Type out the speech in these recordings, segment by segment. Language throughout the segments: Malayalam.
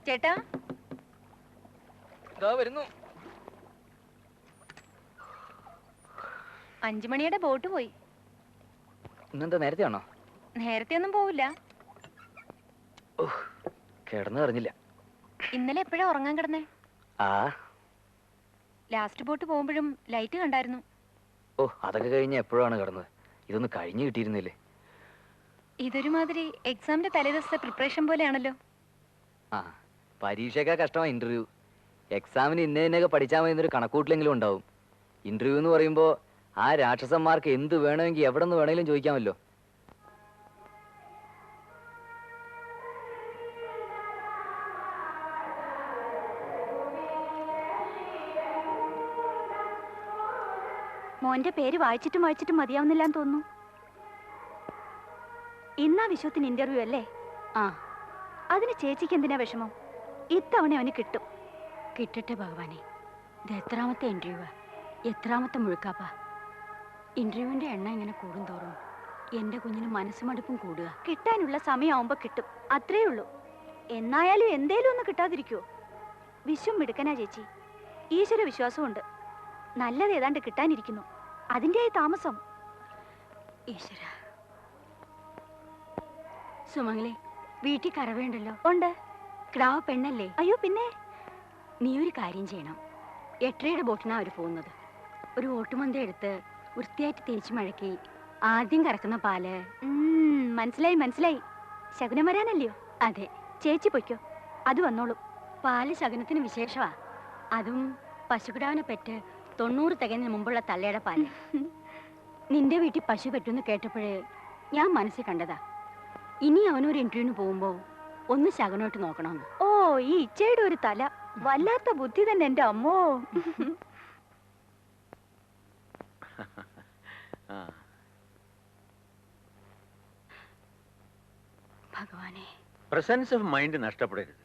ചേട്ടാ വരുന്നു. 5 മണിയുടെ ബോട്ട് പോയി. ഇന്നെന്താ നേരത്തെ ആണോ? നേരത്തെ ഒന്നും പോവില്ല. കിടന്നു പറഞ്ഞില്ല. ഇന്നലെ എപ്പോഴാ ഉറങ്ങാൻ കിടന്നേ? ലാസ്റ്റ് ബോട്ട് പോകുമ്പോഴും ലൈറ്റ് കണ്ടായിരുന്നു. അതൊക്കെ കഴിഞ്ഞ് എപ്പോഴാണ് കിടന്നത്? ഇതൊന്ന് കഴിഞ്ഞു കിട്ടിയിരുന്നില്ലേ? ഇതൊരുമാതിരി എക്സാമിന്റെ തലേദിവസത്തെ പ്രിപ്പറേഷൻ പോലെയാണല്ലോ. പരീക്ഷയൊക്കെ കഷ്ടമാണ്. ഇന്റർവ്യൂ എക്സാമിന് ഇന്നതിനൊക്കെ പഠിച്ചാൽ മതി എന്നൊരു കണക്കൂട്ടിലെങ്കിലും ഉണ്ടാവും. ഇന്റർവ്യൂ എന്ന് പറയുമ്പോൾ ആ രാക്ഷസന്മാർക്ക് എന്ത് വേണമെങ്കിൽ എവിടെ നിന്ന് വേണമെങ്കിലും ചോദിക്കാമല്ലോ. മോന്റെ പേര് വായിച്ചിട്ടും മതിയാവുന്നില്ലാന്ന് തോന്നുന്നു. ഇന്നാ വിശ്വത്തിന് ഇന്റർവ്യൂ അല്ലേ? അതിന് ചേച്ചിക്ക് എന്തിനാ വിഷമം? ഇത്തവണ അവന് കിട്ടും. കിട്ടട്ടെ ഭഗവാനെ. ഇത് എത്രാമത്തെ ഇന്റർവ്യൂവാ, എത്രാമത്തെ മുഴുക്കാപ്പാ. ഇന്റർവ്യൂവിന്റെ എണ്ണം ഇങ്ങനെ കൂടും തോറും എന്റെ കുഞ്ഞിന് മനസ്സുമടുപ്പും കൂടുക. കിട്ടാനുള്ള സമയമാവുമ്പോ കിട്ടും, അത്രേ ഉള്ളൂ. എന്നായാലും എന്തേലും ഒന്ന് കിട്ടാതിരിക്കുവോ? വിശ്വം മിടുക്കനാ ചേച്ചി. ഈശ്വര വിശ്വാസമുണ്ട്. നല്ലത് ഏതാണ്ട് കിട്ടാനിരിക്കുന്നു. അതിൻ്റെയായി താമസം. ഈശ്വര. സുമംഗലേ, വീട്ടിൽ കറവേണ്ടല്ലോ? ഉണ്ട്. ക്രാവ് പെണ്ണല്ലേ? അയ്യോ പിന്നെ. നീ ഒരു കാര്യം ചെയ്യണം. 8:30 ബോട്ടിനാ അവർ പോകുന്നത്. ഒരു ഓട്ടുമന്ത എടുത്ത് വൃത്തിയായിട്ട് തേച്ച് മഴക്കി ആദ്യം കറക്കുന്ന പാല്. മനസ്സിലായി. ശകുനം വരാനല്ലയോ? അതെ. ചേച്ചി പൊയ്ക്കോ, അത് വന്നോളൂ. പാല് ശകുനത്തിന് വിശേഷമാ. അതും പശുക്കിടാവിനെ പെറ്റ് 90 തികഞ്ഞതിന് മുമ്പുള്ള തള്ളയുടെ പാല്. നിന്റെ വീട്ടിൽ പശു പറ്റുമെന്ന് കേട്ടപ്പോഴേ ഞാൻ മനസ്സിൽ കണ്ടതാ. ഇനി അവനൊരു ഇന്റർവ്യൂവിന് പോകുമ്പോ ഒന്ന് ശകുനോട്ട് നോക്കണമെന്ന്. ഈ ഇച്ചയുടെ ഒരു തല, വല്ലാത്ത ബുദ്ധി തന്നെ എന്റെ അമ്മോ. ഭഗവാനെ, പ്രസൻസ് ഓഫ് മൈൻഡ് നഷ്ടപ്പെടരുത്.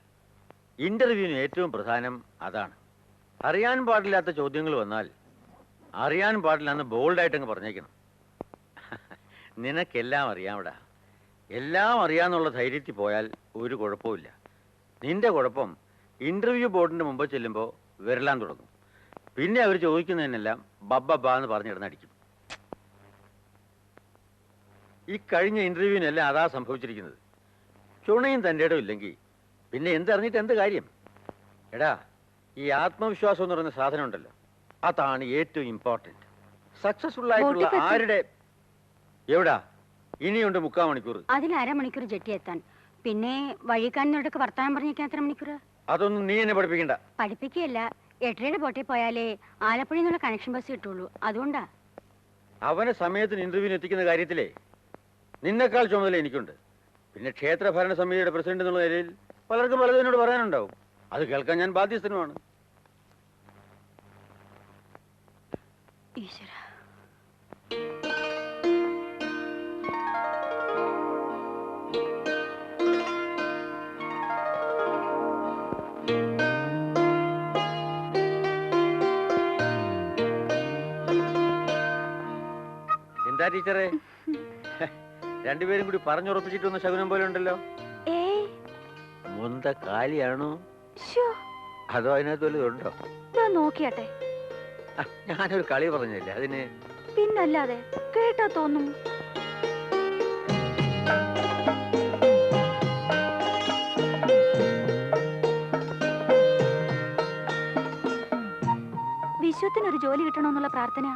ഇന്റർവ്യൂവിന് ഏറ്റവും പ്രധാനം അതാണ്. അറിയാൻ പാടില്ലാത്ത ചോദ്യങ്ങൾ വന്നാൽ അറിയാൻ പാടില്ലെന്ന് ബോൾഡായിട്ടങ്ങ് പറഞ്ഞേക്കണം. നിനക്കെല്ലാം അറിയാമടാ. എല്ലാം അറിയാന്നുള്ള ധൈര്യത്തിൽ പോയാൽ ഒരു കുഴപ്പമില്ല. നിന്റെ കുഴപ്പം ഇന്റർവ്യൂ ബോർഡിന്റെ മുമ്പ് ചെല്ലുമ്പോൾ വിരലാൻ തുടങ്ങും. പിന്നെ അവർ ചോദിക്കുന്നതിനെല്ലാം ബബ്ബ എന്ന് പറഞ്ഞിടന്നടിക്കും. ഈ കഴിഞ്ഞ ഇന്റർവ്യൂവിനെല്ലാം അതാ സംഭവിച്ചിരിക്കുന്നത്. ചുണയും തൻ്റെ ഇടം ഇല്ലെങ്കിൽ പിന്നെ എന്തറിഞ്ഞിട്ട് എന്ത് കാര്യം? എടാ, ഈ ആത്മവിശ്വാസം എന്ന് പറയുന്ന സാധനം ഉണ്ടല്ലോ, അതാണ് ഏറ്റവും ഇമ്പോർട്ടൻറ്റ്. സക്സസ്ഫുൾ ആയിട്ടുള്ള ആരുടെ എവിടാ ഇനിയുണ്ട് 3/4 മണിക്കൂർ. അതിൽ 1/2 മണിക്കൂർ ജെട്ടി എത്താൻ. പിന്നെ വഴിക്കാരനോടൊക്കെ വർത്താനം പറഞ്ഞേക്കാൻ എത്ര മണിക്കൂർ? അതൊന്നും നീ എന്നെ പഠിപ്പിക്കണ്ട. പഠിപ്പിക്കുകയല്ല, 8:30 ബോട്ടിൽ പോയാലേ ആലപ്പുഴയിൽ നിന്നുള്ള കണക്ഷൻ ബസ് കിട്ടുള്ളൂ. അതുകൊണ്ടാ. അവനെ സമയത്തിന് ഇന്റർവ്യൂവിന് എത്തിക്കുന്ന കാര്യത്തിലേ നിന്നെക്കാൾ ചുമതല എനിക്കുണ്ട്. പിന്നെ ക്ഷേത്ര ഭരണ സമിതിയുടെ പ്രസിഡന്റ് എന്നുള്ള നിലയിൽ പലർക്കും പലതും എന്നോട് പറയാനുണ്ടാവും. അത് കേൾക്കാൻ ഞാൻ ബാധ്യസ്ഥനുമാണ്. ഈശ്വര. എന്താ ടീച്ചറെ, രണ്ടുപേരും കൂടി പറഞ്ഞുറപ്പിച്ചിട്ട് വന്ന ശകുനം പോലെ ഉണ്ടല്ലോ. മുന്ത കാലിയാണോ അതോ അതിനകത്ത് വല്ലതുണ്ടോ? നോക്കിയാട്ടെ. ഞാനൊരു കളി പറഞ്ഞില്ല അതിന്. പിന്നല്ലാതെ കേട്ടാ തോന്നും. വിശ്വത്തിനൊരു ജോലി കിട്ടണമെന്നുള്ള പ്രാർത്ഥന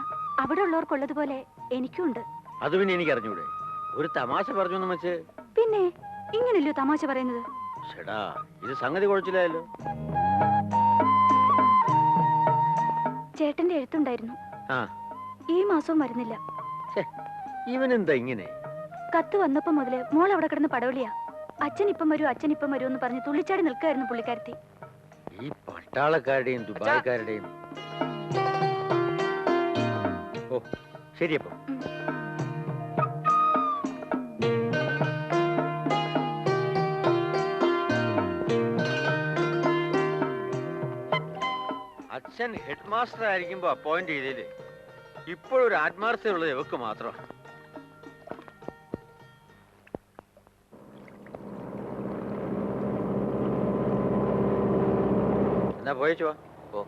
അവിടെ ഉള്ളവർക്കുള്ളതുപോലെ എനിക്കുണ്ട്. അത് പിന്നെ എനിക്ക് അറിഞ്ഞൂടെ? ഒരു തമാശ പറഞ്ഞു വെച്ച്. പിന്നെ ഇങ്ങനല്ലോ തമാശ പറയുന്നത്. ചേടാ, ഇത് സംഗതി കുഴച്ചില്ലായല്ലോ. ചേട്ടന്റെ എഴുത്തുണ്ടായിരുന്നു. ഈ മാസവും വരുന്നില്ല. ഇവനെന്താ ഇങ്ങനെ? കത്ത് വന്നപ്പോ മുതല് മോൾ അവിടെ കിടന്ന് പടവളിയാ. അച്ഛൻ ഇപ്പം വരൂ എന്ന് പറഞ്ഞ് തുള്ളിച്ചാടി നിൽക്കായിരുന്നു പുള്ളിക്കാരത്തി. ഈ പട്ടാളക്കാരുടെയും ദുബായ്ക്കാരുടെയും. ഓ ശരിയപ്പോ. അച്ഛൻ ഹെഡ് മാസ്റ്റർ ആയിരിക്കുമ്പോ അപ്പോയിന്റ് ചെയ്തതില് ഇപ്പോഴൊരു ആത്മാർത്ഥതയുള്ളത് ഇവക്ക് മാത്രമാണ്. എന്നാ പോയേച്ചോ. ഓ.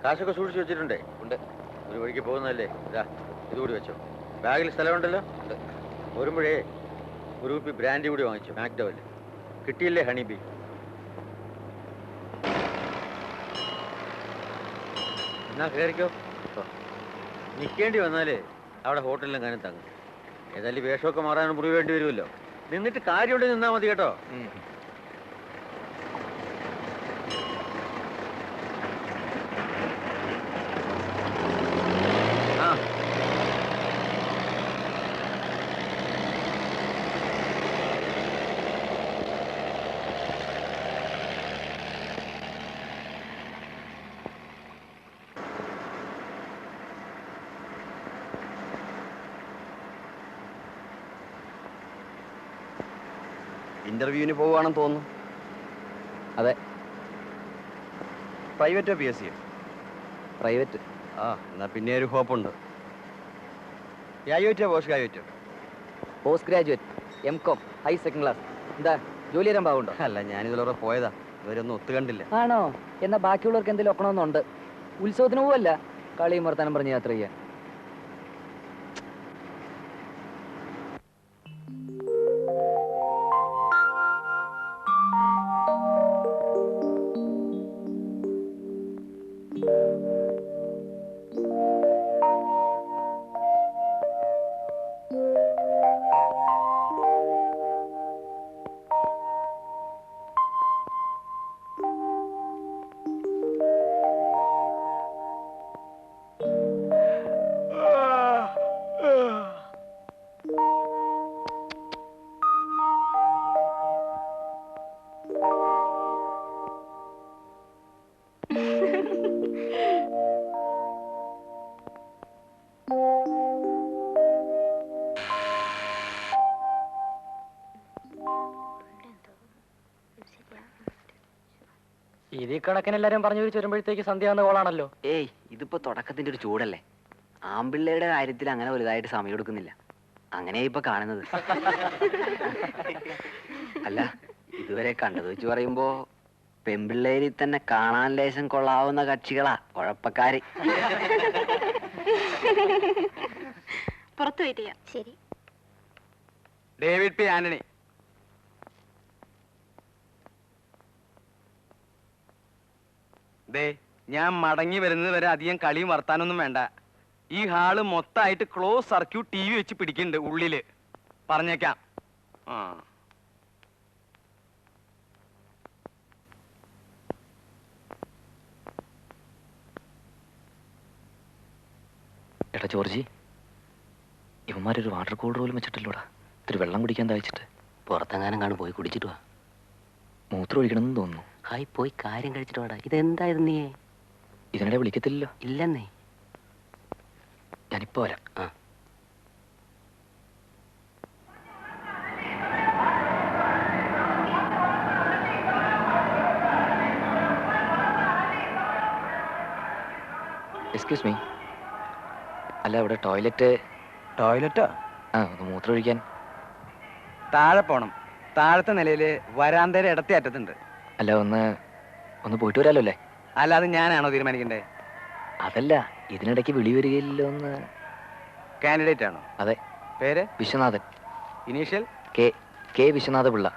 കാശൊക്കെ സൂക്ഷിച്ചു വെച്ചിട്ടുണ്ടേ? ഉണ്ട്. ഒരു വഴിക്ക് പോകുന്നതല്ലേ, ഇതാ ഇതുകൂടി വെച്ചോ. ബാഗിൽ സ്ഥലമുണ്ടല്ലോ. ഉണ്ട്. വരുമ്പോഴേ ഒരു കുപ്പി ബ്രാൻഡി കൂടി വാങ്ങിച്ചു, മാക്ഡവല്. കിട്ടിയില്ലേ ഹണി ബി? എന്നാ കയറിക്കോ. നിൽക്കേണ്ടി വന്നാലേ അവിടെ ഹോട്ടലിലും കാര്യം തങ്ങും. ഏതായാലും വേഷമൊക്കെ മാറാൻ മുറി വേണ്ടി വരുമല്ലോ. നിന്നിട്ട് കാര്യമുണ്ടെങ്കിൽ നിന്നാ മതി കേട്ടോ. ആ ഇന്റർവ്യൂവിന് പോവുകയാണെന്ന് തോന്നുന്നു. അതെ. പ്രൈവറ്റോ പി എസ് സിയോ? പ്രൈവറ്റ്. ആ, എന്നാ പിന്നെ ഒരു ഹോപ്പുണ്ട്. ഗ്രാജുവേറ്റോ പോസ്റ്റ് ഗ്രാജുവേറ്റോ? Post graduate, M.Com, high second class. എന്താ ജോലി തരാൻ പാവുണ്ടോ? അല്ല, ഞാനിതിലൂടെ പോയതാ, ഇവരൊന്നും ഒത്തു കണ്ടില്ല. ആണോ? എന്നാ ബാക്കിയുള്ളവർക്ക് എന്തെങ്കിലും ഒക്കണമെന്നുണ്ട്. ഉത്സവത്തിന് പോവല്ല, കളിയും വർത്താനം പറഞ്ഞ് യാത്ര ചെയ്യാൻ. ഈ കണക്കിന് എല്ലാരും പറഞ്ഞു വരുമ്പോഴത്തേക്ക് സന്ധ്യ എന്ന കോളാണല്ലോ. ഏയ്, ഇതിപ്പോ തുടക്കത്തിന്റെ ഒരു ചൂടല്ലേ. ആമ്പിള്ളയുടെ കാര്യത്തിൽ അങ്ങനെ വലുതായിട്ട് സമയം എടുക്കുന്നില്ല. അങ്ങനെയാ ഇപ്പൊ കാണുന്നത്. അല്ല, ഇതുവരെ കണ്ടത് വെച്ച് പറയുമ്പോ പെമ്പിള്ളേരിൽ തന്നെ കാണാൻ ലേശം കൊള്ളാവുന്ന കക്ഷികളാ കുഴപ്പക്കാര്. പുറത്തു വെയിറ്റ് ചെയ്യാം. ശരി. David P Antony. ദേ, ഞാൻ മടങ്ങി വരുന്നത് വരെ അധികം കളിയും വർത്താനൊന്നും വേണ്ട. ഈ ഹാള് മൊത്തമായിട്ട് ക്ലോസ് സർക്യൂട്ട് TV വെച്ച് പിടിക്കുന്നുണ്ട് ഉള്ളില്. പറഞ്ഞേക്കാം. ആ, എടാ ജോർജി, ഇവന്മാരൊരു വാട്ടർ കൂളർ പോലും വെച്ചിട്ടില്ലോടാ. ഇത്തിരി വെള്ളം കുടിക്കാൻ തയ്ച്ചിട്ട് പുറത്തെങ്ങാനും കാണും, പോയി കുടിച്ചിട്ട് വാ. മൂത്രം ഒഴിക്കണമെന്ന് തോന്നുന്നു. ഹായ്, പോയി കാര്യം കഴിച്ചിട്ട് വാടാ. ഇതെന്തായത് നീ? ഇതിനിടെ വിളിക്കത്തില്ലല്ലോ. ഇല്ലെന്നേ. ഞാനിപ്പോ വരാം. ആ, എക്സ്ക്യൂസ് മീ. അല്ല, ഇവിടെ ടോയ്ലറ്റ്? ടോയ്ലറ്റോ? ആ, ഒന്ന് മൂത്രം ഒഴിക്കാൻ. താഴെ പോണം. താഴത്തെ നിലയില് വരാന്തയുടെ ഇടത്തെ അറ്റത്തുണ്ട്. അല്ല, ഒന്ന് പോയിട്ട് വരാലോ അല്ലേ? അല്ലാതെ ഞാനാണോ തീരുമാനിക്കണ്ടേ? അതല്ല, ഇതിനിടയ്ക്ക് വിളി വരികയില്ലോ എന്ന്. കാൻഡിഡേറ്റ് ആണോ? അതെ. പേര്? Viswanathan. Initial? K Viswanatha Pillai.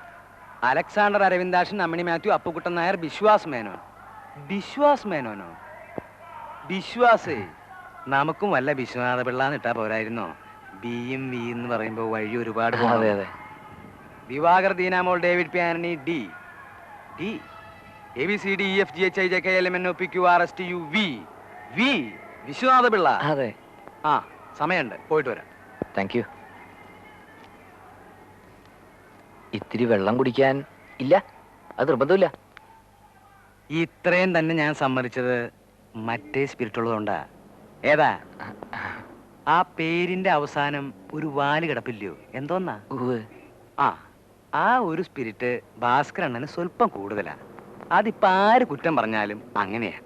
Alexander Aravindakshan, Ammini Mathew, Appukuttan Nair, Biswas Menon. Biswas മേനോനോ? ബിശ്വാസേ, നമുക്കും വല്ല വിശ്വനാഥ പിള്ള എന്നിട്ടാ പോരായിരുന്നോ? ബിയും വി എന്ന് പറയുമ്പോ വഴി ഒരുപാട്. അതെ അതെ. Diwakar, Deenamol, David P Antony, D D ABCD EF GH IJ KL MNO PQ RST U V V Vishwanatha Pillai. അതെ. ആ, സമയമുണ്ട്, പോയിട്ട് വരാം. Thank you. ഇത്തിരി വെള്ളം കുടിക്കാൻ ഇല്ല? അത് നിർബന്ധമില്ല. ഇത്രയും തന്നെ ഞാൻ സമ്മതിച്ചത് മറ്റേ സ്പിരിറ്റ് ഉള്ളതുകൊണ്ടാ. ഏതാ? ആ പേരിന്റെ അവസാനം ഒരു വാല് കിടപ്പില്ലയോ? എന്തോന്നാ? ആ ഒരു സ്പിരിറ്റ് ഭാസ്കരണ്ണന് സ്വല്പം കൂടുതലാ. അതിപ്പോ ആര് കുറ്റം പറഞ്ഞാലും അങ്ങനെയാ.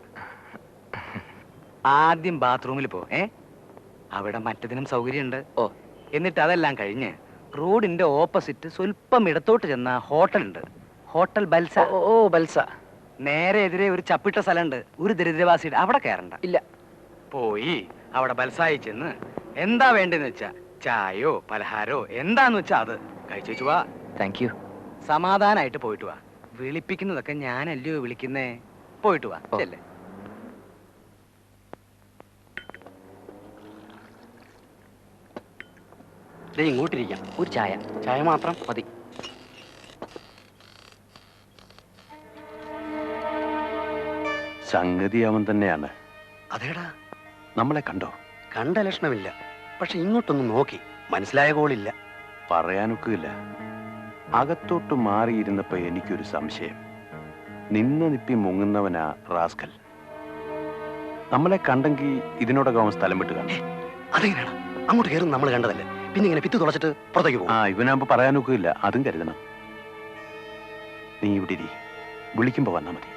ആദ്യം ബാത്റൂമിൽ പോ. അവിടെ മറ്റതിനും സൗകര്യമുണ്ട്. എന്നിട്ട് അതെല്ലാം കഴിഞ്ഞ് റോഡിന്റെ ഓപ്പോസിറ്റ് സ്വല്പം ഇടത്തോട്ട് ചെന്ന ഹോട്ടലുണ്ട്. Hotel balsa. ബൽസ. നേരെ എതിരെ ഒരു ചപ്പിട്ട സ്ഥലമുണ്ട്, ഒരു ദരിദ്രവാസിയുടെ, അവിടെ കയറണ്ട. ഇല്ല. പോയി അവിടെ ബൽസായി ചെന്ന് എന്താ വേണ്ടെന്ന് വെച്ചാ ചായയോ പലഹാരോ എന്താന്ന് വെച്ചാ അത് കഴിച്ചു വാ. Thank you. സമാധാനായിട്ട് പോയിട്ട് വാ. വിളിപ്പിക്കുന്നതൊക്കെ ഞാനല്ലയോ വിളിക്കുന്നേ. പോയിട്ട് വാ. ചെല്ലേ. ഇങ്ങോട്ടിരിക്കാം. ഒരു ചായ. ചായ മാത്രം മതി. സംഗതി അവൻ തന്നെയാണ്. അതേടാ, നമ്മളെ കണ്ടോ? കണ്ട ലക്ഷണമില്ല. പക്ഷെ ഇങ്ങോട്ടൊന്ന് നോക്കി, മനസ്സിലായ കോളില്ല. പറയാനൊക്കില്ല. അകത്തോട്ട് മാറിയിരുന്നപ്പോ എനിക്കൊരു സംശയം. നിന്ന നിപ്പി മുങ്ങുന്നവനാ റാസ്കൽ. നമ്മളെ കണ്ടെങ്കിൽ ഇതിനോടൊക്കെ അവൻ സ്ഥലം വിട്ട് കാണും. അതെങ്ങനെയാണ് അങ്ങോട്ട് കയറും? നമ്മൾ കണ്ടതല്ലേ, പിന്നെ ഇങ്ങനെ ഭിത്തി തുളച്ചിട്ട് പുറത്തേക്ക് പോകും. ഇവനാകുമ്പോ പറയാനൊക്കില്ല. അതും കരുതണം. നീ ഇവിടെ ഇരി, വിളിക്കുമ്പോ വന്നാ മതി.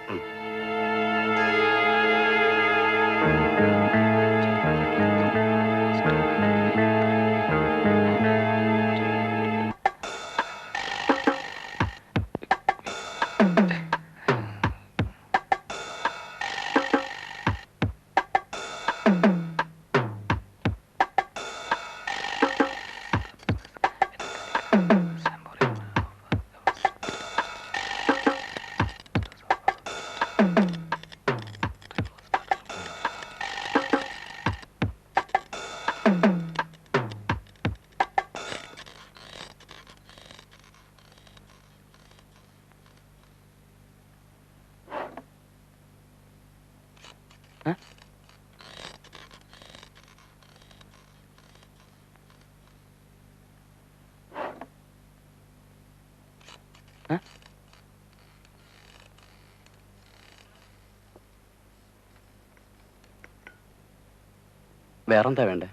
വേറെന്താ വേണ്ടേ?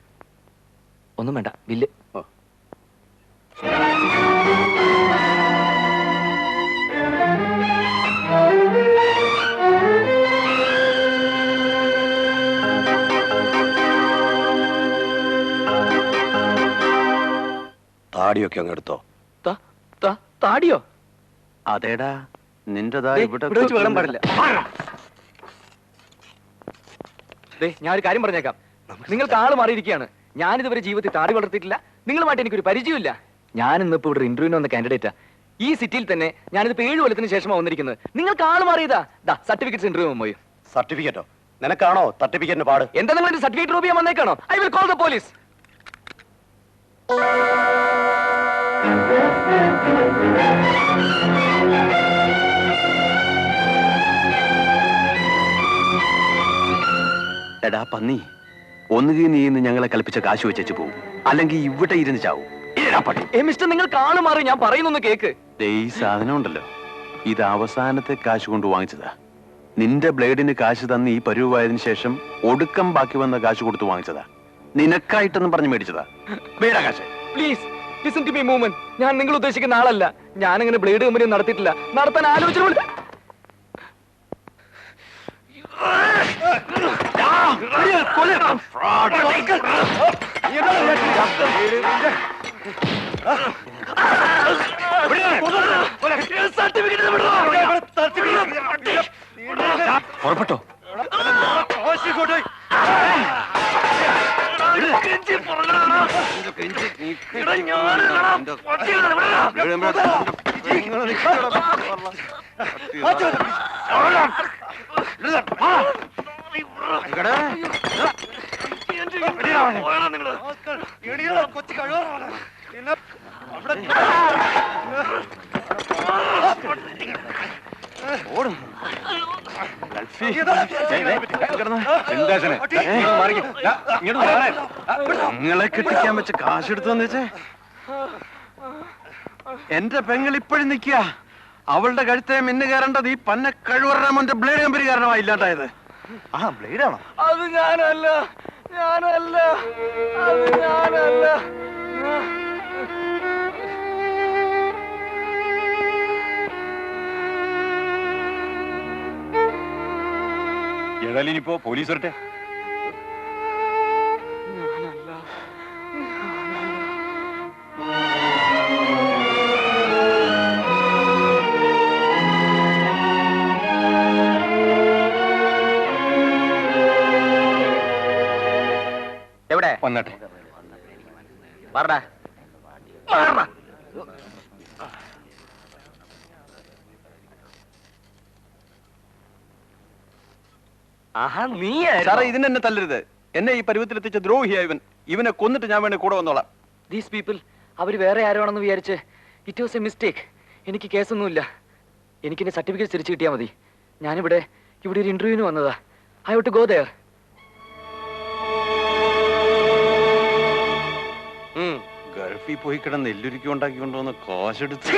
ഒന്നും വേണ്ട. ബില്ല്. താടിയൊക്കെ അങ്ങ് എടുത്തോ. താടിയോ? അതേടാ, നിന്റെതാ. ഇവിടെ വെച്ച് വേണം പാടില്ല. ഞാൻ ഒരു കാര്യം പറഞ്ഞേക്കാം. നിങ്ങൾക്ക് ആള് മാറിയിരിക്കുകയാണ്. ഞാനിതുവരെ ജീവിതത്തിൽ താടി വളർത്തിയിട്ടില്ല. നിങ്ങളുമായിട്ട് എനിക്കൊരു പരിചയമില്ല. ഞാൻ ഇന്നിപ്പോ ഇവിടെ ഇന്റർവ്യൂവിന് വന്ന കാൻഡിഡേറ്റാ. ഈ സിറ്റിയിൽ തന്നെ ഞാനിതിപ്പോ 7 കൊല്ലത്തിന് ശേഷമാണ് വന്നിരിക്കുന്നത്. നിങ്ങൾക്ക് ആള് മാറിയതാ. സർട്ടിഫിക്കറ്റ്സ് ഇന്റർവ്യൂ പോയി. സർട്ടിഫിക്കറ്റോ? നിനക്കാണോ സർട്ടിഫിക്കറ്റിന് പാട്? എന്താ നിങ്ങൾ എന്റെ സർട്ടിഫിക്കറ്റ് റൂപ് ചെയ്യാൻ വന്നേക്കാണോ? I will call the police. എടാ പന്നി, ഒന്നുകിൽ നീ ഇന്ന് ഞങ്ങളെ കൽപ്പിച്ച കാശ് വെച്ചു പോകും, അല്ലെങ്കിൽ ഇവിടെ ഇരുന്ന് ചാവും. മിസ്റ്റർ, നിങ്ങൾക്ക് ആള് മാറി. ഞാൻ പറയുന്നൊന്ന് കേക്ക്. ഈ സാധനം ഉണ്ടല്ലോ, ഇത് അവസാനത്തെ കാശ് കൊണ്ട് വാങ്ങിച്ചതാ. നിന്റെ ബ്ലേഡിന് കാശ് തന്ന് ഈ പരുവായതിനു ശേഷം ഒടുക്കം ബാക്കി വന്ന കാശ് കൊടുത്ത് വാങ്ങിച്ചതാ. നിനക്കായിട്ടെന്നും പറഞ്ഞു മേടിച്ചതാ. വേറെ കാശ്. Please listen to me movement. ഞാൻ നിങ്ങൾ ഉദ്ദേശിക്കുന്ന ആളല്ല. ഞാനിങ്ങനെ ബ്ലേഡ് കമ്പനി നടത്തിയിട്ടില്ല. നടത്താൻ ആലോചിച്ചു. പുറപ്പെട്ടോ? നിങ്ങളെ കെട്ടിക്കാൻ വെച്ച കാശെടുത്തു വന്നേച്ചേ. എന്റെ പെങ്ങൾ ഇപ്പോഴും നിൽക്കുക. അവളുടെ കഴുത്തെ മിന്നു കയറേണ്ടത് ഈ പന്ന കഴിവറാമന്റെ ബ്ലേഡ് കമ്പനി കാരണമാ ഇല്ലാണ്ടായത്. ആ ബ്ലേഡാണോ? അത് ഞാനല്ല, ഞാനല്ല, അത് ഞാനല്ല. ഏതായാലും ഇനിയിപ്പോ പോലീസ് വരട്ടെ. വന്നട്ടെ. പറടാ. ആഹാ, നീ സാറേ, ഇതിനെന്നെ തല്ലരുത്. എന്നെ ഈ പരുവത്തിലെത്തിച്ച ദ്രോഹിയാ ഇവൻ. ഇവനെ കൊന്നിട്ട് ഞാൻ വേണേ കൂടെ വന്നോളാം. ദീസ് പീപ്പിൾ അവർ വേറെ ആരാണെന്ന് വിചാരിച്ച് ഇറ്റ് വാസ് എ മിസ്റ്റേക്ക്. എനിക്ക് കേസൊന്നുമില്ല. എനിക്കെന്റെ സർട്ടിഫിക്കറ്റ് തിരിച്ചു കിട്ടിയാൽ മതി. ഞാനിവിടെ ഒരു ഇന്റർവ്യൂവിന് വന്നതാ. I have to go there. ഗൾഫിൽ പോയി കിടന്ന് എല്ലുരുക്കി ഉണ്ടാക്കി കൊണ്ടുവന്ന് കാശെടുത്ത്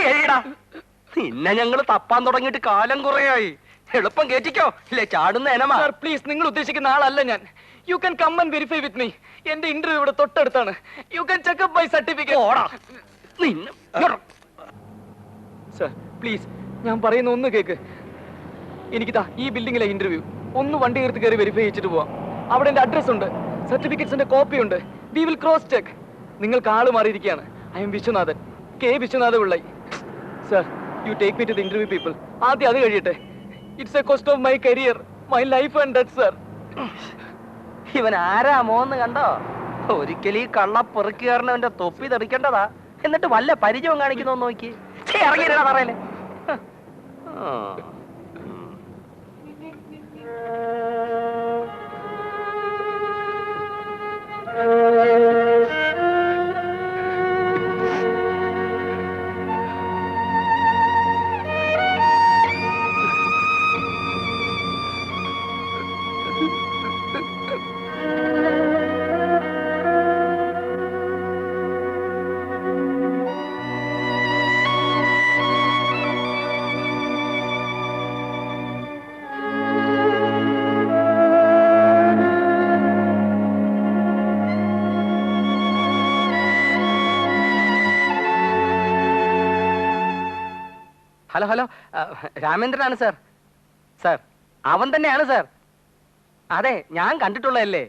നിന്നെ ഞങ്ങള് തപ്പാൻ തുടങ്ങിയിട്ട് കാലം കുറയായി. എളുപ്പം കേറ്റിക്കോ, ഇല്ലേ ചാടുന്ന എനമാ. സർ പ്ലീസ്, നിങ്ങൾ ഉദ്ദേശിക്കുന്ന ആളല്ല ഞാൻ. You can come and verify with me. എന്റെ ഇന്റർവ്യൂ ഇവിടെ തൊട്ടടുത്താണ്. You can check up my certificate. Sir please, ഞാൻ പറയുന്ന ഒന്ന് കേക്ക്. എനിക്കിതാ ഈ ബിൽഡിങ്ങിലെ ഇന്റർവ്യൂ. ഒന്ന് വണ്ടി എടുത്ത് കയറി വെരിഫൈ ചെയ്തിട്ട് പോവാം. അവിടെ എന്റെ അഡ്രസ് ഉണ്ട്, സർട്ടിഫിക്കറ്റ്സിന്റെ കോപ്പി ഉണ്ട്. We will cross check. നിങ്ങൾക്ക് ആള് മാറിയിരിക്കുകയാണ്. I am Vishwanathan, K Vishwanatha Pillai. Sir you take me to the interview people. ആദ്യം അത് കഴിയട്ടെ. It's a cost of my career, my life and death sir. ഇവൻ ആരാമോന്ന് കണ്ടോ? ഒരിക്കലും ഈ കള്ള പെറുക്കുകാരനവന്റെ തൊപ്പി തെറിക്കേണ്ടതാ. എന്നിട്ട് വല്ല പരിചയവും കാണിക്കുന്നോ നോക്കി. ഇറങ്ങിയില്ല പറയലേ. ഹലോ ഹലോ, രാമേന്ദ്രനാണ് സാർ. സാർ അവൻ തന്നെയാണ് സാർ. അതെ, ഞാൻ കണ്ടിട്ടുള്ളതല്ലേ.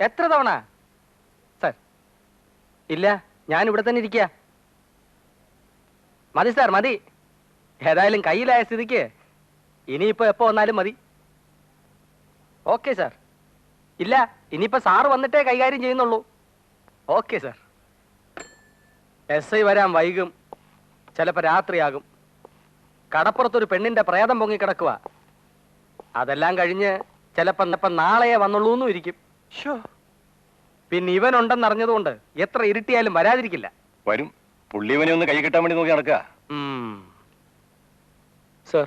എത്ര തവണ സാർ? ഇല്ല, ഞാൻ ഇവിടെ തന്നെ ഇരിക്കുക. മതി സാർ, മതി. ഏതായാലും കയ്യിലായ സ്ഥിതിക്ക് ഇനിയിപ്പോ എപ്പോ വന്നാലും മതി. Okay sir. ഇല്ല, ഇനിയിപ്പോ സാറ് വന്നിട്ടേ കൈകാര്യം ചെയ്യുന്നുള്ളൂ. Okay sir. SI വരാൻ വൈകും, ചിലപ്പോ രാത്രിയാകും. കടപ്പുറത്തൊരു പെണ്ണിന്റെ പ്രേതം പൊങ്ങിക്കിടക്കുക. അതെല്ലാം കഴിഞ്ഞ് ചിലപ്പോ നാളെയെ വന്നുള്ളൂന്നും ഇരിക്കും. പിന്നെ ഇവനുണ്ടെന്നറിഞ്ഞതുകൊണ്ട് എത്ര ഇരുട്ടിയാലും വരാതിരിക്കില്ല. വരും. പുള്ളിവനെ ഒന്ന് കൈ കിട്ടാൻ വേണ്ടി നോക്കി നടക്കുക. സർ,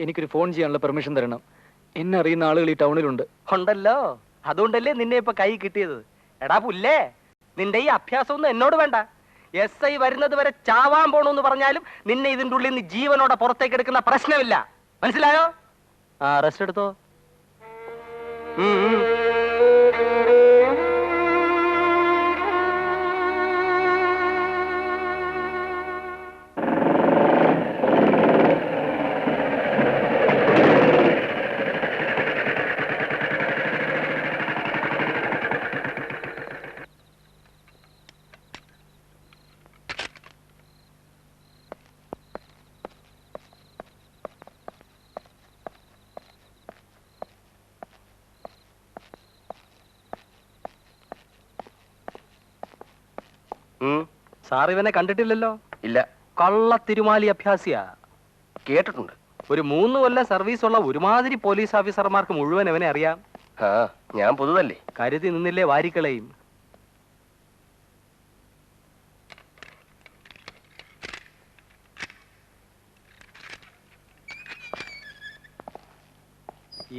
എനിക്കൊരു ഫോൺ ചെയ്യാനുള്ള പെർമിഷൻ തരണം. എന്നെ അറിയുന്ന ആളുകൾ ഈ ടൗണിലുണ്ട്. ഉണ്ടല്ലോ, അതുകൊണ്ടല്ലേ നിന്നെ ഇപ്പൊ കൈ കിട്ടിയത്. എടാ പുല്ലേ, നിന്റെ ഈ അഭ്യാസമൊന്നും എന്നോട് വേണ്ട. SI വരുന്നത് വരെ ചാവാൻ പോണെന്ന് പറഞ്ഞാലും നിന്നെ ഇതിന്റെ ഉള്ളിൽ നിന്ന് ജീവനോടെ പുറത്തേക്ക് എടുക്കുന്ന പ്രശ്നമില്ല. മനസ്സിലായോ? ആ, റെസ്റ്റ് എടുത്തോ. സാർ ഇവനെ കണ്ടിട്ടില്ലല്ലോ? ഇല്ല. കള്ള തിരുമാലി അഭ്യാസിയാ. കേട്ടിട്ടുണ്ട്. ഒരു 3 കൊല്ലം സർവീസ് ഉള്ള ഒരുമാതിരി പോലീസ് ഓഫീസർമാർക്ക് മുഴുവൻ അവനെ അറിയാം. ഞാൻ പുതുതല്ലേ. കരുതി നിന്നില്ലേ വാരിക്കളയും.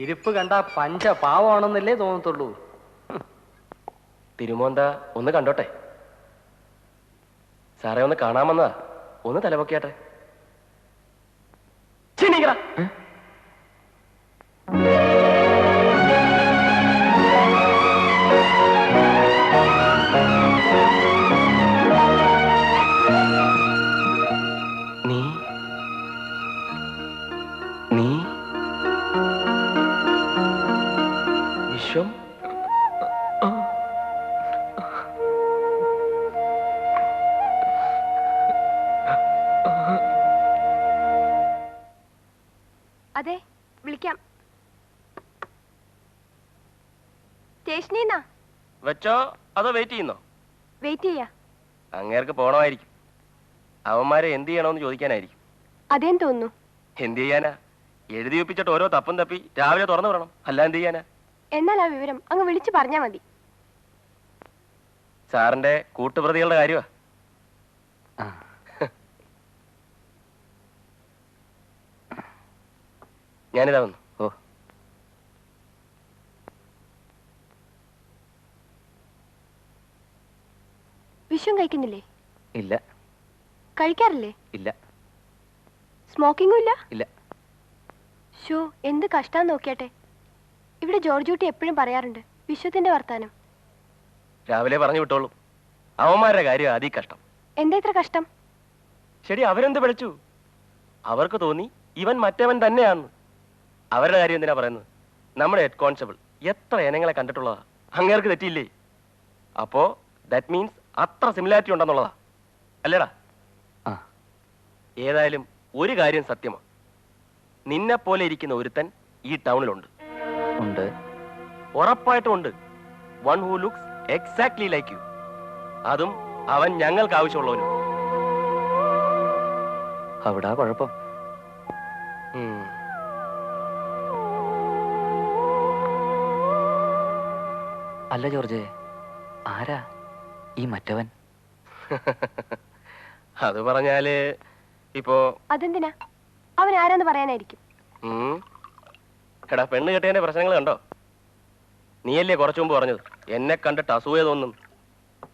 ഇരിപ്പ് കണ്ട പഞ്ച പാവമാണെന്നല്ലേ തോന്നത്തുള്ളൂ. തിരുമോന്ത ഒന്ന് കണ്ടോട്ടെ. സാറേ ഒന്ന് കാണാമെന്നാ. ഒന്ന് തലപൊക്കിയാട്ടെ. നീ നീ വിശ്വം? അതെ, വിളിക്കാം. സ്റ്റേഷനിൽ നിന്നാ. വെച്ചോ. അതോ വെയിറ്റ് ചെയ്യുന്നോ? വെയിറ്റ് ചെയ്യാ. അങ്ങേർക്ക് പോണമായിരിക്കും. അവന്മാരെ എന്ത് ചെയ്യണമെന്ന് ചോദിക്കാനായിരിക്കും. അതേം തോന്നുന്നു. എന്ത് ചെയ്യാനാ? എഴുതി ഒപ്പിച്ചിട്ട് ഓരോ തപ്പും തപ്പി രാവിലെ തുറന്നു വിടണം. അല്ല എന്ത് ചെയ്യാനാ? എന്നാൽ ആ വിവരം അങ്ങ് വിളിച്ചു പറഞ്ഞാ മതി. സാറിന്റെ കൂട്ടുപ്രതികളുടെ കാര്യമാ. ഞാനിതാ വന്നു. ഓ, വിഷം കഴിക്കുന്നില്ലേ? ഇല്ല. കഴിക്കാറില്ലേ? ഇല്ല. സ്മോക്കിംഗും ഇല്ല? ഇല്ല. ഷോ, എന്ത് കഷ്ടാന്ന് നോക്കിയാട്ടെ. ഇവിടെ ജോർജൂട്ടി എപ്പോഴും പറയാറുണ്ട് വിശ്വത്തിന്റെ വർത്താനം. രാവിലെ പറഞ്ഞു വിട്ടോളൂ. അവന്മാരുടെ കാര്യം അതീ കഷ്ടം. എന്താ ഇത്ര കഷ്ടം? ശരി, അവരെന്ത് വിളിച്ചു? അവർക്ക് തോന്നി ഇവൻ മറ്റവൻ തന്നെയാന്ന്. അവരുടെ കാര്യം എന്തിനാ പറയുന്നത്? നമ്മുടെ ഹെഡ് കോൺസ്റ്റബിൾ എത്ര ഇനങ്ങളെ കണ്ടിട്ടുള്ളതാ. അങ്ങേർക്ക് തെറ്റിയില്ലേ? അപ്പോ ദാറ്റ് മീൻസ് അത്ര സിമിലാരിറ്റി ഉണ്ടെന്നുള്ളതാ അല്ലേടാ? ഏതായാലും ഒരു കാര്യം സത്യമാണ്. നിന്നെ പോലെ ഇരിക്കുന്ന ഒരുത്തൻ ഈ ടൗണിലുണ്ട്. ഉണ്ട്. ഉറപ്പായിട്ടും ഉണ്ട്. One who looks exactly like you. അതും അവൻ ഞങ്ങൾക്ക് ആവശ്യമുള്ളവനും. അവിടെ കുഴപ്പം. അല്ല ജോർജ്, ആരാ ഈ മറ്റവൻ? അത് പറഞ്ഞാല് ഇപ്പോ അതെന്തിനാ? അവൻ ആരാന്ന് പറയാനായിരിക്കും. എടാ, പെണ്ണ് കെട്ടിയതിന്റെ പ്രശ്നങ്ങൾ കണ്ടോ? നീയല്ലേ കുറച്ചു മുമ്പ് പറഞ്ഞത് എന്നെ കണ്ടിട്ട് അസൂയ തോന്നുന്നു?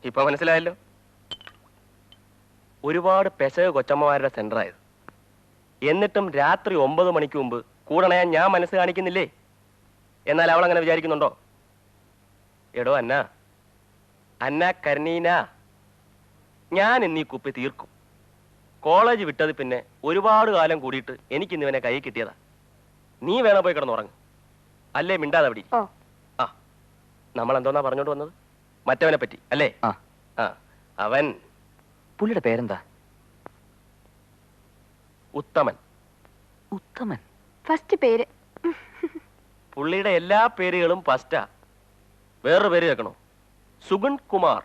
ഇപ്പൊ മനസ്സിലായല്ലോ. ഒരുപാട് പെശക കൊച്ചമ്മമാരുടെ സെന്ററായത്. എന്നിട്ടും രാത്രി 9 മണിക്ക് മുമ്പ് കൂടണയാൻ ഞാൻ മനസ്സ് കാണിക്കുന്നില്ലേ? എന്നാൽ അവൾ അങ്ങനെ വിചാരിക്കുന്നുണ്ടോ? എടോ അന്ന കരണീന, ഞാൻ ഇന്നീ കുപ്പി തീർക്കും. കോളേജ് വിട്ടത് പിന്നെ ഒരുപാട് കാലം കൂടിയിട്ട് എനിക്ക് ഇന്നിവനെ കൈ കിട്ടിയതാ. നീ വേണം പോയി കിടന്നുറങ്ങ്. അല്ലേ മിണ്ടാതെ അവിടെ. ആ, നമ്മൾ എന്തോന്നാ പറഞ്ഞോണ്ട് വന്നത്? മറ്റവനെ പറ്റി അല്ലേ? അവൻ, പുള്ളിയുടെ പേരെന്താ? ഉത്തമൻ. ഉത്തമൻ ഫസ്റ്റ് പേര്. പുള്ളിയുടെ എല്ലാ പേരുകളും ഫസ്റ്റാ. വേറൊരു പേര് കേൾക്കണോ? സുഗുൺ കുമാർ.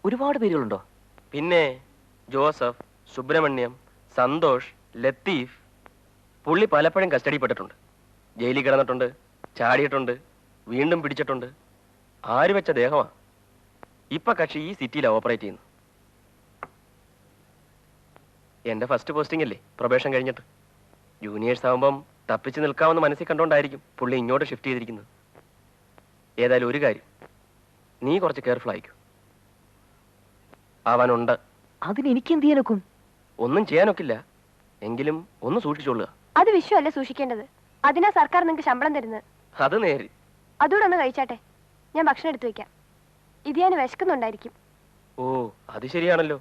ഒരുപാട് പേരുകളുണ്ടോ? പിന്നെ ജോസഫ്, സുബ്രഹ്മണ്യം, സന്തോഷ്, ലത്തീഫ്. പുള്ളി പലപ്പോഴും കസ്റ്റഡിപ്പെട്ടിട്ടുണ്ട്. ജയിലിൽ കിടന്നിട്ടുണ്ട്, ചാടിയിട്ടുണ്ട്, വീണ്ടും പിടിച്ചിട്ടുണ്ട്. ആര് വെച്ച ദേഹമാ. ഇപ്പൊ കക്ഷി ഈ സിറ്റിയിലാണ് ഓപ്പറേറ്റ് ചെയ്യുന്നത്. എന്റെ ഫസ്റ്റ് പോസ്റ്റിംഗ് അല്ലേ പ്രൊബേഷൻ കഴിഞ്ഞിട്ട്. ജൂനിയേഴ്സ് ആവുമ്പം തപ്പിച്ച് നിൽക്കാമെന്ന് മനസ്സിൽ കണ്ടോണ്ടായിരിക്കും പുള്ളി ഇങ്ങോട്ട് ഷിഫ്റ്റ് ചെയ്തിരിക്കുന്നത്. ഏതായാലും ഒരു കാര്യം, നീ കുറച്ച് കെയർഫുൾ ആയിക്കൂ. അവനുണ്ട്. അതിന് എനിക്ക് എന്ത് ചെയ്യാനൊക്കും? ഒന്നും ചെയ്യാനൊക്കില്ല, എങ്കിലും ഒന്ന് സൂക്ഷിച്ചോളുക. അത് വിശ്വല്ല സൂക്ഷിക്കേണ്ടത്. അതിനാ സർക്കാർ നിങ്ങൾക്ക് ശമ്പളം തരുന്നത്. അത് നേര്. അതുകൂടെ ഒന്ന് കഴിച്ചാട്ടെ. ഞാൻ ഭക്ഷണം എടുത്തു വെക്കാം. ഇത് ഞാൻ വിശക്കുന്നുണ്ടായിരിക്കും. ഓ, അത് ശരിയാണല്ലോ.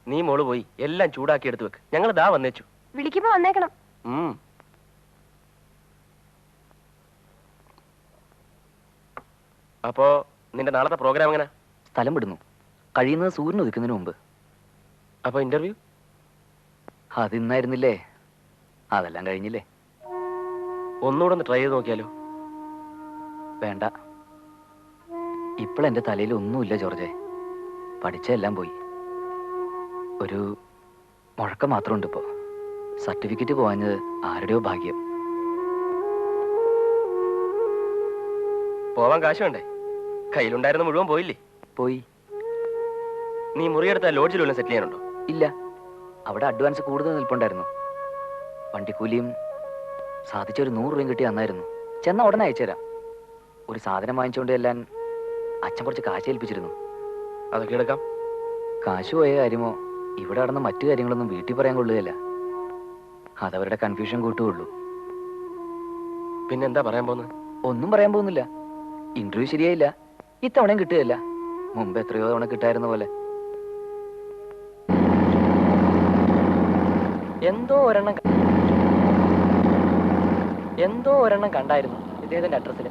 നീ മോള് പോയി എല്ലാം ചൂടാക്കി എടുത്തു വെക്ക്. ഞങ്ങൾ ദാ വന്നേച്ചു. വിളിക്കുമ്പോ വന്നേക്കണം. അപ്പോ നിന്റെ നാളത്തെ പ്രോഗ്രാം എങ്ങനെ? സ്ഥലം വിടുന്നു. കഴിയുന്നത് സൂര്യൻ ഉദിക്കുന്നതിന് മുമ്പ്. അപ്പൊ ഇന്റർവ്യൂ? അതിന്നായിരുന്നില്ലേ? അതെല്ലാം കഴിഞ്ഞില്ലേ? ഒന്നുകൂടെ ഒന്ന് ട്രൈ ചെയ്ത് നോക്കിയാലോ? വേണ്ട. ഇപ്പോഴെന്റെ തലയിൽ ഒന്നുമില്ല ജോർജെ. പഠിച്ചെല്ലാം പോയി. ഒരു മുഴക്കം മാത്രമുണ്ട് ഇപ്പോ. സർട്ടിഫിക്കറ്റ് പോവാഞ്ഞത് ആരുടെയോ ഭാഗ്യം. പോവാൻ കാശ് വേണ്ടേ? കയ്യിലുണ്ടായിരുന്ന മുഴുവൻ പോയില്ലേ? പോയി. നീ മുറിയെടുത്ത ലോഡ്ജിൽ വല്ലതും സെറ്റിൽ ചെയ്യാനുണ്ടോ? ഇല്ല. അവിടെ അഡ്വാൻസ് കൂടുതൽ നിൽപ്പുണ്ടായിരുന്നു. വണ്ടിക്കൂലിയും സാധിച്ചൊരു 100 രൂപയും കിട്ടി തന്നായിരുന്നു. ചെന്ന ഉടനെ അയച്ചുതരാം. ഒരു സാധനം വാങ്ങിച്ചുകൊണ്ട് ചെല്ലാൻ അച്ഛൻ കുറച്ച് കാശ് ഏൽപ്പിച്ചിരുന്നു. അതൊക്കെ എടുക്കാം. കാശ് പോയ കാര്യമോ ഇവിടെ നടന്ന മറ്റു കാര്യങ്ങളൊന്നും വീട്ടിൽ പറയാൻ കൊള്ളുകയല്ല. അതവരുടെ കൺഫ്യൂഷൻ കൂട്ടുകയുള്ളൂ. പിന്നെന്താ പറയാൻ പോകുന്നത്? ഒന്നും പറയാൻ പോകുന്നില്ല. ഇന്റർവ്യൂ ശരിയായില്ല, ഇത്തവണയും കിട്ടുകയില്ല. മുമ്പ് എത്രയോ തവണ കിട്ടായിരുന്ന പോലെ. എന്തോ ഒരെണ്ണം കണ്ടായിരുന്നു ഇദ്ദേഹത്തിന്റെ അഡ്രസ്സിൽ.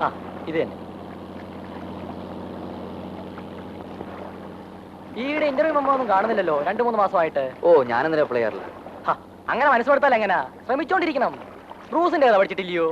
ആ, ഇത് തന്നെ. ഈയുടെ ഇന്റർവ്യൂ മെമ്മോ ഒന്നും കാണുന്നില്ലല്ലോ 2-3 മാസമായിട്ട്. ഓ, ഞാനെന്തിനാ അപ്ലൈ ചെയ്യാറില്ല. അങ്ങനെ മനസ്സുകൊടുത്താൽ എങ്ങനെയാ? ശ്രമിച്ചോണ്ടിരിക്കണം. റൂസിന്റെ കഥ പഠിച്ചിട്ടില്ലയോ?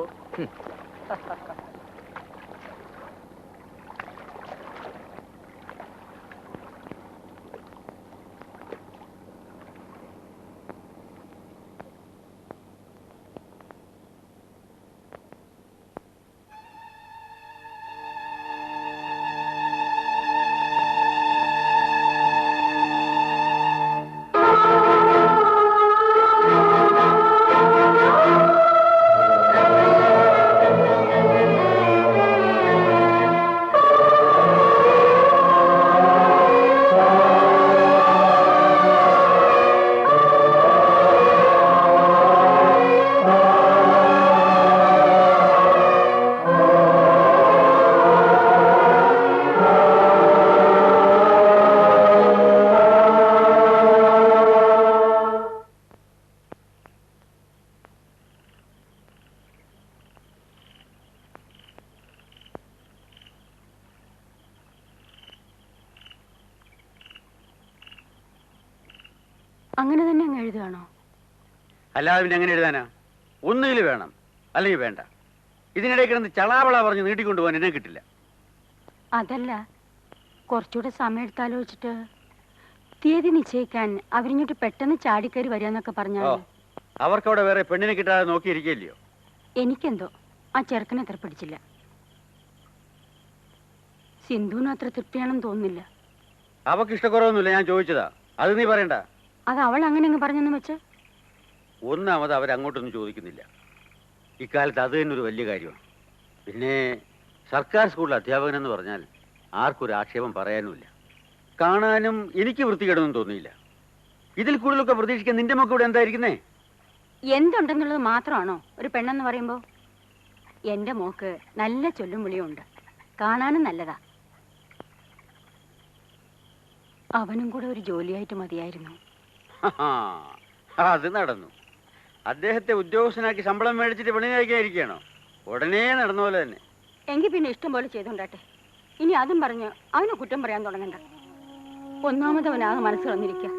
അങ്ങനെ തന്നെ അങ്ങ് എഴുതുകയാണോ? അല്ലാതെ പിന്നെ എങ്ങനെ എഴുതാനാ? ഒന്നുകിൽ വേണം, അല്ലെങ്കിൽ വേണ്ട. ഇതിനിടയിൽ കിടന്ന് ചളാവള പറഞ്ഞ് നീട്ടിക്കൊണ്ടുപോകാൻ എന്നെ കിട്ടില്ല. അതല്ല, കുറച്ചുകൂടെ സമയം എടുത്താലോചിച്ചിട്ട് തീയതി നിശ്ചയിക്കാൻ അവരിങ്ങോട്ട് പെട്ടെന്ന് ചാടിക്കയറി വരികയെന്നൊക്കെ പറഞ്ഞാൽ അവർക്കവിടെ വേറെ പെണ്ണിനെ കിട്ടാതെ നോക്കിയിരിക്കില്ലയോ? എനിക്കെന്തോ ആ ചെറുക്കനെ അത്ര പിടിച്ചില്ല. സിന്ധുവിനും അത്ര തൃപ്തിയാണെന്ന് തോന്നുന്നില്ല. അവക്ക് ഇഷ്ടക്കുറവൊന്നുമില്ല, ഞാൻ ചോദിച്ചതാ. അത് നീ പറയണ്ട. അത് അവൾ അങ്ങനെ അങ്ങ് പറഞ്ഞെന്ന് വെച്ച് ഒന്നാമത് അവരങ്ങോട്ടൊന്നും ചോദിക്കുന്നില്ല. ഇക്കാലത്ത് അത് തന്നെ ഒരു വലിയ കാര്യമാണ്. പിന്നെ സർക്കാർ സ്കൂളിൽ അധ്യാപകൻ എന്ന് പറഞ്ഞാൽ ആർക്കൊരു ആക്ഷേപം പറയാനുമില്ല. കാണാനും എനിക്ക് വൃത്തികേടൊന്നും തോന്നിയില്ല. ഇതിൽ കൂടുതലൊക്കെ പ്രതീക്ഷിക്കാൻ നിന്റെ മക്കൾ ഇവിടെ എന്തായിരിക്കുന്നേ? എന്തുണ്ടെന്നുള്ളത് മാത്രമാണോ ഒരു പെണ്ണെന്ന് പറയുമ്പോ? എന്റെ മോക്ക് നല്ല ചൊല്ലും വിളിയും ഉണ്ട്, കാണാനും നല്ലതാ. അവനും കൂടെ ഒരു ജോലിയായിട്ട് മതിയായിരുന്നു. അത് നടന്നു. അദ്ദേഹത്തെ ഉദ്യോഗസ്ഥനാക്കി ശമ്പളം മേടിച്ചിട്ട് പെണ്ണിനായിരിക്കണോ? ഉടനെ നടന്ന പോലെ തന്നെ. എങ്കിൽ പിന്നെ ഇഷ്ടം പോലെ ചെയ്തോണ്ടാട്ടെ. ഇനി അതും പറഞ്ഞ് അവനെ കുറ്റം പറയാൻ തുടങ്ങണ്ട. ഒന്നാമത് അവനാകെ മനസ്സ് വന്നിരിക്കുക.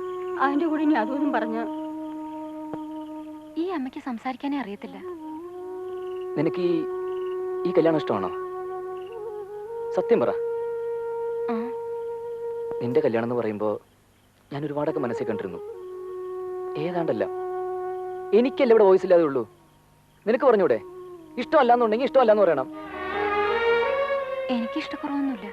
അതിന്റെ കൂടെ ഇനി അതും പറഞ്ഞ് ഈ അമ്മയ്ക്ക് സംസാരിക്കാനേ അറിയത്തില്ല. നിനക്ക് ഈ കല്യാണം ഇഷ്ടമാണോ? സത്യം പറ. നിന്റെ കല്യാണം എന്ന് പറയുമ്പോ ഞാൻ ഒരുപാടൊക്കെ മനസ്സിൽ കണ്ടിരുന്നു. ഏതാണ്ടല്ല എനിക്കല്ല ഇവിടെ വോയിസ് ഇല്ലാതെ ഉള്ളൂ. നിനക്ക് പറഞ്ഞൂടെ? ഇഷ്ടമല്ലാന്നുണ്ടെങ്കിൽ ഇഷ്ടമല്ലാന്ന് പറയണം. എനിക്ക് ഇഷ്ടക്കുറവൊന്നുമില്ല.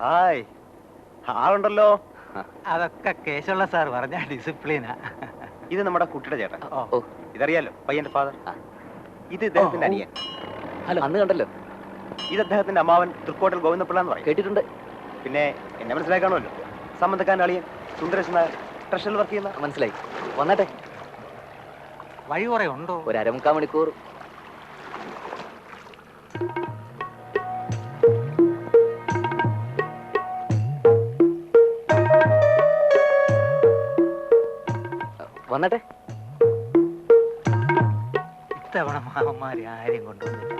ഹായ്, ആളുണ്ടല്ലോ. അതൊക്കെ കേശവള്ള സാർ പറഞ്ഞ ഡിസിപ്ലിനാ. ഇത് നമ്മുടെ കുട്ടിയുടെ ചേട്ടൻ. ഇതറിയാലോ, പയ്യന്റെ ഫാദർ. ഇത് ഇദ്ദേഹത്തിന്റെ അനിയൻ. ഹലോ, അന്ന് കണ്ടല്ലോ. ഇത് അദ്ദേഹത്തിന്റെ അമ്മാവൻ തൃക്കോട്ടൽ ഗോവിന്ദപിള്ള എന്ന് പറയും. കേട്ടിട്ടുണ്ട്. പിന്നെ എന്നെ മനസ്സിലാക്കണമല്ലോ, സംബന്ധക്കാരൻ അളിയൻ സുന്ദരേശൻ നായർ, ട്രഷറിൽ വർക്ക് ചെയ്യുന്ന. മനസ്സിലായി. വന്നാട്ടെ. വഴി കുറെ ഉണ്ടോ? ഒരു 1/4 മണിക്കൂർ. വന്നട്ടെ. ഇത്തവണ മാമന്മാരെ ആരെയും കൊണ്ടുവന്നില്ല.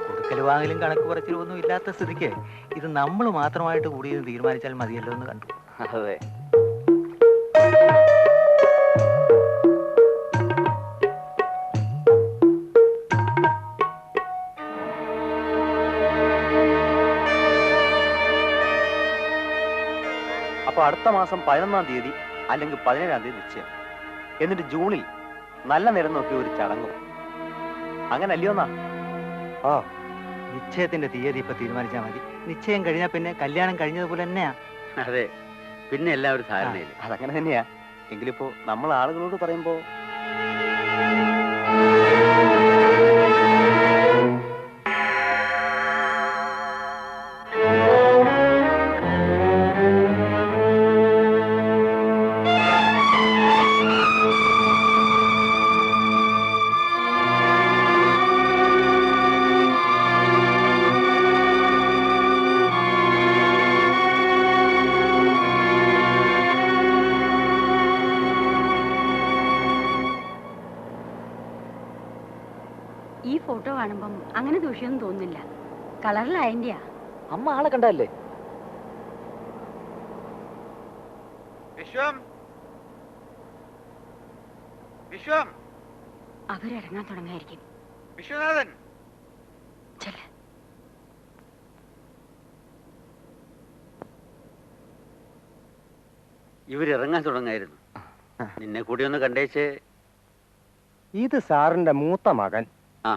കൊടുക്കൽ വാങ്ങലും കണക്ക് പറച്ചിലും ഒന്നും ഇല്ലാത്ത സ്ഥിതിക്ക് ഇത് നമ്മൾ മാത്രമായിട്ട് കൂടി തീരുമാനിച്ചാൽ മതിയല്ലോ എന്ന് കണ്ടു. അതെ. അപ്പൊ അടുത്ത മാസം 11-ാം തീയതി അല്ലെങ്കിൽ 17-ാം തീയതി നിശ്ചയം. എന്നിട്ട് ജൂണിൽ നല്ല നേരം നോക്കി ഒരു ചടങ്ങും. അങ്ങനെ അല്ലയോന്നാ? ഓ, നിശ്ചയത്തിന്റെ തീയതി ഇപ്പൊ തീരുമാനിച്ചാൽ മതി. നിശ്ചയം കഴിഞ്ഞാൽ പിന്നെ കല്യാണം കഴിഞ്ഞതുപോലെ തന്നെയാ. അതെ, പിന്നെ എല്ലാവരും ധാരണയില്ല. അതങ്ങനെ തന്നെയാ. എങ്കിലിപ്പോ നമ്മൾ ആളുകളോട് പറയുമ്പോ കാണാന് ദൂഷ്യമൊന്നും തോന്നുന്നില്ല. കളറിലായതിന്റെയാ. അമ്മ ആളെ കണ്ടല്ലേ? വിശ്വം വിശ്വം അവരിറങ്ങാൻ തുടങ്ങായിരിക്കും. വിശ്വനാഥൻ ചെല്ല. ഇവരിറങ്ങാൻ തുടങ്ങായിരുന്നു. നിന്നെ കൂടി ഒന്ന് കണ്ടേച്ച്. ഇത് സാറിന്റെ മൂത്ത മകൻ. ആ,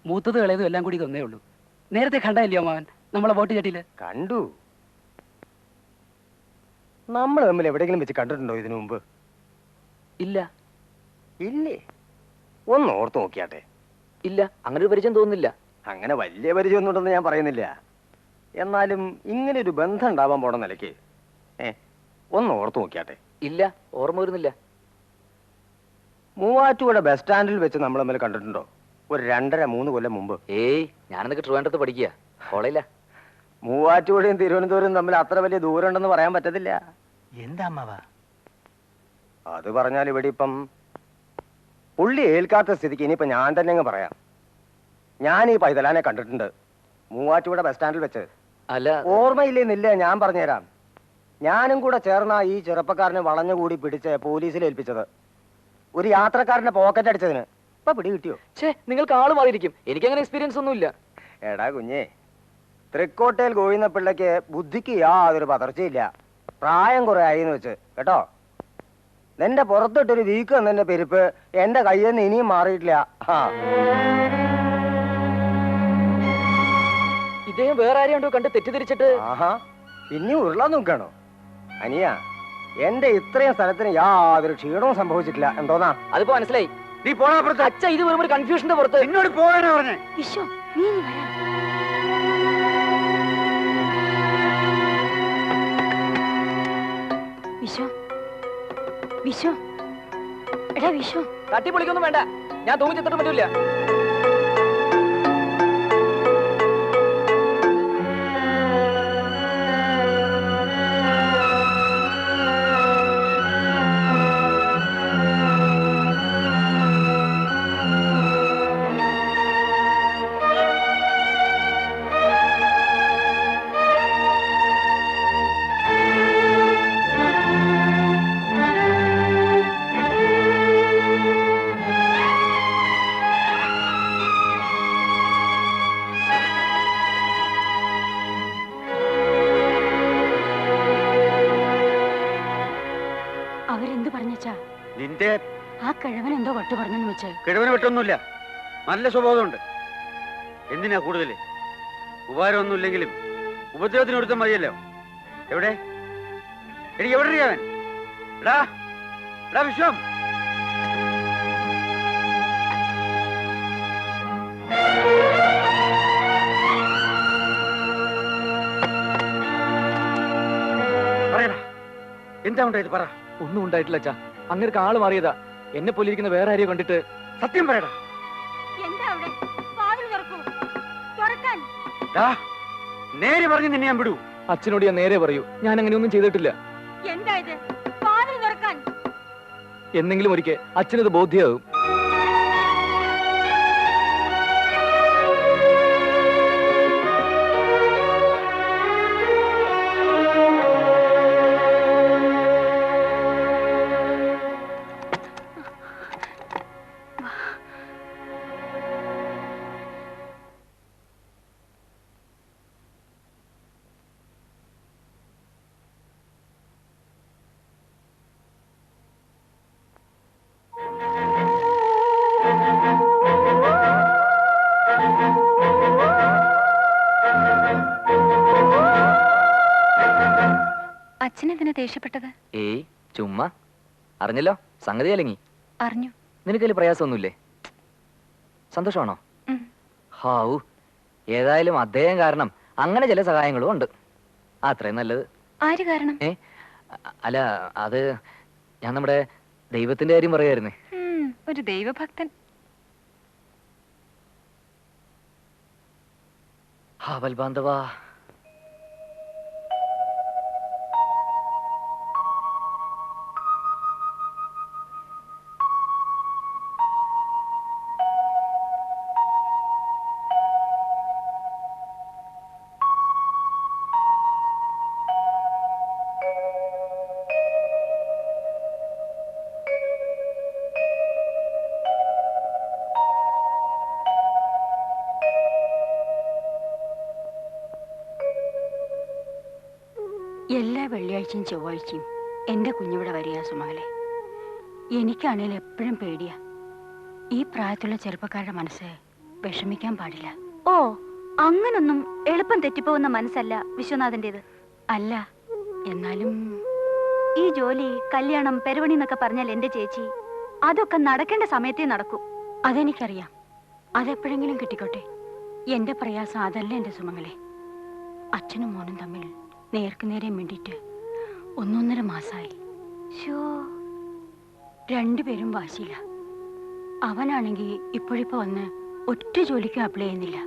മൂത്തത് ഇളയതും എല്ലാം കൂടി ഒന്നേ ഉള്ളൂ. നേരത്തെ കണ്ടല്ലയോ മാവൻ നമ്മളെ വോട്ട് ചട്ടിയില്? കണ്ടു. നമ്മൾ തമ്മിൽ എവിടെയെങ്കിലും വെച്ച് കണ്ടിട്ടുണ്ടോ ഇതിനു മുമ്പ്? ഇല്ല. ഇല്ലേ? ഒന്ന് ഓർത്ത് നോക്കിയാട്ടെ. ഇല്ല, അങ്ങനെ ഒരു പരിചയം തോന്നുന്നില്ല. അങ്ങനെ വലിയ പരിചയമൊന്നും ഉണ്ടെന്ന് ഞാൻ പറയുന്നില്ല. എന്നാലും ഇങ്ങനെ ഒരു ബന്ധം ഉണ്ടാവാൻ പോണ നിലയ്ക്ക് ഒന്ന് ഓർത്ത് നോക്കിയാട്ടെ. ഇല്ല, ഓർമ്മ വരുന്നില്ല. മൂവാറ്റുപുഴ ബസ് സ്റ്റാൻഡിൽ വെച്ച് നമ്മൾ തമ്മിൽ കണ്ടിട്ടുണ്ടോ? ഒരു 2.5-3 കൊല്ലം മുമ്പ്. ഏയ്, ഞാനെന്നൊക്കെ ട്രിവാൻഡ്രത്ത് പഠിക്കുക, കോളേജില്ല. മൂവാറ്റുപുഴയും തിരുവനന്തപുരം തമ്മിൽ അത്ര വലിയ ദൂരം ഉണ്ടെന്ന് പറയാൻ പറ്റത്തില്ല. എന്താ അമ്മാവാ അത് പറഞ്ഞാൽ ഇവിടെ ഇപ്പം പുള്ളി ഏൽക്കാത്ത സ്ഥിതിക്ക് ഇനിയിപ്പോ ഞാൻ തന്നെ അങ്ങ് പറയാം. ഞാൻ ഈ പൈതലാനെ കണ്ടിട്ടുണ്ട് മൂവാറ്റുപുഴ ബസ് സ്റ്റാൻഡിൽ വെച്ച്. അല്ല, ഓർമ്മയില്ലെന്നില്ല, ഞാൻ പറഞ്ഞുതരാം. ഞാനും കൂടെ ചേർന്ന ഈ ചെറുപ്പക്കാരനെ വളഞ്ഞുകൂടി പിടിച്ച് പോലീസിൽ ഏൽപ്പിച്ചത്. ഒരു യാത്രക്കാരന്റെ പോക്കറ്റ് അടിച്ചതിന്. ഇപ്പൊ പിടി കിട്ടിയോ? നിങ്ങൾക്ക് ആള് മാറിയിരിക്കും. എനിക്കങ്ങനെ എക്സ്പീരിയൻസ് ഒന്നുമില്ല. എടാ കുഞ്ഞേ, തൃക്കോട്ടയിൽ ഗോവിന്ദ പിള്ളയ്ക്ക് ബുദ്ധിക്ക് യാതൊരു പതർച്ചയില്ല. പ്രായം കുറെ ആയിന്ന് വെച്ച് കേട്ടോ. നിന്റെ പുറത്തിട്ടൊരു വീക്ക് നിന്റെ പെരുപ്പ് എന്റെ കയ്യിൽ നിന്ന് ഇനിയും മാറിയിട്ടില്ല. ഇദ്ദേഹം വേറെ ആരെയുണ്ടോ കണ്ട് തെറ്റിദ്ധരിച്ചിട്ട്? ആഹാ, ഇനി ഉരുളാൻ നോക്കാണോ? അനിയ, എന്റെ ഇത്രയും സ്ഥലത്തിന് യാതൊരു ക്ഷീണവും സംഭവിച്ചിട്ടില്ല. എന്തോന്നാ? അതിപ്പോ മനസ്സിലായി. നീ പോണ പുറത്ത്. അച്ഛ, ഇത് വെറും ഒരു കൺഫ്യൂഷന്റെ പുറത്ത്. എന്നോട് പോകാനാ പറഞ്ഞേ. വിശ്വം, നീ ഇനി വരാൻ. വിശ്വം, വിശ്വം, എടാ വിശ്വം. തട്ടിപ്പൊളിക്കൊന്നും വേണ്ട, ഞാൻ തൂങ്ങിച്ചെത്തിട്ട് പറ്റൂല. നിന്റെ ആ കിഴവൻ എന്തോ വട്ട് പറഞ്ഞെന്ന് വെച്ച്. കിഴവന് വിട്ടൊന്നുമില്ല, നല്ല സ്വഭാവമുണ്ട്. എന്തിനാ കൂടുതൽ? ഉപകാരമൊന്നുമില്ലെങ്കിലും ഉപദ്രവത്തിന് ഒരുത്തം മതിയല്ലോ. എവിടെ എനിക്ക് എവിടെ അറിയാവൻ? എടാ എടാ വിശ്വം, പറയടാ, എന്താ ഉണ്ടായത്? പറ. ഒന്നും ഉണ്ടായിട്ടില്ല അച്ഛാ, അങ്ങനെ ആള് മാറിയതാ. എന്നെ പോലെ ഇരിക്കുന്ന വേറെ ആരെയോ കണ്ടിട്ട്. സത്യം പറയടാ. നേരെ പറഞ്ഞു നിന്നെ ഞാൻ വിടൂ. അച്ഛനോട് ഞാൻ നേരെ പറയൂ, ഞാൻ അങ്ങനെ ഒന്നും ചെയ്തിട്ടില്ല. എന്നെങ്കിലും ഒരിക്കൽ അച്ഛനത് ബോധ്യമാകും. അച്ഛനെന്തിനാ ദേഷ്യപ്പെട്ടത്? ഏയ് ചുമ്മാ. അറിഞ്ഞല്ലോ, സംഗതി അലങ്ങി. അറിഞ്ഞു. നിനക്കതിൽ പ്രയാസമൊന്നുമില്ലേ? സന്തോഷമാണോ? ഹാവു, ഏതായാലും അദ്ദേഹം കാരണം അങ്ങനെ ചില സഹായങ്ങളും ഉണ്ട്. അത്രയും നല്ലത്. ആര് കാരണം? അല്ല, അത് ഞാൻ നമ്മുടെ ദൈവത്തിന്റെ കാര്യം പറയായിരുന്നേ. ഒരു ദൈവഭക്തൻ. ഹാ ബൽബാന്ധവാ, എല്ലാ വെള്ളിയാഴ്ചയും ചൊവ്വാഴ്ചയും എൻ്റെ കുഞ്ഞിവിടെ വരിക സുമകളെ. എനിക്കാണേലും എപ്പോഴും പേടിയാ. ഈ പ്രായത്തിലുള്ള ചെറുപ്പക്കാരുടെ മനസ്സ് വിഷമിക്കാൻ പാടില്ല. ഓ, അങ്ങനൊന്നും എളുപ്പം തെറ്റിപ്പോകുന്ന മനസ്സല്ല വിശ്വനാഥന്റേത്. അല്ല, എന്നാലും ഈ ജോലി, കല്യാണം, പെരുവണി എന്നൊക്കെ പറഞ്ഞാൽ എന്റെ ചേച്ചി അതൊക്കെ നടക്കേണ്ട സമയത്തേ നടക്കൂ. അതെനിക്കറിയാം. അതെപ്പോഴെങ്കിലും കിട്ടിക്കോട്ടെ. എന്റെ പ്രയാസം അതല്ല എൻ്റെ സുമങ്ങളെ. അച്ഛനും മോനും തമ്മിൽ നേർക്കുനേരെ മിണ്ടിയിട്ട് 1.5 മാസമായി. രണ്ടുപേരും വാശിയില്ല. അവനാണെങ്കിൽ ഇപ്പോഴിപ്പോ വന്ന് ഒറ്റ ജോലിക്കും അപ്ലൈ ചെയ്യുന്നില്ല.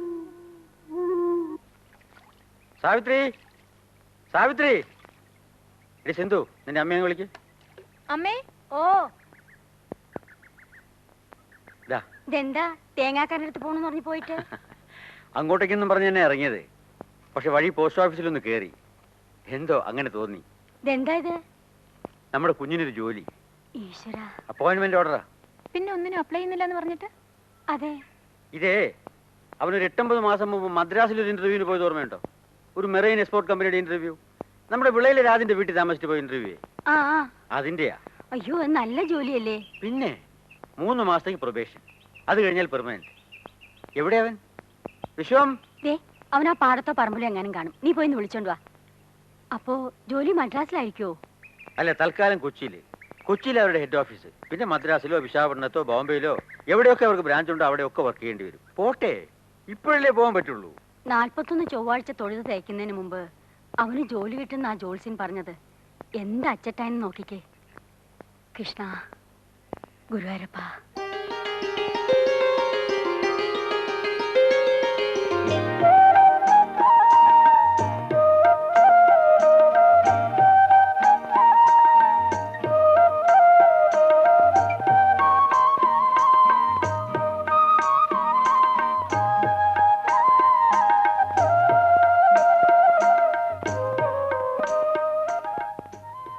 സാവിത്രി, സാവിത്രി, എടി സിന്ധു, നിന്റെ അമ്മയെ വിളിക്ക്. അമ്മേ. ഓ, ദാ ഇതെന്താ തേങ്ങാക്കാരടുത്ത് പോണെന്ന് പറഞ്ഞു പോയിട്ട്? അങ്ങോട്ടേക്കൊന്നും പറഞ്ഞ് തന്നെ ഇറങ്ങിയത്. പക്ഷെ വഴി പോസ്റ്റ് ഓഫീസിലൊന്ന് കയറി. എന്തോ അങ്ങനെ തോന്നി. ഇതെന്താ ഇത്? നമ്മുടെ കുഞ്ഞിനൊരു ജോലി. ഈശ്വര, അപ്പോയിന്റ്മെന്റ് ഓർഡറാ. പിന്നെ ഒന്നിനും അപ്ലൈ ചെയ്യുന്നില്ല എന്ന് പറഞ്ഞിട്ട്? അതെ. ഇതേ അവനൊരു 8-9 മാസം മുമ്പ് മദ്രാസിലൊരു ഇന്റർവ്യൂവിന് പോയത് ഓർമ്മയുണ്ടോ? ഒരു മെറൈൻ എക്സ്പോർട്ട് കമ്പനിയുടെ ഇന്റർവ്യൂ. നമ്മുടെ വിളയിലെ രാജിന്റെ വീട്ടിൽ താമസിച്ച് പോയ ഇന്റർവ്യൂ. ആ, അതിന്റെയാ. അയ്യോ, നല്ല ജോലിയല്ലേ? പിന്നെ 3 മാസത്തേക്ക് പ്രൊബേഷൻ, അത് കഴിഞ്ഞാൽ പെർമനന്റ്. എവിടെ അവൻ? വിശ്വം. അവൻ ആ പാടത്തോ പറമ്പിലോ എങ്ങാനും കാണും. നീ പോയി വിളിച്ചോണ്ട് വാ. അപ്പോ ജോലി മദ്രാസിലായിരിക്കോ? അല്ല, തൽക്കാലം കൊച്ചിയിൽ അവരുടെ ഹെഡ് ഓഫീസ്. പിന്നെ മദ്രാസിലോ വിശാഖപട്ടണത്തോ ബോംബെയിലോ എവിടെയൊക്കെ അവർക്ക് ബ്രാഞ്ച് ഉണ്ടോ അവിടെയൊക്കെ വർക്ക് ചെയ്യേണ്ടി വരും. പോട്ടെ, ഇപ്പോഴല്ലേ പോകാൻ പറ്റുള്ളൂ. 41 ചൊവ്വാഴ്ച തൊഴുത് തയ്ക്കുന്നതിന് മുമ്പ് അവന് ജോലി കിട്ടുന്ന ആ ജോത്സ്യൻ പറഞ്ഞത് എന്താ അച്ചട്ടായെന്ന് നോക്കിക്കേ. കൃഷ്ണ, ഗുരുവായൂരപ്പ.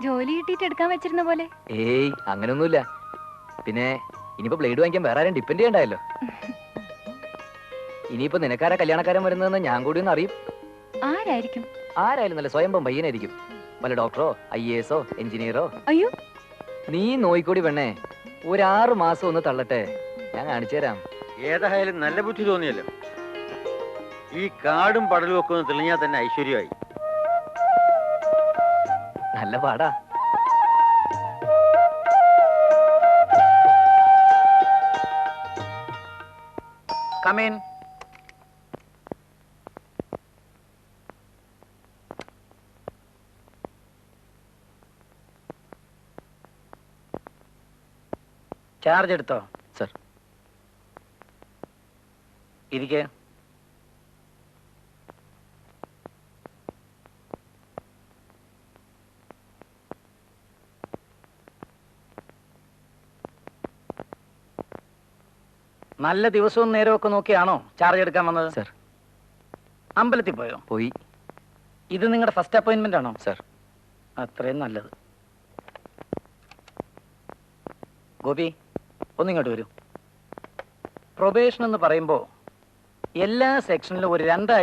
ജോലി കിട്ടിയിട്ട് എടുക്കാൻ വെച്ചിരുന്ന പോലെ. ഏയ്, അങ്ങനൊന്നുമില്ല. പിന്നെ ഇനിയിപ്പോ ബ്ലേഡ് വാങ്ങിക്കാൻ വേറെ ആരും ഡിപ്പെൻഡ് ചെയ്യണ്ടായല്ലോ. ഇനിയിപ്പോ നിനക്കാരാ കല്യാണക്കാരൻ വരുന്നതെന്ന് ഞാൻ കൂടി ഒന്ന് അറിയും. ആരായിരിക്കും? ആരായാലും നല്ല സ്വയംഭം പയ്യനായിരിക്കും. വല്ല ഡോക്ടറോ IAS എഞ്ചിനീയറോ. അയ്യോ, നീ നോയിക്കോടി പെണ്ണേ. ഒരു 6 മാസം ഒന്ന് തള്ളട്ടെ, ഞാൻ കാണിച്ചു തരാം. ഏതായാലും നല്ല ബുദ്ധി തോന്നിയല്ലോ. ഈ കാടും പടലും ഒക്കെ ഒന്ന് തെളിഞ്ഞാൽ തന്നെ ഐശ്വര്യമായി. നല്ല പാടാ. Come in. ചാർജ് എടുത്തോ? സർ. ഇരിക്കേ. നല്ല ദിവസവും നേരവും ഒക്കെ നോക്കിയാണോ ചാർജ് എടുക്കാൻ വന്നത്? സർ. അമ്പലത്തിൽ പോയോ? പോയി. ഇത് നിങ്ങളുടെ ഫസ്റ്റ് അപ്പോയിന്റ്മെന്റ് ആണോ? സർ. അത്രയും നല്ലത്. ഗോപി, ഒന്നിങ്ങോട്ട് വരൂ. പ്രൊബേഷൻ എന്ന് പറയുമ്പോൾ എല്ലാ സെക്ഷനിലും ഒരു 2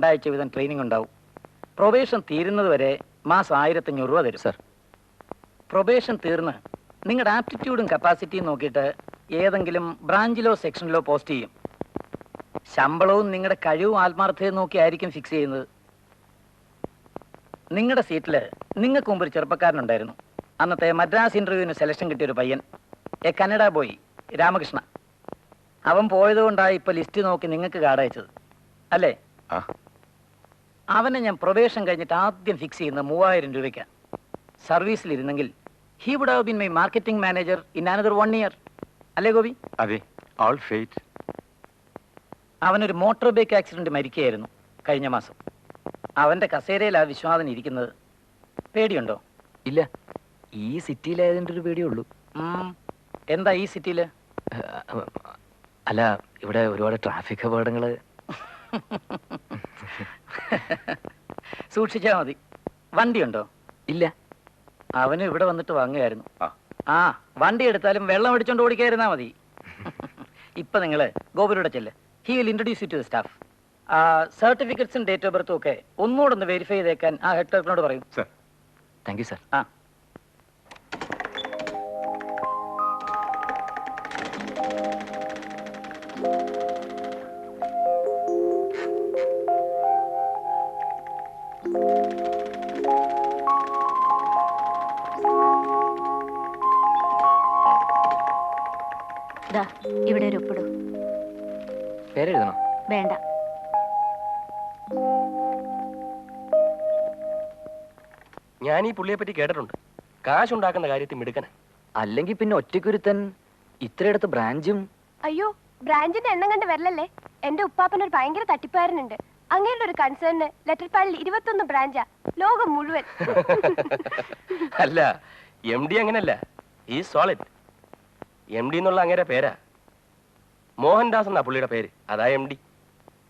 ആഴ്ച വീതം ട്രെയിനിങ് ഉണ്ടാവും. പ്രൊബേഷൻ തീരുന്നത് വരെ മാസം 1500 രൂപ തരും. സർ. പ്രൊബേഷൻ തീർന്ന് നിങ്ങളുടെ ആപ്റ്റിറ്റ്യൂഡും കപ്പാസിറ്റിയും നോക്കിയിട്ട് ഏതെങ്കിലും ബ്രാഞ്ചിലോ സെക്ഷനിലോ പോസ്റ്റ് ചെയ്യും. ശമ്പളവും നിങ്ങളുടെ കഴിവും ആത്മാർത്ഥതയും നോക്കിയായിരിക്കും ഫിക്സ് ചെയ്യുന്നത്. നിങ്ങളുടെ സീറ്റിൽ നിങ്ങൾക്ക് മുമ്പ് ഒരു ചെറുപ്പക്കാരനുണ്ടായിരുന്നു. അന്നത്തെ മദ്രാസ് ഇന്റർവ്യൂവിന് സെലക്ഷൻ കിട്ടിയൊരു പയ്യൻ, എ കന്നഡ ബോയ്, രാമകൃഷ്ണ. അവൻ പോയതുകൊണ്ടാണ് ഇപ്പൊ ലിസ്റ്റ് നോക്കി നിങ്ങൾക്ക് കാർഡ് അയച്ചത് അല്ലേ? അവനെ ഞാൻ പ്രൊബേഷൻ കഴിഞ്ഞിട്ട് ആദ്യം ഫിക്സ് ചെയ്യുന്ന 3000 രൂപയ്ക്കാണ്. സർവീസിലിരുന്നെങ്കിൽ he would have been my marketing manager in another 1 year. അല്ലേ ഗോപി? അതെ, all fate. അവനൊരു മോട്ടോർ ബൈക്ക് ആക്സിഡന്റ് മരിക്കുകയായിരുന്നു കഴിഞ്ഞ മാസം. അവന്റെ കസേരയിലാ വിശ്വനാഥൻ ഇരിക്കുന്നത്. പേടിയുണ്ടോ? ഇല്ല, ഈ സിറ്റിയിലായതിന്റെ ഒരു പേടിയുള്ളൂ. എന്താ ഈ സിറ്റിയില്? അല്ല, ഇവിടെ ഒരുപാട് ട്രാഫിക് അപകടങ്ങള്. സൂക്ഷിച്ചാ മതി. വണ്ടിയുണ്ടോ? ഇല്ല. അവന് ഇവിടെ വന്നിട്ട് വാങ്ങുകയായിരുന്നു. ആ, വണ്ടി എടുത്താലും വെള്ളം അടിച്ചോണ്ട് ഓടിക്കായിരുന്നാ മതി. ഇപ്പൊ നിങ്ങള് ഗോപുരുടെ ചെല്ല്. He will introduce you to the staff. സർട്ടിഫിക്കറ്റ്സും ഡേറ്റ് ഓഫ് ബർത്തും ഒക്കെ ഒന്നുകൂടെ ഒന്ന് വെരിഫൈ ചെയ്തേക്കാൻ ആ ഹെഡ് ക്ലർക്കിനോട് പറയും. Thank you sir. ആ ദാ ഇവിടെ ഒരു ഒപ്പിടൂ. പേരെഴുതണോ? വേണ്ട. ഞാൻ ഈ പുള്ളിയെ പറ്റി കേട്ടിട്ടുണ്ട്. കാശുണ്ടാക്കുന്ന കാര്യത്തിൽ മിടുക്കന. അല്ലെങ്കിൽ പിന്നെ ഒറ്റയ്ക്കൊരുത്തൻ ഇത്രയിടത്ത് ബ്രാഞ്ചും. അയ്യോ, ബ്രാഞ്ചിന്റെ എണ്ണം കണ്ട് വരലല്ലേ. എന്റെ ഉപ്പാപ്പൻ ഒരു ഭയങ്കര തട്ടിപ്പാരനുണ്ട്. അങ്ങയുടെ ഒരു കൺസേണിന് ലെറ്റർ പാഡിൽ 21 ബ്രാഞ്ചാ, ലോകം മുഴുവൻ. അല്ല, MD അങ്ങനല്ല, ഈ സോളിഡ്. MD എന്നുള്ള അങ്ങേരെ പേരാ. മോഹൻദാസ് എന്നാ പുള്ളിയുടെ പേര്, അതാ MD.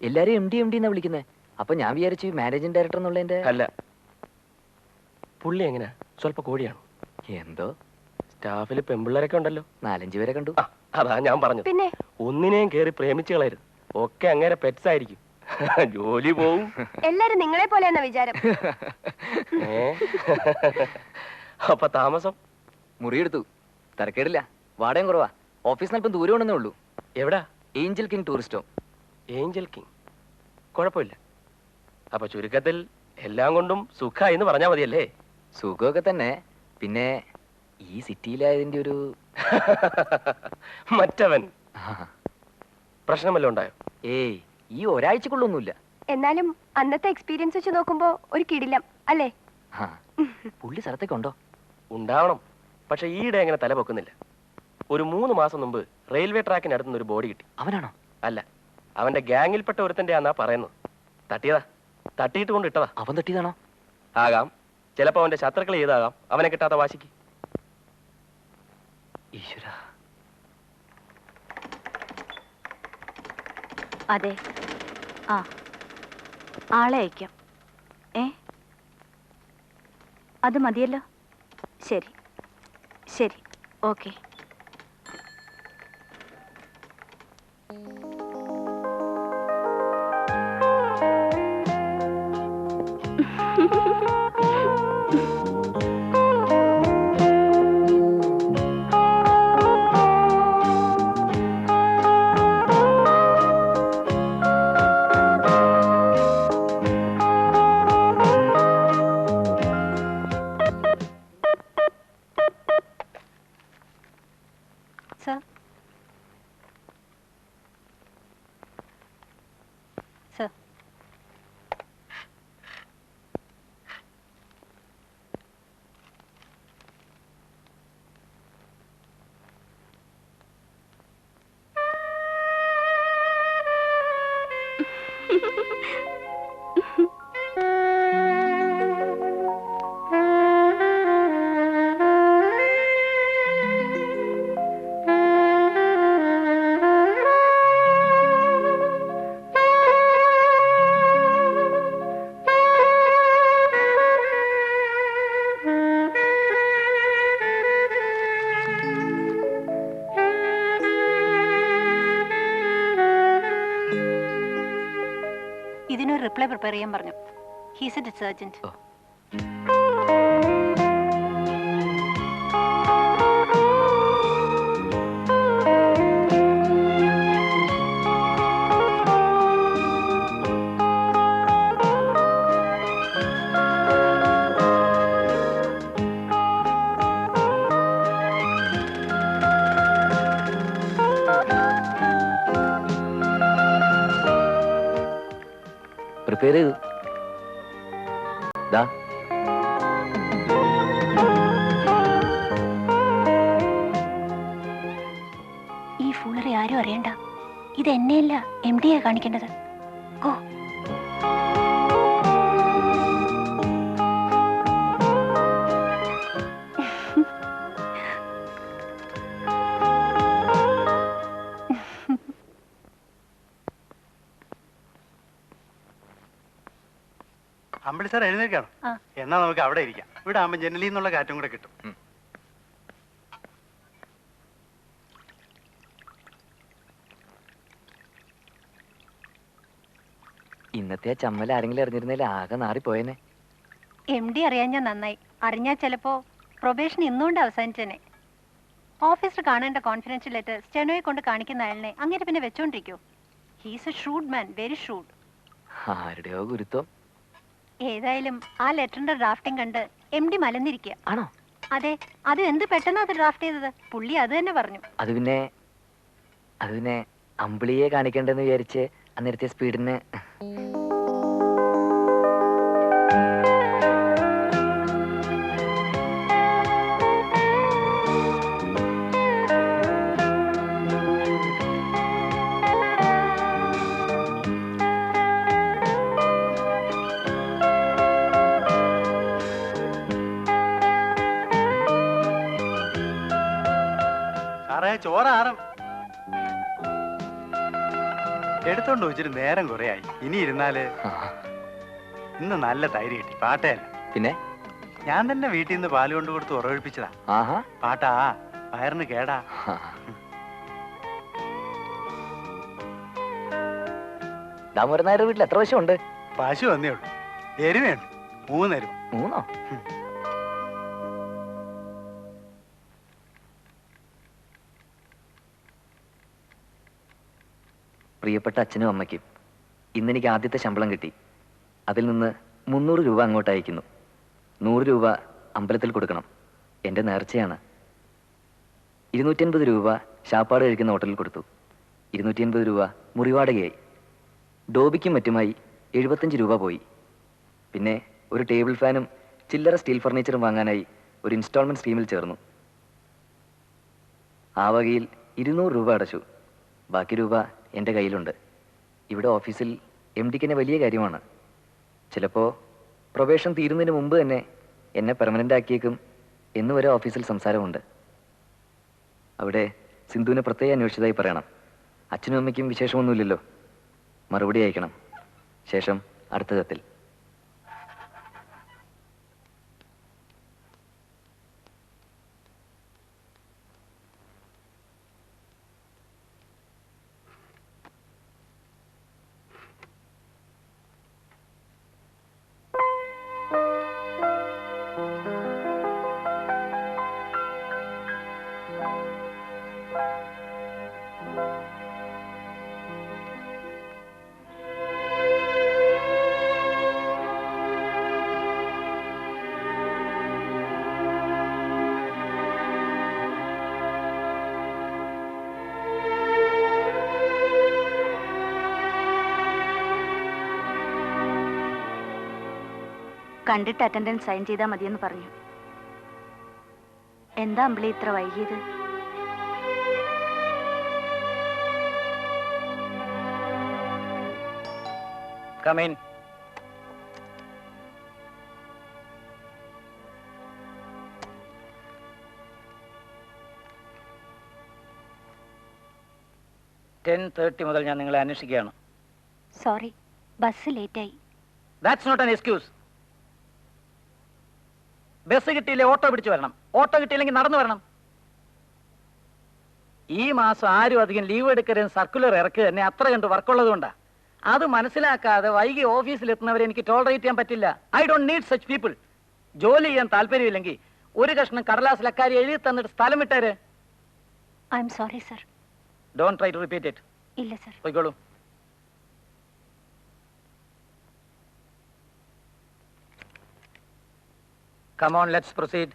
എല്ലാരും MD എന്നാ വിളിക്കുന്നേ. അപ്പൊ ഞാൻ വിചാരിച്ചു മാനേജിംഗ് ഡയറക്ടർ എന്നുള്ളതിന്റെ. അല്ല, പുള്ളി എങ്ങനെയാ, സ്വല്പ കോടിയാണ്. എന്തോ സ്റ്റാഫിൽ പെമ്പിള്ളേരൊക്കെ ഉണ്ടല്ലോ, 4-5 പേരെ കണ്ടു. അതാ ഞാൻ പറഞ്ഞത്. പിന്നെ ഒന്നിനെയും കേറി പ്രേമിച്ചു കളയരുത്, ഒക്കെ അങ്ങേരെ പെറ്റ്സ് ആയിരിക്കും. ജോലി പോവും. എല്ലാരും നിങ്ങളെ പോലെയെന്ന വിചാരം. അപ്പൊ താമസം? മുറിയെടുത്തു, തരക്കേടില്ല, വാടകം കുറവാ. ഓഫീസിന് അല്പം ദൂരം ഉണ്ടെന്നേ ഉള്ളൂ. എവിടാ? Angel king tourist home. Angel king, കുഴപ്പമില്ല. അപ്പൊ ചുരുക്കത്തിൽ എല്ലാം കൊണ്ടും സുഖമായി എന്ന് പറഞ്ഞാൽ മതിയല്ലേ? സുഖമൊക്കെ തന്നെ, പിന്നെ ഈ സിറ്റിയിലായതിന്റെ ഒരു മറ്റവൻ പ്രശ്നമല്ലോ ഉണ്ടായോ? ഏയ്, ഈ ഒരാഴ്ചക്കുള്ളൊന്നുമില്ല. എന്നാലും അന്നത്തെ എക്സ്പീരിയൻസ് വെച്ച് നോക്കുമ്പോ ഒരു കിടിലം അല്ലേ? പുള്ളി സ്ഥലത്തേക്കുണ്ടോ? ഉണ്ടാവണം, പക്ഷെ ഈയിടെ എങ്ങനെ തല പൊക്കുന്നില്ല. ഒരു 3 മാസം മുമ്പ് റെയിൽവേ ട്രാക്കിനടുത്തുനിന്ന് ഒരു ബോഡി കിട്ടി. അവനാണോ? അല്ല, അവന്റെ ഗ്യാങ്ങിൽപ്പെട്ട ഒരുത്തന്റെ ആന്നാ പറയുന്നത്. തട്ടിയതാ, തട്ടിയിട്ട് കൊണ്ട് ഇട്ടതാ. അവൻ തട്ടിയതാണോ? ആകാം, ചിലപ്പോ അവന്റെ ശത്രുക്കൾ ചെയ്താകാം, അവനെ കിട്ടാത്ത വാശിക്ക്. ഈശ്വര. അതെ, ആ ആളെ അയക്കാം. അത് മതിയല്ലോ. ശരി ശരി, ഓക്കെ. ഇതിനൊരു റിപ്ലൈ പ്രിപ്പയർ ചെയ്യാൻ പറഞ്ഞു. He's A ഡിസർജന്റ്. പ്രിപ്പയർ ചെയ്തു. ഈ ഫുള്ളറി ആരും അറിയണ്ട. ഇത് എന്നെയല്ല, MD യെ കാണിക്കേണ്ടത്. ഓ, അമ്പിളി സാർ എഴുന്നേൽക്കാണോ? എന്നാ നമുക്ക് അവിടെ ഇരിക്കാം. ഇവിടെ ആകുമ്പോൾ ജനലിൽ നിന്നുള്ള കാറ്റും കൂടെ കിട്ടും. ഇന്നത്തെ ആ ചമ്മൽ ആരെങ്കിലും അറിഞ്ഞിരുന്നേൽ ആകെ നാറിപ്പോയേനെ. MD അറിയാൻ ഞാൻ നന്നായി. അറിഞ്ഞാൽ ചിലപ്പോ പ്രൊബേഷൻ ഇന്നുകൊണ്ട് അവസാനിച്ചേനെ. ഓഫീസർ കാണേണ്ട കോൺഫിഡൻഷ്യൽ ലെറ്റർ സ്റ്റെനോയെ കൊണ്ട് കാണിക്കുന്ന അയാളിനെ അങ്ങനെ പിന്നെ വെച്ചോണ്ടിരിക്കോ? He's a shrewd man, very shrewd. ആരുടെയോ ഗുരുത്വം. ഏതായാലും ആ ലെറ്ററിന്റെ ഡ്രാഫ്റ്റിംഗ് കണ്ട് MD മലന്നിരിക്കുക. ആണോ? അതെ, അത് എന്ത് പെട്ടെന്ന് അത് ഡ്രാഫ്റ്റ് ചെയ്തത്. പുള്ളി അത് തന്നെ പറഞ്ഞു. അത് പിന്നെ അമ്പിളിയെ കാണിക്കണ്ടെന്ന് വിചാരിച്ച് അന്നേരത്തെ സ്പീഡിന് ചോറാറും എടുത്തോണ്ട് വെച്ചിട്ട് നേരം കുറെ ആയി. ഇനി ഇരുന്നാല് ഇന്ന് നല്ല തൈര് കിട്ടി. പാട്ടയല്ല, പിന്നെ ഞാൻ തന്നെ വീട്ടിൽ നിന്ന് പാല് കൊണ്ട് കൊടുത്ത് ഉറവിപ്പിച്ചതാ. പാട്ടാ വയറിന് കേടാ. ദാമോദരൻ വീട്ടിൽ എത്ര പശുണ്ട്? പശു വന്നേ ഉള്ളൂ. എരുമയുണ്ട്, 3 എരുമ. 3? പ്രിയപ്പെട്ട അച്ഛനും അമ്മയ്ക്കും ഇന്നെനിക്ക് ആദ്യത്തെ ശമ്പളം കിട്ടി. അതിൽ നിന്ന് 300 രൂപ അങ്ങോട്ട് അയക്കുന്നു. 100 രൂപ അമ്പലത്തിൽ കൊടുക്കണം, എൻ്റെ നേർച്ചയാണ്. 250 രൂപ ശാപ്പാട് കഴിക്കുന്ന ഹോട്ടലിൽ കൊടുത്തു. 250 രൂപ മുറിവാടകയായി. ഡോബിക്കും മറ്റുമായി 75 രൂപ പോയി. പിന്നെ ഒരു ടേബിൾ ഫാനും ചില്ലറ സ്റ്റീൽ ഫർണിച്ചറും വാങ്ങാനായി ഒരു ഇൻസ്റ്റാൾമെൻറ്റ് സ്കീമിൽ ചേർന്നു. ആ വകയിൽ 200 രൂപ അടച്ചു. ബാക്കി രൂപ എൻ്റെ കയ്യിലുണ്ട്. ഇവിടെ ഓഫീസിൽ MDക്ക് എന്നെ വലിയ കാര്യമാണ്. ചിലപ്പോൾ പ്രൊബേഷൻ തീരുന്നതിന് മുമ്പ് തന്നെ എന്നെ പെർമനൻ്റ് ആക്കിയേക്കും എന്ന് വരെ ഓഫീസിൽ സംസാരമുണ്ട്. അവിടെ സിന്ധുവിനെ പ്രത്യേകം അന്വേഷിച്ചതായി പറയണം. അച്ഛനും അമ്മയ്ക്കും വിശേഷമൊന്നുമില്ലല്ലോ. മറുപടി അയക്കണം. ശേഷം അടുത്ത കത്തിൽ. കണ്ടിട്ട് അറ്റൻഡൻസ് സൈൻ ചെയ്താൽ മതിയെന്ന് പറഞ്ഞു. എന്താ അമ്പിളി ഇത്ര വൈകിയത്? Come in. .30 മുതൽ ഞാൻ നിങ്ങളെ അന്വേഷിക്കുകയാണ്. സോറി, ബസ് ലേറ്റായി. That's not an excuse. Bus കിട്ടിയില്ലേ ഓട്ടോ പിടിച്ചു വരണം. ഓട്ടോ കിട്ടിയില്ലെങ്കിൽ നടന്നു വരണം. ഈ മാസം ആരും അധികം ലീവ് എടുക്കരുതെന്ന് സർക്കുലർ ഇറക്കുക തന്നെ അത്ര കണ്ട് വർക്കുള്ളത് കൊണ്ടാണ്. അത് മനസ്സിലാക്കാതെ വൈകി ഓഫീസിലെത്തുന്നവരെ എനിക്ക് ടോളറേറ്റ് ചെയ്യാൻ പറ്റില്ല. I don't need such people. ജോലി ചെയ്യാൻ താല്പര്യമില്ലെങ്കിൽ ഒരു കഷ്ണം കടലാസിൽ അക്കാര്യം എഴുതി തന്നിട്ട് സ്ഥലം വിട്ടേര്. I am sorry sir. Don't try to repeat it. ഇല്ല സർ. പോയിക്കോളൂ. Come on, let's proceed.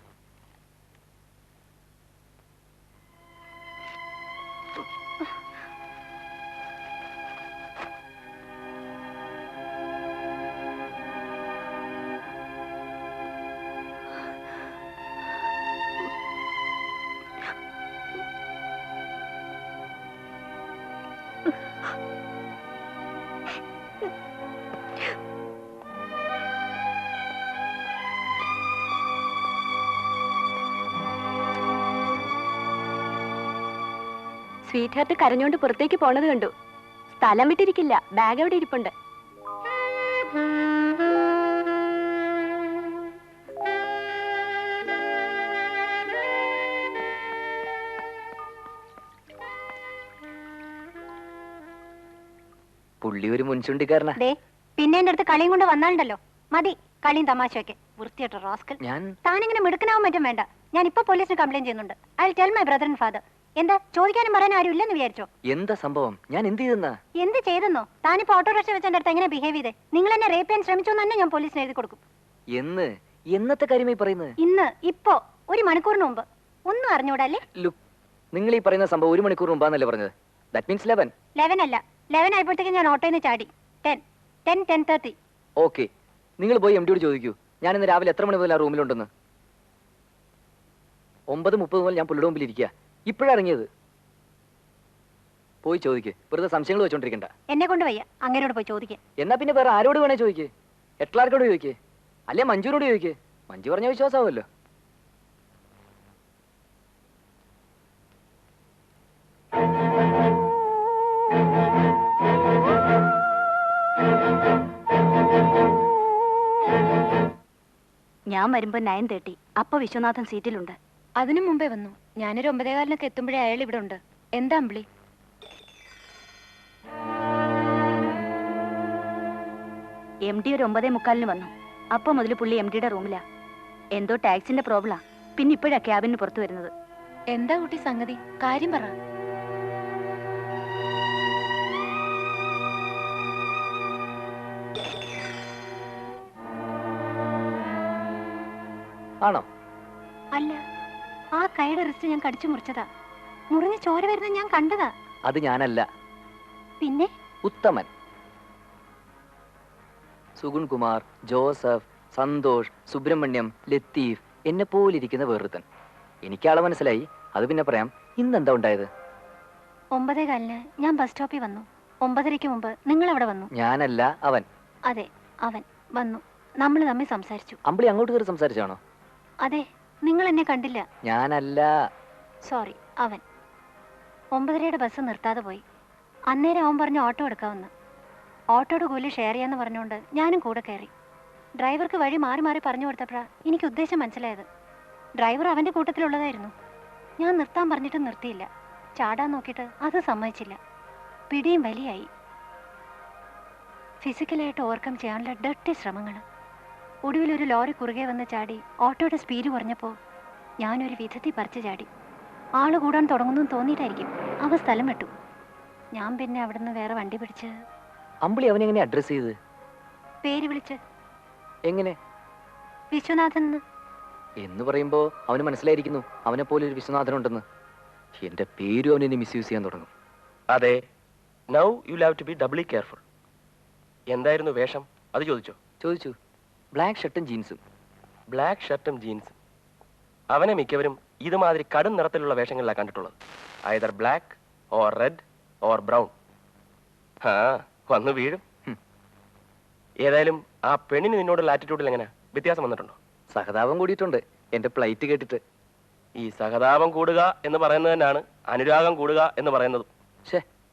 Sweetheart കരഞ്ഞോണ്ട് പുറത്തേക്ക് പോണത് കണ്ടു. സ്ഥലം വിട്ടിരിക്കില്ല, ബാഗ് അവിടെ ഇരിപ്പുണ്ട്. പുള്ളി ഒരു മുൻചുണ്ടിക്കാരനാ. പിന്നെ എന്റെ അടുത്ത് കളിയും കൊണ്ട് വന്നാലുണ്ടല്ലോ. മതി, കളിയും തമാശയൊക്കെ വൃത്തിയായിട്ടോ റാസ്കൽ. ഞാൻ താനിങ്ങനെ മിടുക്കനാവാൻ പറ്റും വേണ്ട. ഞാൻ ഇപ്പൊ പോലീസിന് കംപ്ലൈന്റ് ചെയ്യുന്നുണ്ട്. I will tell my brother and father. എന്താ ചോദിക്കാനും പറയാൻ ആരും ഇല്ലെന്ന് വിചാരിച്ചോ? എന്താ സംഭവം? ഞാൻ എന്ത് ചെയ്തെന്നാ? എന്ത് ചെയ്തെന്നോ? താനിപ്പോ ഓട്ടോറിക്ഷ വെച്ച് എന്റെ അടുത്ത് എങ്ങനെ ബിഹേവ് ചെയ്തേ? നിങ്ങൾ എന്നെ റേപ്പ് ചെയ്യാൻ ശ്രമിച്ചു എന്ന് തന്നെ ഞാൻ പോലീസിന് എഴുതി കൊടുക്കും. എന്നത്തെ കാര്യമായി പറയുന്നത്? ഇന്ന്, ഇപ്പോ, ഒരു മണിക്കൂറിന് മുമ്പ്. ഒന്നും അറിഞ്ഞൂടല്ലേ? ലുക്ക്, നിങ്ങൾ ഈ പറയുന്ന സംഭവം 1 മണിക്കൂർ മുമ്പാന്നല്ലേ പറഞ്ഞത്? That means 11. 11 അല്ല, 11 ആയപ്പോഴത്തേക്ക് ഞാൻ ഓട്ടോയിൽ നിന്ന് ചാടി. 10:30. ഓക്കെ, നിങ്ങൾ പോയി MD-യോട് ചോദിക്കൂ ഞാൻ ഇന്ന് രാവിലെ എത്ര മണി മുതൽ ആ റൂമിലുണ്ടെന്ന്. 9:30 മുതൽ ഞാൻ പുള്ളിയുടെ മുമ്പിൽ ഇരിക്കുക. ഇപ്പോഴാണ് ഇറങ്ങിയത്. പോയി ചോദിക്ക്, വെറുതെ സംശയങ്ങൾ വെച്ചോണ്ടിരിക്കണ്ട. എന്നെ കൊണ്ട് വയ്യ, അങ്ങനോട് പോയി ചോദിക്കുക. എന്നാ പിന്നെ വേറെ ആരോട് വേണേ ചോദിക്ക്. എട്ലാർക്കോട് ചോദിക്ക്, അല്ലെ മഞ്ജുവിനോട് ചോദിക്ക്. മഞ്ജു പറഞ്ഞ വിശ്വാസമാവുമല്ലോ. ഞാൻ വരുമ്പോ 9:30. അപ്പൊ വിശ്വനാഥൻ സീറ്റിലുണ്ട്. അതിനു മുമ്പേ വന്നു. ഞാനൊരു 9:15 എത്തുമ്പോഴേ അയാൾ ഇവിടെ ഉണ്ട്. എന്താ അമ്പിളി? MD ഒരു 9:45 വന്നു. അപ്പൊ മുതൽ പുള്ളി MD-യുടെ റൂമിലാ. എന്തോ ടാക്സിന്റെ പ്രോബ്ലാ. പിന്നെ ഇപ്പോഴാ ക്യാബിന് പുറത്തു വരുന്നത്. എന്താ കുട്ടി സംഗതി? കാര്യം പറ. ആണോ? അല്ല, ആ കൈയുടെ റിസ്റ്റ് ഞാൻ കടിച്ചു മുറിച്ചതാ. മുറിഞ്ഞ് ചോര വരുന്നത് ഞാൻ കണ്ടതാ. അത് ഞാനല്ല. പിന്നെ ഉത്തമൻ, സുഗുൺ കുമാർ, ജോസഫ്, സന്തോഷ്, സുബ്രഹ്മണ്യം, ലത്തീഫ്, എന്നെ പോലിരിക്കുന്ന വേറൊരുത്തൻ. എനിക്കാളെ മനസ്സിലായി. അത് പിന്നെ പറയാം. ഇന്നെന്താ ഉണ്ടായത്? 9:15 ഞാൻ ബസ് സ്റ്റോപ്പിൽ വന്നു. 9:30 മുമ്പ് നിങ്ങൾ അവിടെ വന്നു. ഞാനല്ല, അവൻ. അതെ, അവൻ വന്നു. നമ്മൾ തമ്മിൽ സംസാരിച്ചു. അമ്പിളി അങ്ങോട്ട് കയറി സംസാരിച്ചാണോ? അതെ, നിങ്ങൾ എന്നെ കണ്ടില്ല. ഞാനല്ല. സോറി, അവൻ. 9:30 ബസ് നിർത്താതെ പോയി. അന്നേരം അവൻ പറഞ്ഞു ഓട്ടോ എടുക്കാമെന്ന്. ഓട്ടോയുടെ കൂലി ഷെയർ ചെയ്യാന്ന് പറഞ്ഞുകൊണ്ട് ഞാനും കൂടെ കയറി. ഡ്രൈവർക്ക് വഴി മാറി മാറി പറഞ്ഞു കൊടുത്തപ്പോഴാണ് എനിക്ക് ഉദ്ദേശം മനസ്സിലായത്. ഡ്രൈവർ അവൻ്റെ കൂട്ടത്തിലുള്ളതായിരുന്നു. ഞാൻ നിർത്താൻ പറഞ്ഞിട്ട് നിർത്തിയില്ല. ചാടാൻ നോക്കിയിട്ട് അത് സമ്മതിച്ചില്ല. പിടിയും വലിയായി. ഫിസിക്കലായിട്ട് ഓവർകം ചെയ്യാനുള്ള ഡർട്ടി ശ്രമങ്ങൾ. ഒടുവിൽ ഒരു ലോറി കുറുകെ വന്ന് ചാടി ഓട്ടോയുടെ സ്പീഡ് കുറഞ്ഞപ്പോൾ ഞാനൊരു വിധത്തിൽ പറിച്ചു ചാടി. ആള് കൂടാൻ തുടങ്ങുന്നു തോന്നിയിട്ടായിരിക്കും അവ സ്ഥലം വിട്ടു. ഞാൻ പിന്നെ അവിടുന്ന് വേറെ വണ്ടി പിടിച്ച്. അമ്പിളി അവനെങ്ങനെ അഡ്രസ് ചെയ്ത്? പേര് വിളിച്ച്. എങ്ങനെ? വിശ്വനാഥൻ എന്ന് പറയുമ്പോ അവന് മനസ്സിലായിരിക്കുന്നു അവനെ പോലെ ഒരു വിശ്വനാഥനുണ്ടെന്ന്. എന്റെ പേരും അവനെ മിസ്യൂസ് ചെയ്യാൻ തുടങ്ങും. അതെ, now you have to be doubly careful. എന്തായിരുന്നു വേഷം? അത് ചോദിച്ചോ? ചോദിച്ചു. ബ്ലാക്ക് ഷർട്ടും ജീൻസും. ബ്ലാക്ക് ഷർട്ടും ജീൻസും. അവനെ മിക്കവരും ഇതുമാതിരി കടും നിറത്തിലുള്ള വേഷങ്ങളിലാണ് കണ്ടിട്ടുള്ളത്. Either black or red or brown. ആ, വന്നു വീഴും. ഏതായാലും ആ പെണ്ണിന് നിന്നോടുള്ള ആറ്റിറ്റ്യൂഡിൽ എങ്ങനെ വ്യത്യാസം വന്നിട്ടുണ്ടോ? സഹതാപം കൂടിയിട്ടുണ്ട് എന്റെ പ്ലൈറ്റ് കേട്ടിട്ട്. ഈ സഹതാപം കൂടുക എന്ന് പറയുന്നത് തന്നെയാണ് അനുരാഗം കൂടുക എന്ന് പറയുന്നത്.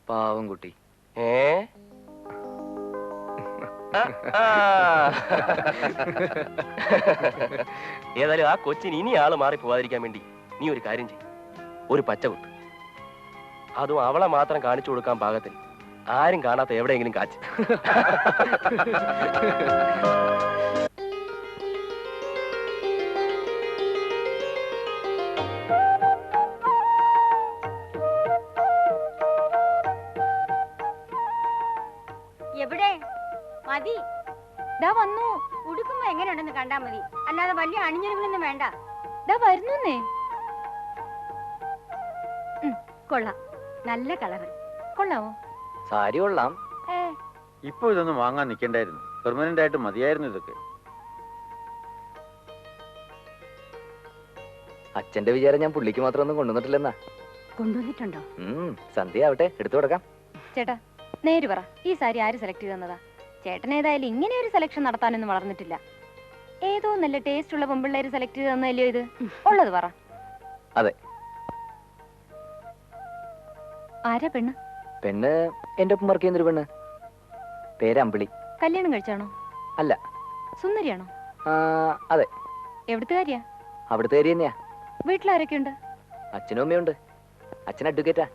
പാവം കുട്ടി. ഏതായാലും ആ കൊച്ചിന് ഇനി ആള് മാറി പോവാതിരിക്കാൻ വേണ്ടി നീ ഒരു കാര്യം ചെയ്യും. ഒരു പച്ച കുത്ത്. അതും അവളെ മാത്രം കാണിച്ചു കൊടുക്കാൻ പാകത്തിൽ ആരും കാണാത്ത എവിടെയെങ്കിലും കാച്ച്. എവിടെ മതി? ദാ വന്നു. ഉടുക്കുമ്പോ എങ്ങനെയുണ്ടെന്ന് കണ്ടാ മതി, അല്ലാതെ വലിയ അണിഞ്ഞൊരുങ്ങൊന്നും വേണ്ട. ദാ വരുന്നേ. കൊള്ളാം, നല്ല കളറ്. കൊള്ളാവോ? സാരി കൊള്ളാം. ഇപ്പൊ ഇതൊന്നും വാങ്ങാൻ നിൽക്കണ്ടായിരുന്നു. പെർമനന്റ് ആയിട്ട് മതിയായിരുന്നു ഇതൊക്കെ. അച്ഛന്റെ വിചാരം ഞാൻ പുള്ളിക്ക് മാത്രം ഒന്നും കൊണ്ടുവന്നിട്ടില്ലെന്നാ. കൊണ്ടുവന്നിട്ടുണ്ടോ? സന്ധ്യ ആവട്ടെ, എടുത്തു കൊടുക്കാം. ചേട്ടാ നേര് പറ, ഈ സാരി ആര് സെലക്ട് ചെയ്തെന്നതാ? ചേട്ടൻ ഏതായാലും ഇങ്ങനെ ഒരു സെലക്ഷൻ നടത്താനൊന്നും വളർന്നിട്ടില്ല. ഏതോ നല്ല ടേസ്റ്റ് ഉള്ള പെമ്പിള്ളേര് സെലക്ട് ചെയ്ത് തന്നല്ലോ ഇത്. ഉള്ളത് പറ. അതെ. ആരാ പെണ്ണ്? പെണ്ണ് എന്റെ ഒപ്പം വർക്ക് ചെയ്യുന്നൊരു പെണ്ണ്. പേര് അമ്പിളി. കല്യാണം കഴിച്ചാണോ? അല്ല. സുന്ദരിയാണോ? അതെ. എവിടുത്തെ കാര്യ? അവിടുത്തെ കാര്യം തന്നെയാ. വീട്ടിലാരൊക്കെയുണ്ട്? അച്ഛനും അമ്മയുണ്ട്. അച്ഛൻ അഡ്വക്കേറ്റാ.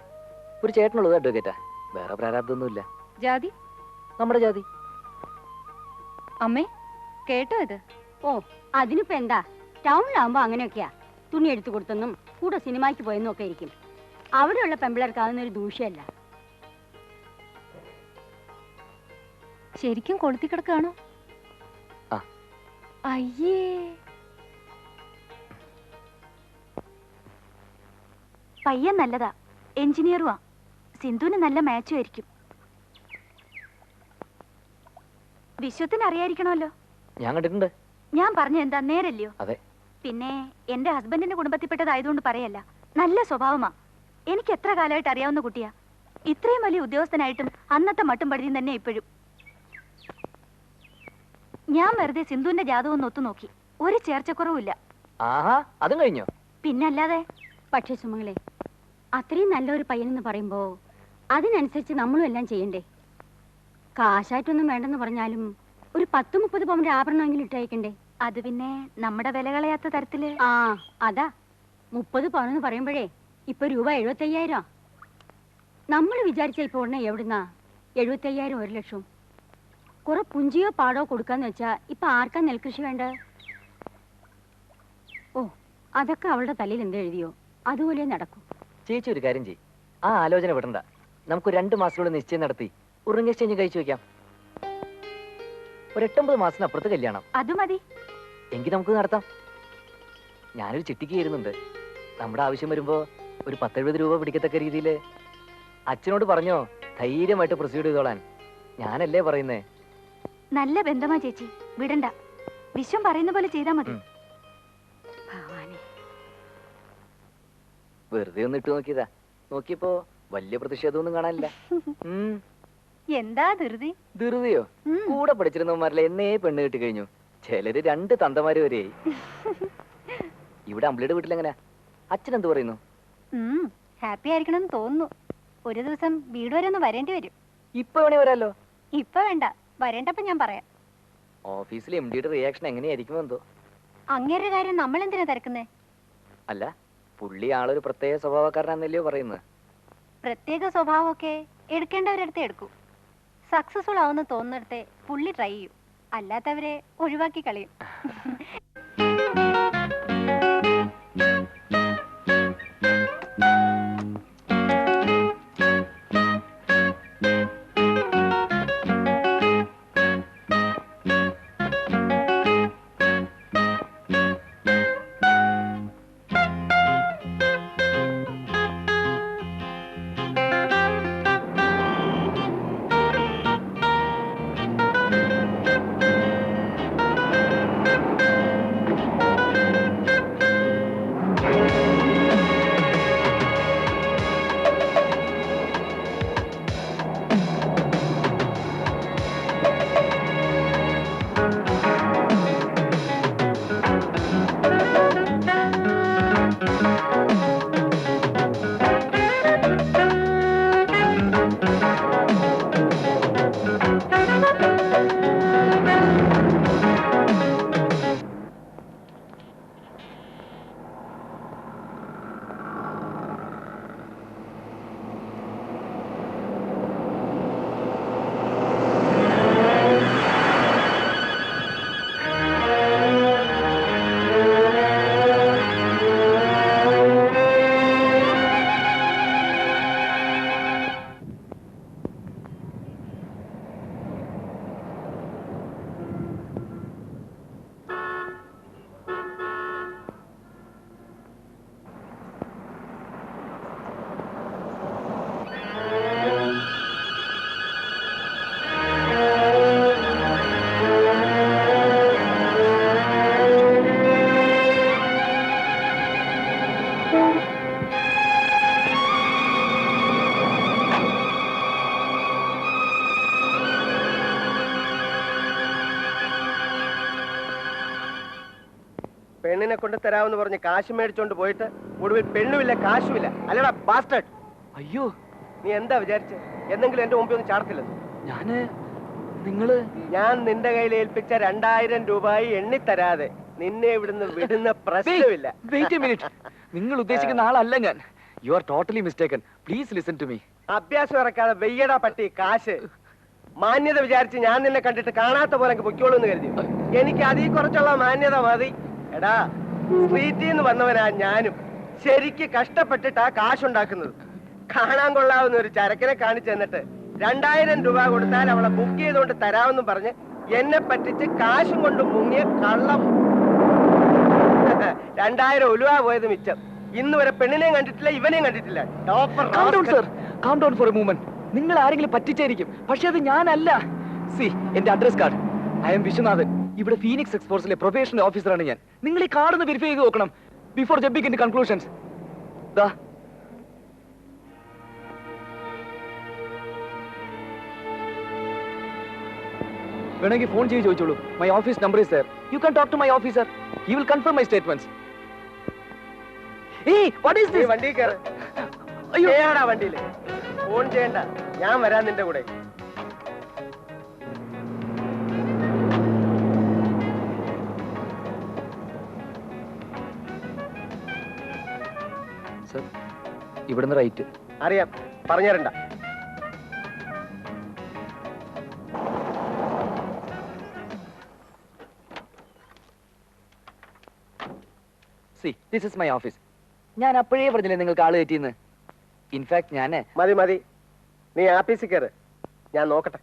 ഒരു ചേട്ടനുള്ളത് അഡ്വക്കേറ്റാ. വേറെ പ്രാരാബ്ദമൊന്നുമില്ല. ജാതി? നമ്മുടെ ജാതി. അമ്മേ? കേട്ടോ ഇത്? ഓ, അതിനിപ്പോ എന്താ? ടൗണിലാവുമ്പോ അങ്ങനെയൊക്കെയാ. തുണി എടുത്തു കൊടുത്തെന്നും കൂടെ സിനിമയ്ക്ക് പോയെന്നും ഒക്കെ ഇരിക്കും. അവിടെയുള്ള പെമ്പിളർക്ക് അതൊന്നൊരു ദൂഷ്യമല്ല. ശരിക്കും കൊളുത്തി കിടക്കാണോ? അയ്യേ, പയ്യൻ നല്ലതാ, എഞ്ചിനീയറുവാ. സിന്ധുവിന് നല്ല മാച്ചും ആയിരിക്കും. വിശ്വത്തിന് അറിയായിരിക്കണമല്ലോ. ഞാൻ കണ്ടിട്ടുണ്ട്. ഞാൻ പറഞ്ഞ എന്താ നേരല്ലയോ? അതെ. പിന്നെ എന്റെ ഹസ്ബൻഡിന്റെ കുടുംബത്തിൽപ്പെട്ടതായതുകൊണ്ട് പറയല്ല, നല്ല സ്വഭാവമാ. എനിക്ക് എത്ര കാലമായിട്ട് അറിയാവുന്ന കുട്ടിയാ. ഇത്രയും വലിയ ഉദ്യോഗസ്ഥനായിട്ടും അന്നത്തെ മട്ടും പഴുതിയും തന്നെ ഇപ്പോഴും. ഞാൻ വെറുതെ സിന്ധുവിന്റെ ജാതകം ഒന്ന് ഒത്തു നോക്കി, ഒരു ചേർച്ചക്കുറവില്ല. ആഹാ, അതും കഴിഞ്ഞോ? പിന്നല്ലാതെ. പക്ഷേ സുമകളെ, അത്രയും നല്ലൊരു പയ്യനെന്ന് പറയുമ്പോ അതിനനുസരിച്ച് നമ്മളും എല്ലാം ചെയ്യണ്ടേ? കാശായിട്ടൊന്നും വേണ്ടെന്ന് പറഞ്ഞാലും ഒരു 10-30 പവന്റെ ആഭരണമെങ്കിലും ഇട്ടയക്കണ്ടേ? അത് പിന്നെ നമ്മുടെ വില കളയാത്ത തരത്തില്. ആ, അതാ 30 പവനെന്ന് പറയുമ്പോഴേ ഇപ്പൊ രൂപ 75,000. നമ്മൾ വിചാരിച്ച ഇപ്പൊ ഉടനെ എവിടുന്നാ 75,000 1 ലക്ഷം? കുറെ പുഞ്ചിയോ പാടോ കൊടുക്കാന്ന് വെച്ചാ ഇപ്പൊ ആർക്കാ നെൽകൃഷി വേണ്ട? ഓ, അതൊക്കെ അവളുടെ തലയിൽ എന്തെഴുതിയോ അതുപോലെ നടക്കും. ചേച്ചി ഒരു കാര്യം ചെയ്യും, ആ ആലോചന വിടണ്ട. നമുക്ക് 2 മാസത്തിലൂടെ നിശ്ചയം നടത്തി ഉറുങ്ങ എക്സ്ചേഞ്ച് കഴിച്ചു വെക്കാം. ഒരു 8-9 മാസത്തിനപ്പുറത്ത് കല്യാണം. അത് മതി. എങ്കിൽ നമുക്ക് നടത്താം. ഞാനൊരു ചിട്ടിക്ക് കയറുന്നുണ്ട്. നമ്മുടെ ആവശ്യം വരുമ്പോ ഒരു 10-70 രൂപ പിടിക്കത്തക്ക രീതിയിൽ. അച്ഛനോട് പറഞ്ഞോ ധൈര്യമായിട്ട് പ്രൊസീഡ് ചെയ്തോളാൻ. ഞാനല്ലേ പറയുന്നേ. നല്ല ബന്ധമാ ചേച്ചി, വിടണ്ട. വിശ്വം പറയുന്ന പോലെ ചെയ്താ മതി. വെറുതെ ഒന്ന് ഇട്ട് നോക്കിയതാ. നോക്കിയപ്പോ വലിയ പ്രതിഷേധമൊന്നും കാണാനില്ല. എന്താ ധൃതി? ധൃതിയോ? കൂടെ പഠിച്ചിരുന്നവന്മാരിലെ എന്നേ പെണ്ണ് കിട്ടി കഴിഞ്ഞു. ചിലര് 2 തന്തമാര് വരെയായി. ഇവിടെ അമ്പിളിയുടെ വീട്ടിലെങ്ങനെയാ? അച്ഛൻ എന്ത് പറയുന്നു? ഹാപ്പി ആയിരിക്കണമെന്ന് തോന്നുന്നു. ഒരു ദിവസം വീട് വരെ ഒന്ന് വരേണ്ടി വരും. ഇപ്പൊ വേണേ വരാലോ. ഇപ്പൊ വേണ്ട, വരേണ്ടപ്പോ ഞാൻ പറയാം. ഓഫീസിൽ എംഡിയുടെ റിയാക്ഷൻ എങ്ങനെയായിരിക്കും എന്തോ. അങ്ങേരുടെ കാര്യം നമ്മൾ എന്തിനാ തിരക്കുന്നേ? അല്ല, പുള്ളി ആളൊരു പ്രത്യേക സ്വഭാവക്കാരനാന്നല്ലയോ പറയുന്നത്. പ്രത്യേക സ്വഭാവമൊക്കെ എടുക്കേണ്ടവരടുത്ത് എടുക്കൂ. സക്സസ്ഫുൾ ആവുന്ന തോന്നുന്നിടത്തെ പുള്ളി ട്രൈ ചെയ്യൂ. അല്ലാത്തവരെ ഒഴിവാക്കി കളയും. പെണ്ണിനെ കൊണ്ട് തരാമെന്ന് പറഞ്ഞ് കാശ് മേടിച്ചോണ്ട് പോയിട്ട് ഒടുവിൽ പെണ്ണുമില്ല കാശുമില്ല. അല്ലടാ ബാസ്റ്റേഡ്. അയ്യോ, നീ എന്താ വിചാരിച്ച് എന്തെങ്കിലും എന്റെ മുമ്പിൽ ഒന്നും ചാടത്തില്ലെന്ന്? ഞാൻ നിന്റെ കയ്യിൽ ഏൽപ്പിച്ച 2000 രൂപയായി എണ്ണിത്തരാതെ നിന്നെ ഇവിടുന്ന് വിടുന്ന പ്രശ്നമില്ല. നിങ്ങൾ ഉദ്ദേശിക്കുന്ന ആളല്ല ഞാൻ. You are totally mistaken. Please listen to me. അഭ്യാസം ഇറക്കാതെ വെയ്യടാ പട്ടി കാശ്. മാന്യത വിചാരിച്ച് ഞാൻ നിന്നെ കണ്ടിട്ട് കാണാത്ത പോലെ പൊയ്ക്കോളൂ എന്ന് കരുതി. എനിക്ക് അതിൽ കുറച്ചുള്ള മാന്യത മതി. എടാ, സ്ട്രീറ്റിൽ നിന്ന് വന്നവനാ ഞാനും. ശരിക്ക് കഷ്ടപ്പെട്ടിട്ടാ കാശുണ്ടാക്കുന്നത്. കാണാൻ കൊള്ളാവുന്ന ഒരു ചരക്കിനെ കാണിച്ചു തന്നിട്ട് 2000 രൂപ കൊടുത്താൽ അവളെ ബുക്ക് ചെയ്തുകൊണ്ട് തരാമെന്നും പറഞ്ഞ് എന്നെ പറ്റിച്ച് കാശും കൊണ്ട് മുങ്ങിയ കള്ളം. 2000 ഉലുവ പോയത് മിച്ചം. ഇന്ന് വരെ പെണ്ണിനെയും കണ്ടിട്ടില്ല, ഇവനെയും കണ്ടിട്ടില്ല. നിങ്ങൾ ആരെങ്കിലും പറ്റിച്ചായിരിക്കും, പക്ഷെ അത് ഞാനല്ല. സി, എന്റെ address card. I am Viswanathan. ഇവിടെ ഫീനിക്സ് എക്സ്പോർട്സിലെ പ്രൊഫഷണൽ ഓഫീസറാണ് ഞാൻ. നിങ്ങൾ ഈ കാർഡ് ഒന്ന് വെരിഫൈ ചെയ്ത് നോക്കണം ബിഫോർ ജമ്പിങ് ഇൻ കൺക്ലൂഷൻസ്. ദാ വേണമെങ്കിൽ ഫോൺ ചെയ്ത് ചോദിച്ചോളൂ. My office number is there. You can talk to my officer. He will confirm my statements. Hey, what is this? വണ്ടി കയറ്. അയ്യോടാ വണ്ടിയില്. ഫോൺ ചെയ്യണ്ട, ഞാൻ വരാൻ നിന്റെ കൂടെ. സർ, ഇവിടുന്ന് റൈറ്റ്. അറിയാം, പറഞ്ഞുതരണ്ട. See, this is my office. ഞാൻ അപ്പോഴേ പറഞ്ഞില്ലേ നിങ്ങൾക്ക് ആള് കയറ്റിന്ന്. ഇൻഫാക്ട് ഞാൻ മതി മതി, നീ ആഫീസിൽ കയറ്, ഞാൻ നോക്കട്ടെ.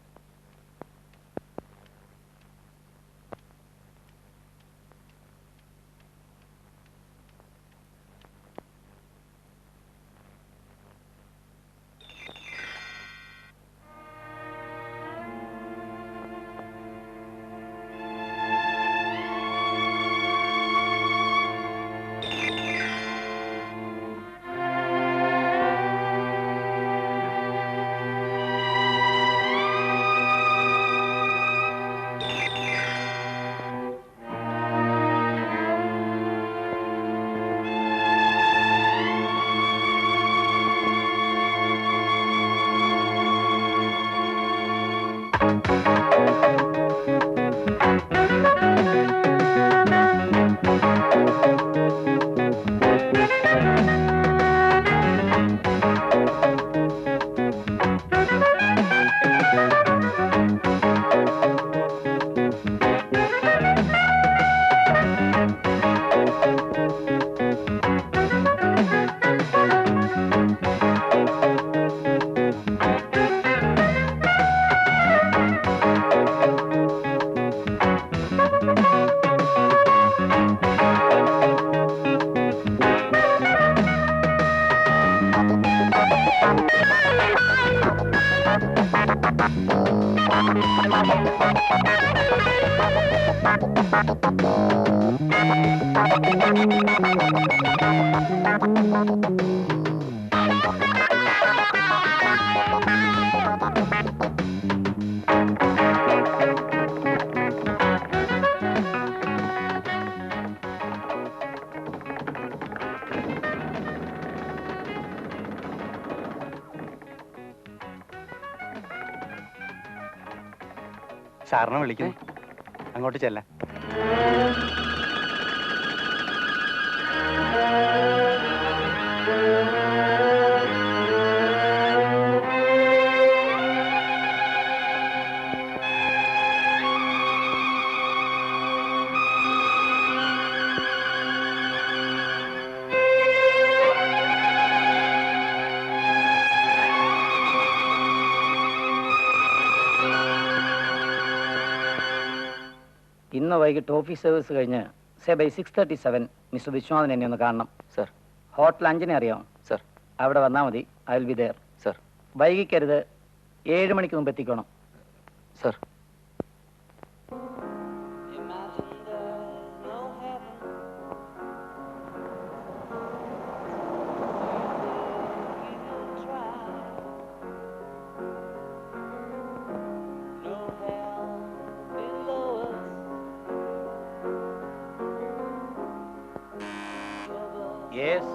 സാറിനെ വിളിക്കുന്നു, അങ്ങോട്ട് ചെല്ലാം. ഇന്ന് വൈകിട്ട് ഓഫീസ് സർവീസ് കഴിഞ്ഞ് സേ ബൈ 6:37 മിസ്റ്റർ വിശ്വനാഥൻ എന്നെ ഒന്ന് കാണണം. സർ. ഹോട്ടൽ 5-ന് അറിയാം സർ. അവിടെ വന്നാൽ മതി. I will be there. Sir. വൈകിക്കരുത്, 7 മണിക്ക് മുമ്പ് എത്തിക്കണം. സർ. Yes.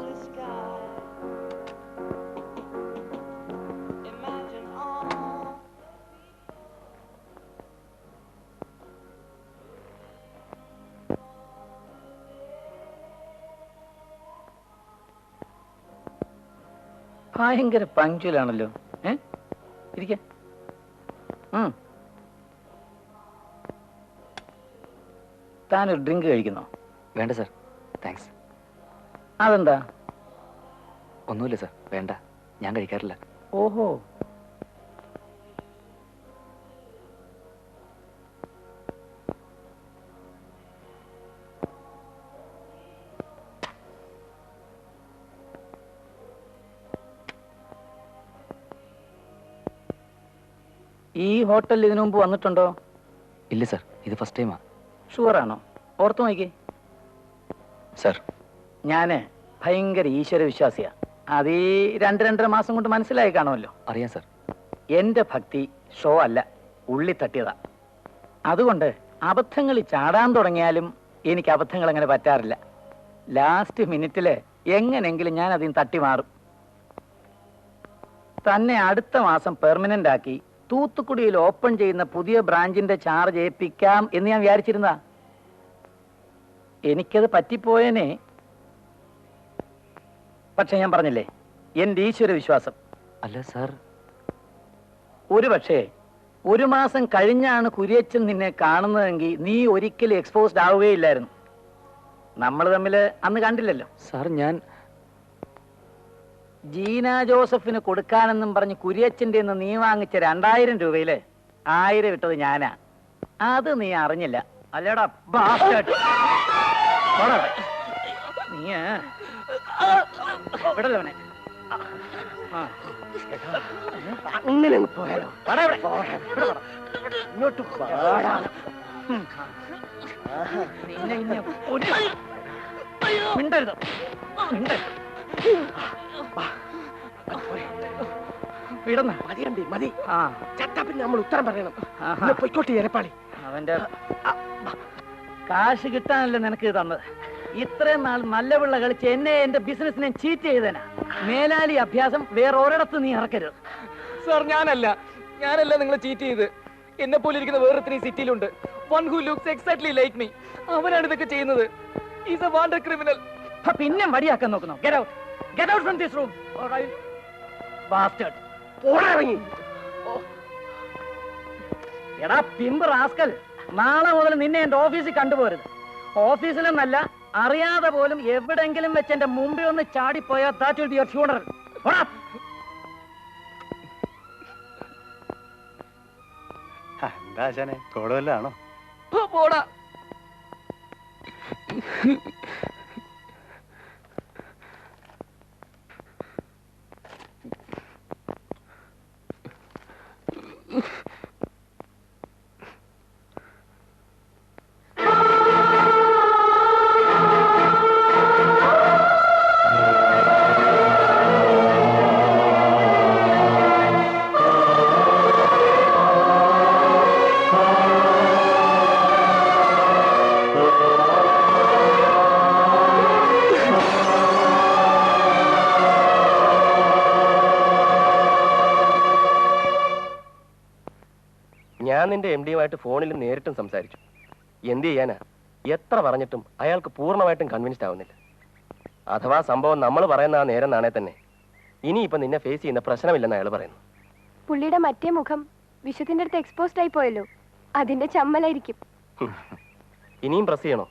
ഭയങ്കര പങ്ക്ച്വലാണല്ലോ. ഇരിക്ക. താനൊരു ഡ്രിങ്ക് കഴിക്കുന്നോ? വേണ്ട സാർ, താങ്ക്സ്. അതെന്താ? ഒന്നുമില്ല സാർ, വേണ്ട, ഞാൻ കഴിക്കാറില്ല. ഓഹോ. ഈ ഹോട്ടലിൽ ഇതിനു മുമ്പ് വന്നിട്ടുണ്ടോ? ഇല്ല സാർ, ഇത് ഫസ്റ്റ് ടൈമാ. ഷുവറാണോ? ഓർത്തു നോക്കി. സാർ, ഞാന് ഭയങ്കര ഈശ്വര വിശ്വാസിയാ. അത് ഈ 2-2.5 മാസം കൊണ്ട് മനസ്സിലായി കാണുമല്ലോ. അറിയാം സാർ. എന്റെ ഭക്തി ഷോ അല്ല, ഉള്ളി തട്ടിയതാ. അതുകൊണ്ട് അബദ്ധങ്ങളിൽ ചാടാൻ തുടങ്ങിയാലും എനിക്ക് അബദ്ധങ്ങൾ അങ്ങനെ പറ്റാറില്ല. ലാസ്റ്റ് മിനിറ്റില് എങ്ങനെങ്കിലും ഞാൻ അതിന് തട്ടി മാറും. തന്നെ അടുത്ത മാസം പെർമനന്റ് ആക്കി തൂത്തുക്കുടിയിൽ ഓപ്പൺ ചെയ്യുന്ന പുതിയ ബ്രാഞ്ചിന്റെ ചാർജ് ഏൽപ്പിക്കാം എന്ന് ഞാൻ വിചാരിച്ചിരുന്ന. എനിക്കത് പറ്റിപ്പോയേനെ. പക്ഷെ ഞാൻ പറഞ്ഞില്ലേ, എന്റെ ഈശ്വര വിശ്വാസം. അല്ല സാർ, ഒരു പക്ഷേ 1 മാസം കഴിഞ്ഞാണ് കുര്യച്ചൻ നിന്നെ കാണുന്നതെങ്കിൽ നീ ഒരിക്കലും എക്സ്പോസ്ഡ് ആവുകയില്ലായിരുന്നു. നമ്മൾ തമ്മിൽ അന്ന് കണ്ടില്ലല്ലോ സാർ. ഞാൻ ജീന ജോസഫിന് കൊടുക്കാനെന്നും പറഞ്ഞ് കുര്യച്ചന്റെ നീ വാങ്ങിച്ച 2000 രൂപയില് 1000 ഇട്ടത് ഞാനാ. അത് നീ അറിഞ്ഞില്ല അല്ലേടാ ബാസ്റ്റേർഡ്. നീ വിടല്ലേ അങ്ങനെ പോയാലോ? ഇങ്ങോട്ട് മിണ്ടരുത്, മതി. പിന്നെ നമ്മൾ ഉത്തരം പറയണം. പൊയ്ക്കോട്ടെ എരപ്പാളി. അവന്റെ കാശ് കിട്ടാനല്ലേ നിനക്ക് തന്നത്. ഇത്രയും നാൾ നല്ല പിള്ള കളിച്ച് എന്നെ എന്റെ ബിസിനസിനെ ചീറ്റ് ചെയ്തേനാ. മേലാലി അഭ്യാസം വേറെ ഒരിടത്ത് നീ ഇറക്കരുത്. സാർ, ഞാനല്ല നിങ്ങളെ ചീറ്റ് ചെയ്ത്. എന്നെ പോലെ ഇരിക്കുന്ന വേറൊരുത്തരും സിറ്റിയിലുണ്ട്. One who looks exactly like me. അവനാണ് ഇതൊക്കെ ചെയ്യുന്നത്. Is a wanted criminal. പിന്നെ മടിയാക്കാൻ നോക്കുന്നു. Get out, get out from this room. Alright bastard. ഓടിറങ്ങി. എടാ പിമ്പ് റാസ്കൽ, നാളെ മുതൽ നിന്നെ എന്റെ ഓഫീസിൽ കണ്ടുപോരുത്. ഓഫീസിലെന്നല്ല, അറിയാതെ പോലും എവിടെങ്കിലും വെച്ച് എന്റെ മുമ്പിൽ ഒന്ന് ചാടിപ്പോയാൽ that will be your funeral. എന്താ ആശാനെ, കോടവല്ലാണോ? പോടാ. ഞാൻ നിന്റെ എം ഡിയുമായിട്ട് ഫോണിൽ നേരിട്ടും സംസാരിച്ചു. എന്ത് ചെയ്യാനാ, എത്ര പറഞ്ഞിട്ടും അയാൾക്ക് പൂർണ്ണമായിട്ടും കൺവിൻസ്ഡ് ആവുന്നില്ല. അഥവാ സംഭവം നമ്മൾ പറയുന്ന ആ നേരം നാണേ തന്നെ ഇനിയിപ്പം നിന്നെ ഫേസ് ചെയ്യുന്ന പ്രശ്നമില്ലെന്ന് അയാൾ പറയുന്നു. പുള്ളിയുടെ മറ്റേ മുഖം വിശ്വത്തിന്റെ അടുത്ത് എക്സ്പോസ്ഡ് ആയി പോയല്ലോ, അതിന്റെ ചമ്മലായിരിക്കും. ഇനിയും പ്രസ് ചെയ്യണോ?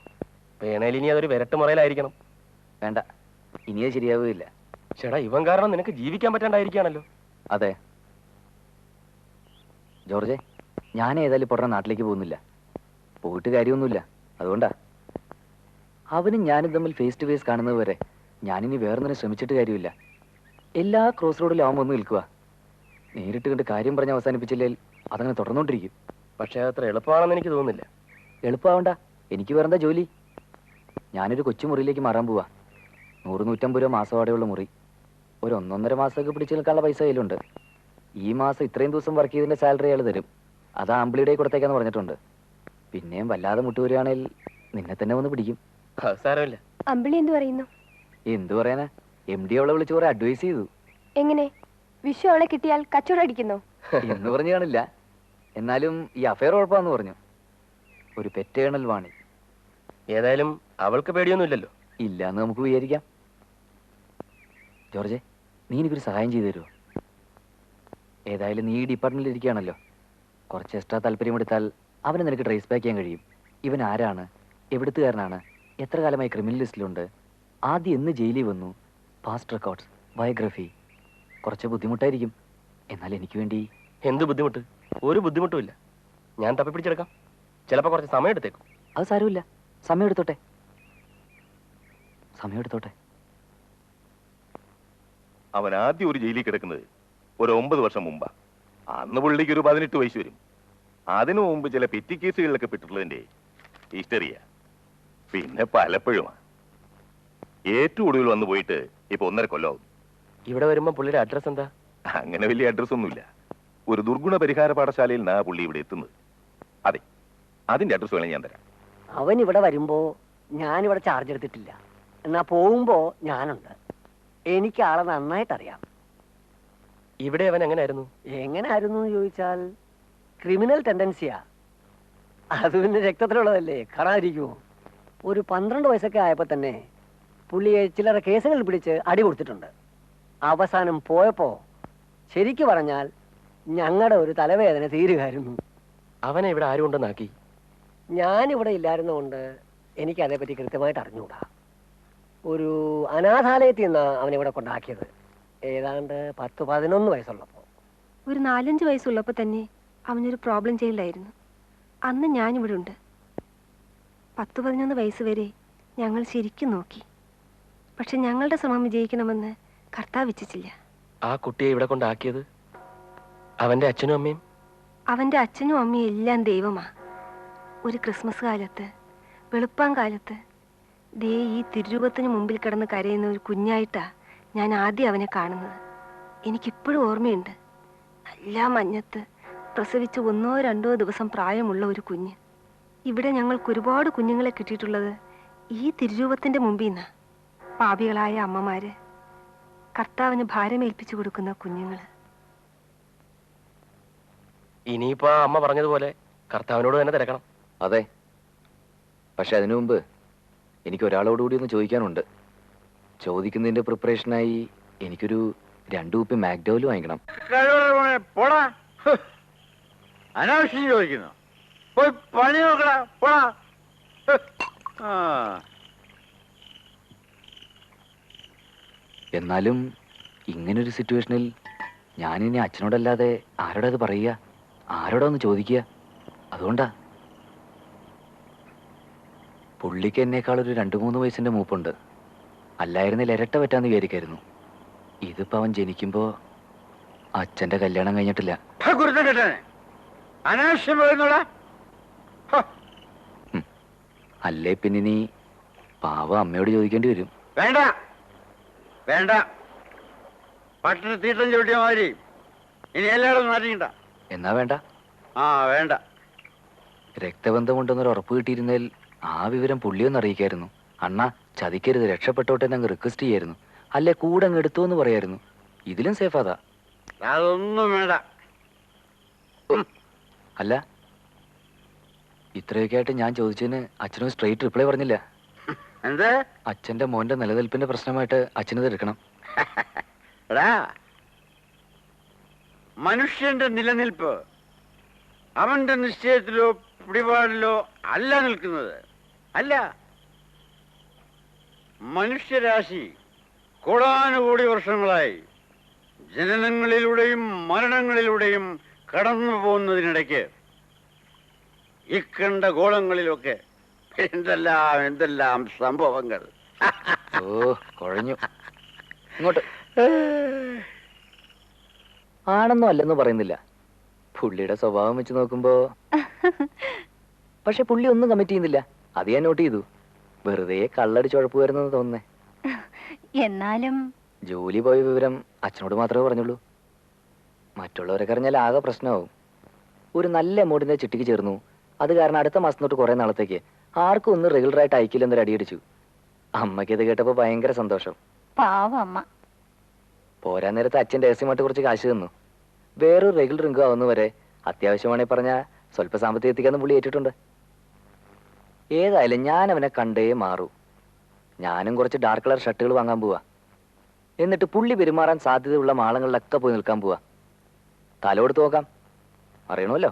വേണേൽ ഇനി അതൊരു വിരട്ട് മുറയിലായിരിക്കണം. വേണ്ട, ഇനിയത് ശരിയാവുകയില്ല. ചേട്ടാ, ഇവൻ കാരണം നിനക്ക് ജീവിക്കാൻ പറ്റാണ്ടായിരിക്കുകയാണല്ലോ. അതെ ജോർജെ, ഞാൻ ഏതായാലും ഇപ്പോൾ നാട്ടിലേക്ക് പോകുന്നില്ല. പോയിട്ട് കാര്യമൊന്നുമില്ല. അതുകൊണ്ടാ അവനും ഞാനും തമ്മിൽ ഫേസ് ടു ഫേസ് കാണുന്നത് വരെ ഞാനിനി വേറൊന്നിനും ശ്രമിച്ചിട്ട് കാര്യമില്ല. എല്ലാ ക്രോസ് റോഡിലും അവൻ വന്ന് നിൽക്കുക. നേരിട്ട് കണ്ട് കാര്യം പറഞ്ഞ് അവസാനിപ്പിച്ചില്ലെങ്കിൽ അതങ്ങനെ തുടർന്നുകൊണ്ടിരിക്കും. പക്ഷേ അത്ര എളുപ്പമാണെന്ന് എനിക്ക് തോന്നുന്നില്ല. എളുപ്പമാവണ്ട, എനിക്ക് വേറെന്താ ജോലി? ഞാനൊരു കൊച്ചു മുറിയിലേക്ക് മാറാൻ പോവാ. 100-150 രൂപ മാസവാടയുള്ള മുറി. ഒരു 1-1.5 മാസമൊക്കെ പിടിച്ചു നിൽക്കാനുള്ള പൈസ കയ്യിലുണ്ട്. ഈ മാസം ഇത്രയും ദിവസം വർക്ക് ചെയ്തതിന്റെ സാലറി അയാൾ തരും. അത് ആംബ്ലിയുടെ കൊടുത്തേക്കാന്ന് പറഞ്ഞിട്ടുണ്ട്. പിന്നെയും വല്ലാതെ മുട്ടുവരികയാണെങ്കിൽ നിന്നെ തന്നെ വന്ന് പിടിക്കും. സാരമില്ല. അമ്പിളി എന്ത് പറയുന്നു? എന്തു പറയാനാ, MD അവളെ വിളിച്ച് കുറെ അഡ്വൈസ് ചെയ്തു. എങ്ങനെ? വിഷു അവളെ കിട്ടിയാൽ കച്ചവടം അടിക്കുന്നോ എന്ന് പറഞ്ഞു കാണില്ല. എന്നാലും ഈ അഫയർ കുഴപ്പമാന്ന് പറഞ്ഞു. ഒരു പെറ്റേണൽ വാണി. ഏതായാലും അവൾക്ക് പേടിയൊന്നുമില്ലല്ലോ. ഇല്ല എന്ന് നമുക്ക് വിചാരിക്കാം. ജോർജെ, നീ എനിക്കൊരു സഹായം ചെയ്തു തരുമോ? ഏതായാലും നീ ഈ ഡിപ്പാർട്ട്മെന്റിൽ ഇരിക്കുകയാണല്ലോ. കുറച്ച് എക്സ്ട്രാ താല്പര്യം എടുത്താൽ അവനെ നിനക്ക് ട്രേസ് ബാക്ക് ചെയ്യാൻ കഴിയും. ഇവൻ ആരാണ്, എവിടുത്തുകാരനാണ്, എത്ര കാലമായി ക്രിമിനൽ ലിസ്റ്റിലുണ്ട്, ആദ്യം എന്ന് ജയിലിൽ വന്നു, പാസ്റ്റ് റെക്കോർഡ്സ്, ബയോഗ്രഫി. കുറച്ച് ബുദ്ധിമുട്ടായിരിക്കും, എന്നാൽ എനിക്ക് വേണ്ടി. എന്ത് ബുദ്ധിമുട്ട്? ഒരു ബുദ്ധിമുട്ടുമില്ല. ഞാൻ തപ്പി പിടിച്ചെടുക്കാം. ചിലപ്പോൾ കുറച്ച് സമയം എടുത്തേക്കും. അത് സാരമില്ല, സമയം എടുത്തോട്ടെ, സമയം എടുത്തോട്ടെ. അവൻ ആദ്യം ഒരു ജയിലിൽ കിടക്കുന്നത് ഒരു 9 വർഷം മുമ്പാ. അന്ന് പുള്ളിക്ക് ഒരു 18 വയസ്സ് വരും. അതിനു മുമ്പ് ചില പെറ്റി കേസുകളിലൊക്കെ പെട്ടിട്ടുള്ളതിന്റെ ഹിസ്റ്ററിയാ. പിന്നെ പലപ്പോഴുമാ. ഏറ്റവും ഒടുവിൽ വന്നു പോയിട്ട് ഇപ്പൊ 1.5 കൊല്ലമാവും. ഇവിടെ വരുമ്പോ പുള്ളിയുടെ അഡ്രസ് എന്താ? അങ്ങനെ വലിയ അഡ്രസ് ഒന്നുമില്ല. ഒരു ദുർഗുണ പരിഹാര പാഠശാലയിൽ നാ പുള്ളി ഇവിടെ എത്തുന്നത്. അതെ, അതിന്റെ അഡ്രസ് വേണമെങ്കിൽ ഞാൻ തരാം. അവൻ ഇവിടെ വരുമ്പോ ഞാനിവിടെ ചാർജ് എടുത്തിട്ടില്ല. എന്നാ പോകുമ്പോ ഞാനുണ്ട്. എനിക്ക് ആളെ നന്നായിട്ട് അറിയാം. ഇവിടെ അവൻ എങ്ങനെയായിരുന്നു? എങ്ങനെയായിരുന്നു എന്ന് ചോദിച്ചാൽ ക്രിമിനൽ ടെൻഡൻസിയാ. അത് പിന്നെ രക്തത്തിലുള്ളതല്ലേ, കാണാതിരിക്കുമോ? ഒരു 12 വയസ്സൊക്കെ ആയപ്പോ തന്നെ പുള്ളിയെ ചിലരെ കേസുകൾ പിടിച്ച് അടി കൊടുത്തിട്ടുണ്ട്. അവസാനം പോയപ്പോ ശരിക്കു പറഞ്ഞാൽ ഞങ്ങളുടെ ഒരു തലവേദന തീരുകയായിരുന്നു. അവനെ ഇവിടെ ആരും കൊണ്ടുവന്നാക്കി? ഞാനിവിടെ ഇല്ലായിരുന്നുകൊണ്ട് എനിക്ക് അതേപ്പറ്റി കൃത്യമായിട്ട് അറിഞ്ഞുകൂടാ. ഒരു അനാഥാലയത്തിൽ നിന്നാണ് അവനെ ഇവിടെ കൊണ്ടാക്കിയത്. ഏതാണ്ട് 10-11 വയസ്സുള്ളപ്പോ. ഒരു 4-5 വയസ്സുള്ളപ്പോൾ തന്നെ അവനൊരു പ്രോബ്ലം ചെയ്യില്ലായിരുന്നു. അന്ന് ഞാനിവിടെ ഉണ്ട്. 10-11 വയസ്സ് വരെ ഞങ്ങൾ ശരിക്കും നോക്കി. പക്ഷെ ഞങ്ങളുടെ ശ്രമം വിജയിക്കണമെന്ന് കർത്താവ് ഇച്ഛിച്ചില്ല. ആ കുട്ടിയെ ഇവിടെ കൊണ്ടാക്കിയത് അവന്റെ അച്ഛനും അമ്മയും? അവന്റെ അച്ഛനും അമ്മയും എല്ലാം ദൈവമാ. ഒരു ക്രിസ്മസ് കാലത്ത്, വെളുപ്പാൻ കാലത്ത്, ദേ ഈ തിരുരൂപത്തിന് മുമ്പിൽ കിടന്ന് കരയുന്ന ഒരു കുഞ്ഞായിട്ടാ ഞാൻ ആദ്യം അവനെ കാണുന്നത്. എനിക്കിപ്പോഴും ഓർമ്മയുണ്ട്. നല്ല മഞ്ഞത്ത് പ്രസവിച്ച് 1-2 ദിവസം പ്രായമുള്ള ഒരു കുഞ്ഞ്. ഇവിടെ ഞങ്ങൾക്ക് ഒരുപാട് കുഞ്ഞുങ്ങളെ കിട്ടിയിട്ടുള്ളത് ഈ തിരുരൂപത്തിന്റെ മുമ്പിൽ നിന്നാ. പാപികളായ അമ്മമാര് കർത്താവിന് ഭാരമേൽപ്പിച്ചു കൊടുക്കുന്ന കുഞ്ഞുങ്ങള്. ഇനിയിപ്പോ അമ്മ പറഞ്ഞതുപോലെ കർത്താവിനോട് തന്നെ തിരക്കണം. അതെ, പക്ഷെ അതിനു മുമ്പ് എനിക്ക് ഒരാളോടുകൂടി ഒന്ന് ചോദിക്കാനുണ്ട്. ചോദിക്കുന്നതിന്റെ പ്രിപ്പറേഷനായി എനിക്കൊരു 2 കുപ്പി മാക്ഡോവൽ വാങ്ങിക്കണം. പോടാ, അനാവശ്യം ചോദിക്കുന്നു. പോയി പണി നോക്കടാ, പോടാ. എന്നാലും ഇങ്ങനൊരു സിറ്റുവേഷനിൽ ഞാനിനി അച്ഛനോടല്ലാതെ ആരോടാ അത് പറയുക, ആരോടാ ഒന്ന് ചോദിക്കുക? അതുകൊണ്ടാ. പുള്ളിക്ക് എന്നേക്കാൾ ഒരു 2-3 വയസ്സിന്റെ മൂപ്പുണ്ട്. അല്ലായിരുന്നില്ല ഇരട്ട പറ്റാന്ന് വിചാരിക്കായിരുന്നു. ഇതിപ്പോ അവൻ ജനിക്കുമ്പോ അച്ഛന്റെ കല്യാണം കഴിഞ്ഞിട്ടില്ല. അല്ലേ പിന്നെ നീ പാവ അമ്മയോട് ചോദിക്കേണ്ടി വരും. വേണ്ട വേണ്ട, പട്ടിണി തീട്ടം ചവിട്ടിയ മാതിരി ഇനി എല്ലായിടും മാറ്റിക്കണ്ട. എന്നാ വേണ്ട. വേണ്ട. രക്തബന്ധമുണ്ടെന്നൊരു ഉറപ്പ് കിട്ടിയിരുന്നേൽ ആ വിവരം പുള്ളിയൊന്ന് അറിയിക്കായിരുന്നു. അണ്ണ ചതിക്കരുത്, രക്ഷപ്പെട്ടോട്ടെ എന്നങ്ങ് റിക്വസ്റ്റ് ചെയ്യായിരുന്നു. അല്ലെ കൂടെ അങ്ങ് എടുത്തു എന്ന് പറയായിരുന്നു. ഇതിലും സേഫ് അതാ. അതൊന്നും വേണ്ട. അല്ല, ഇത്രയൊക്കെ ആയിട്ട് ഞാൻ ചോദിച്ചതിന് അച്ഛനും സ്ട്രെയിറ്റ് റിപ്ലൈ പറഞ്ഞില്ല. എന്ത്? അച്ഛന്റെ മോന്റെ നിലനിൽപ്പിന്റെ പ്രശ്നമായിട്ട് അച്ഛനത് എടുക്കണം. മനുഷ്യന്റെ നിലനിൽപ്പ് അവന്റെ നിശ്ചയത്തിലോ പിടിപാടിലോ അല്ല നിൽക്കുന്നത്. അല്ല, മനുഷ്യരാശി കോടാനുകോടി വർഷങ്ങളായി ജനനങ്ങളിലൂടെയും മരണങ്ങളിലൂടെയും കടന്നു പോകുന്നതിനിടയ്ക്ക് ഇക്കണ്ട ഗോളങ്ങളിലൊക്കെ എന്തെല്ലാം സംഭവങ്ങൾ. കുഴഞ്ഞു. ഇങ്ങോട്ട്. ആണെന്നോ അല്ലെന്നോ പറയുന്നില്ല. പുള്ളിയുടെ സ്വഭാവം വെച്ച് നോക്കുമ്പോ പക്ഷെ പുള്ളി ഒന്നും കമ്മിറ്റ് ചെയ്യുന്നില്ല. അത് ഞാൻ നോട്ട് ചെയ്തു. വെറുതെ കള്ളടിച്ച് ഉഴപ്പ് വരുന്നെന്ന് തോന്നുന്നേ. എന്നാലും ജോലി പോയ വിവരം അച്ഛനോട് മാത്രമേ പറഞ്ഞുള്ളൂ. മറ്റുള്ളവരൊക്കെ അറിഞ്ഞാൽ ആകെ പ്രശ്നമാവും. ഒരു നല്ല എമൗണ്ടിന്റെ ചിട്ടിക്ക് ചേർന്നു. അത് കാരണം അടുത്ത മാസം തൊട്ട് കുറെ നാളത്തേക്ക് ആർക്കും ഒന്നും റെഗുലറായിട്ട് അയക്കില്ലെന്നൊരു അടിയടിച്ചു. അമ്മയ്ക്ക് ഇത് കേട്ടപ്പോ ഭയങ്കര സന്തോഷം. പാവം അമ്മ. പോരാൻ നേരത്തെ അച്ഛൻ രഹസ്യമായിട്ട് കുറച്ച് കാശ് തന്നു. വേറൊരു റെഗുലർ ഇൻകം ആവുന്നവരെ അത്യാവശ്യമാണെങ്കിൽ പറഞ്ഞാൽ സ്വല്പ സാമ്പത്തികം എത്തിക്കാന്ന് പുള്ളി ഏറ്റിട്ടുണ്ട്. ഏതായാലും ഞാൻ അവനെ കണ്ടേ മാറൂ. ഞാനും കുറച്ച് ഡാർക്ക് കളർ ഷർട്ടുകൾ വാങ്ങാൻ പോവാ. എന്നിട്ട് പുള്ളി പെരുമാറാൻ സാധ്യതയുള്ള മാളങ്ങളിലൊക്കെ പോയി നിൽക്കാൻ പോവാ. തല കൊടുത്ത് നോക്കാം, അറിയണമല്ലോ.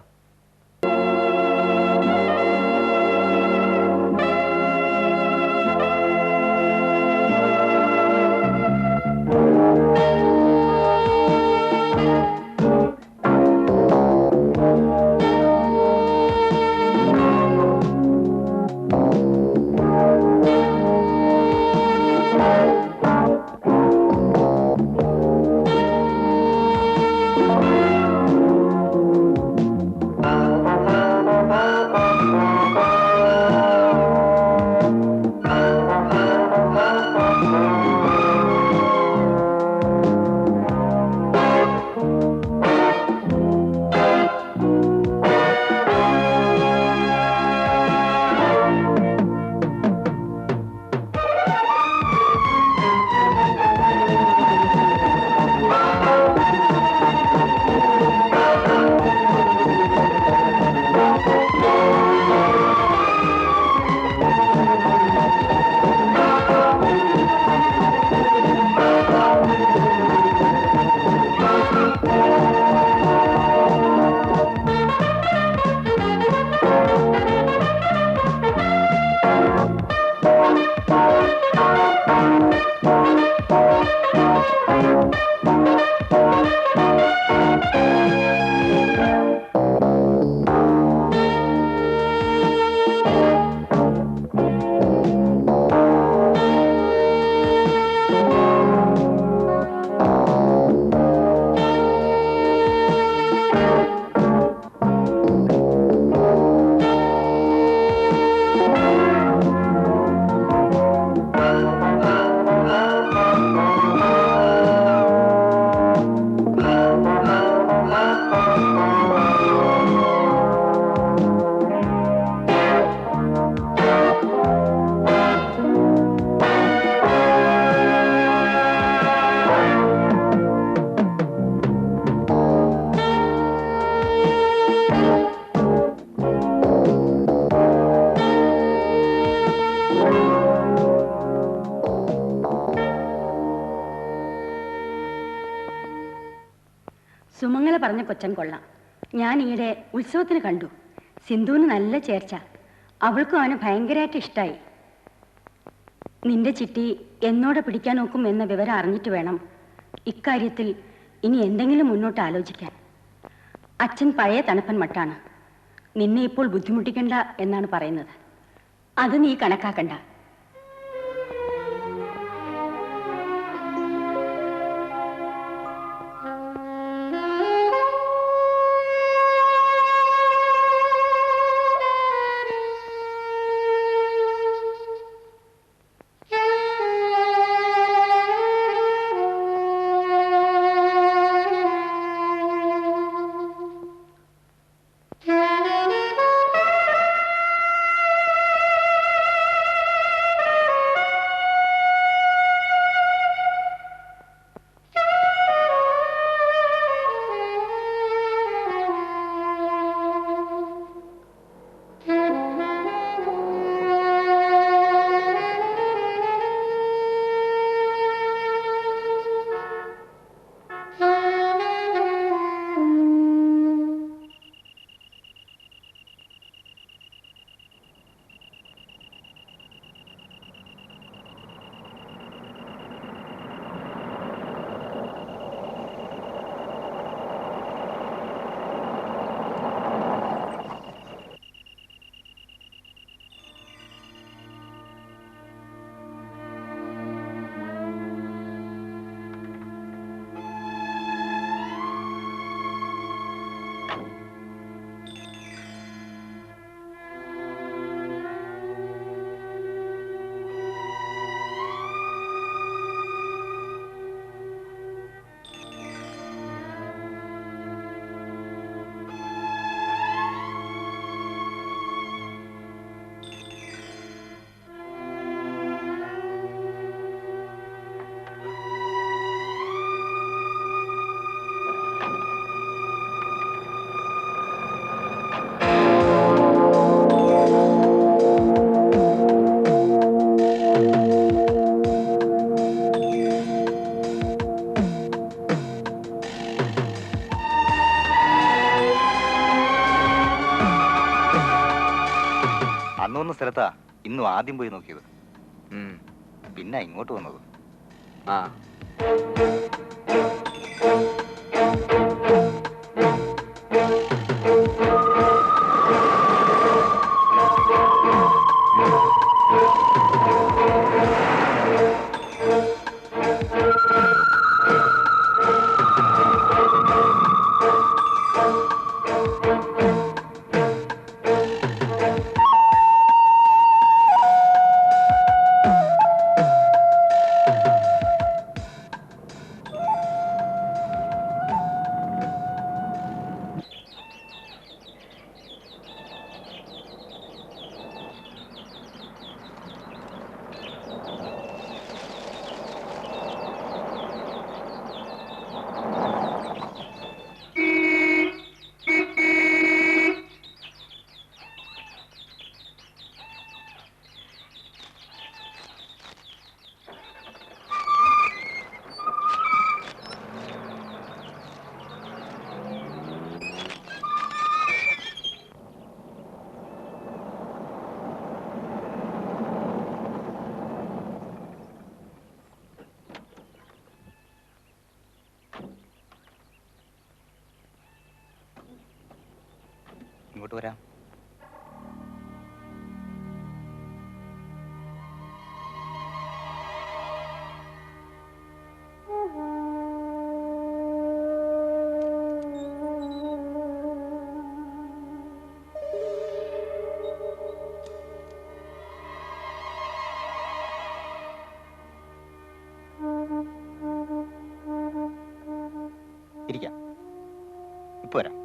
സുമംഗല പറഞ്ഞ കൊച്ചൻ കൊള്ളാം. ഞാൻ ഈയിടെ ഉത്സവത്തിന് കണ്ടു. സിന്ധുവിന് നല്ല ചേർച്ച. അവൾക്കും അവന് ഭയങ്കരമായിട്ട് ഇഷ്ടമായി. നിന്റെ ചിട്ടി എന്നോടെ പിടിക്കാൻ നോക്കും എന്ന വിവരം അറിഞ്ഞിട്ട് വേണം ഇക്കാര്യത്തിൽ ഇനി എന്തെങ്കിലും മുന്നോട്ട് ആലോചിക്കാൻ. അച്ഛൻ പഴയ തണുപ്പൻ മട്ടാണ്. നിന്നെ ഇപ്പോൾ ബുദ്ധിമുട്ടിക്കണ്ട എന്നാണ് പറയുന്നത്. അത് നീ കണക്കാക്കണ്ട. സ്ഥലത്താ ഇന്നും ആദ്യം പോയി നോക്കിയത്. പിന്നെ ഇങ്ങോട്ട് വന്നത്. ആ ഇങ്ങോട്ട് വരാം. ഇരിക്കാം. ഇപ്പൊ വരാം.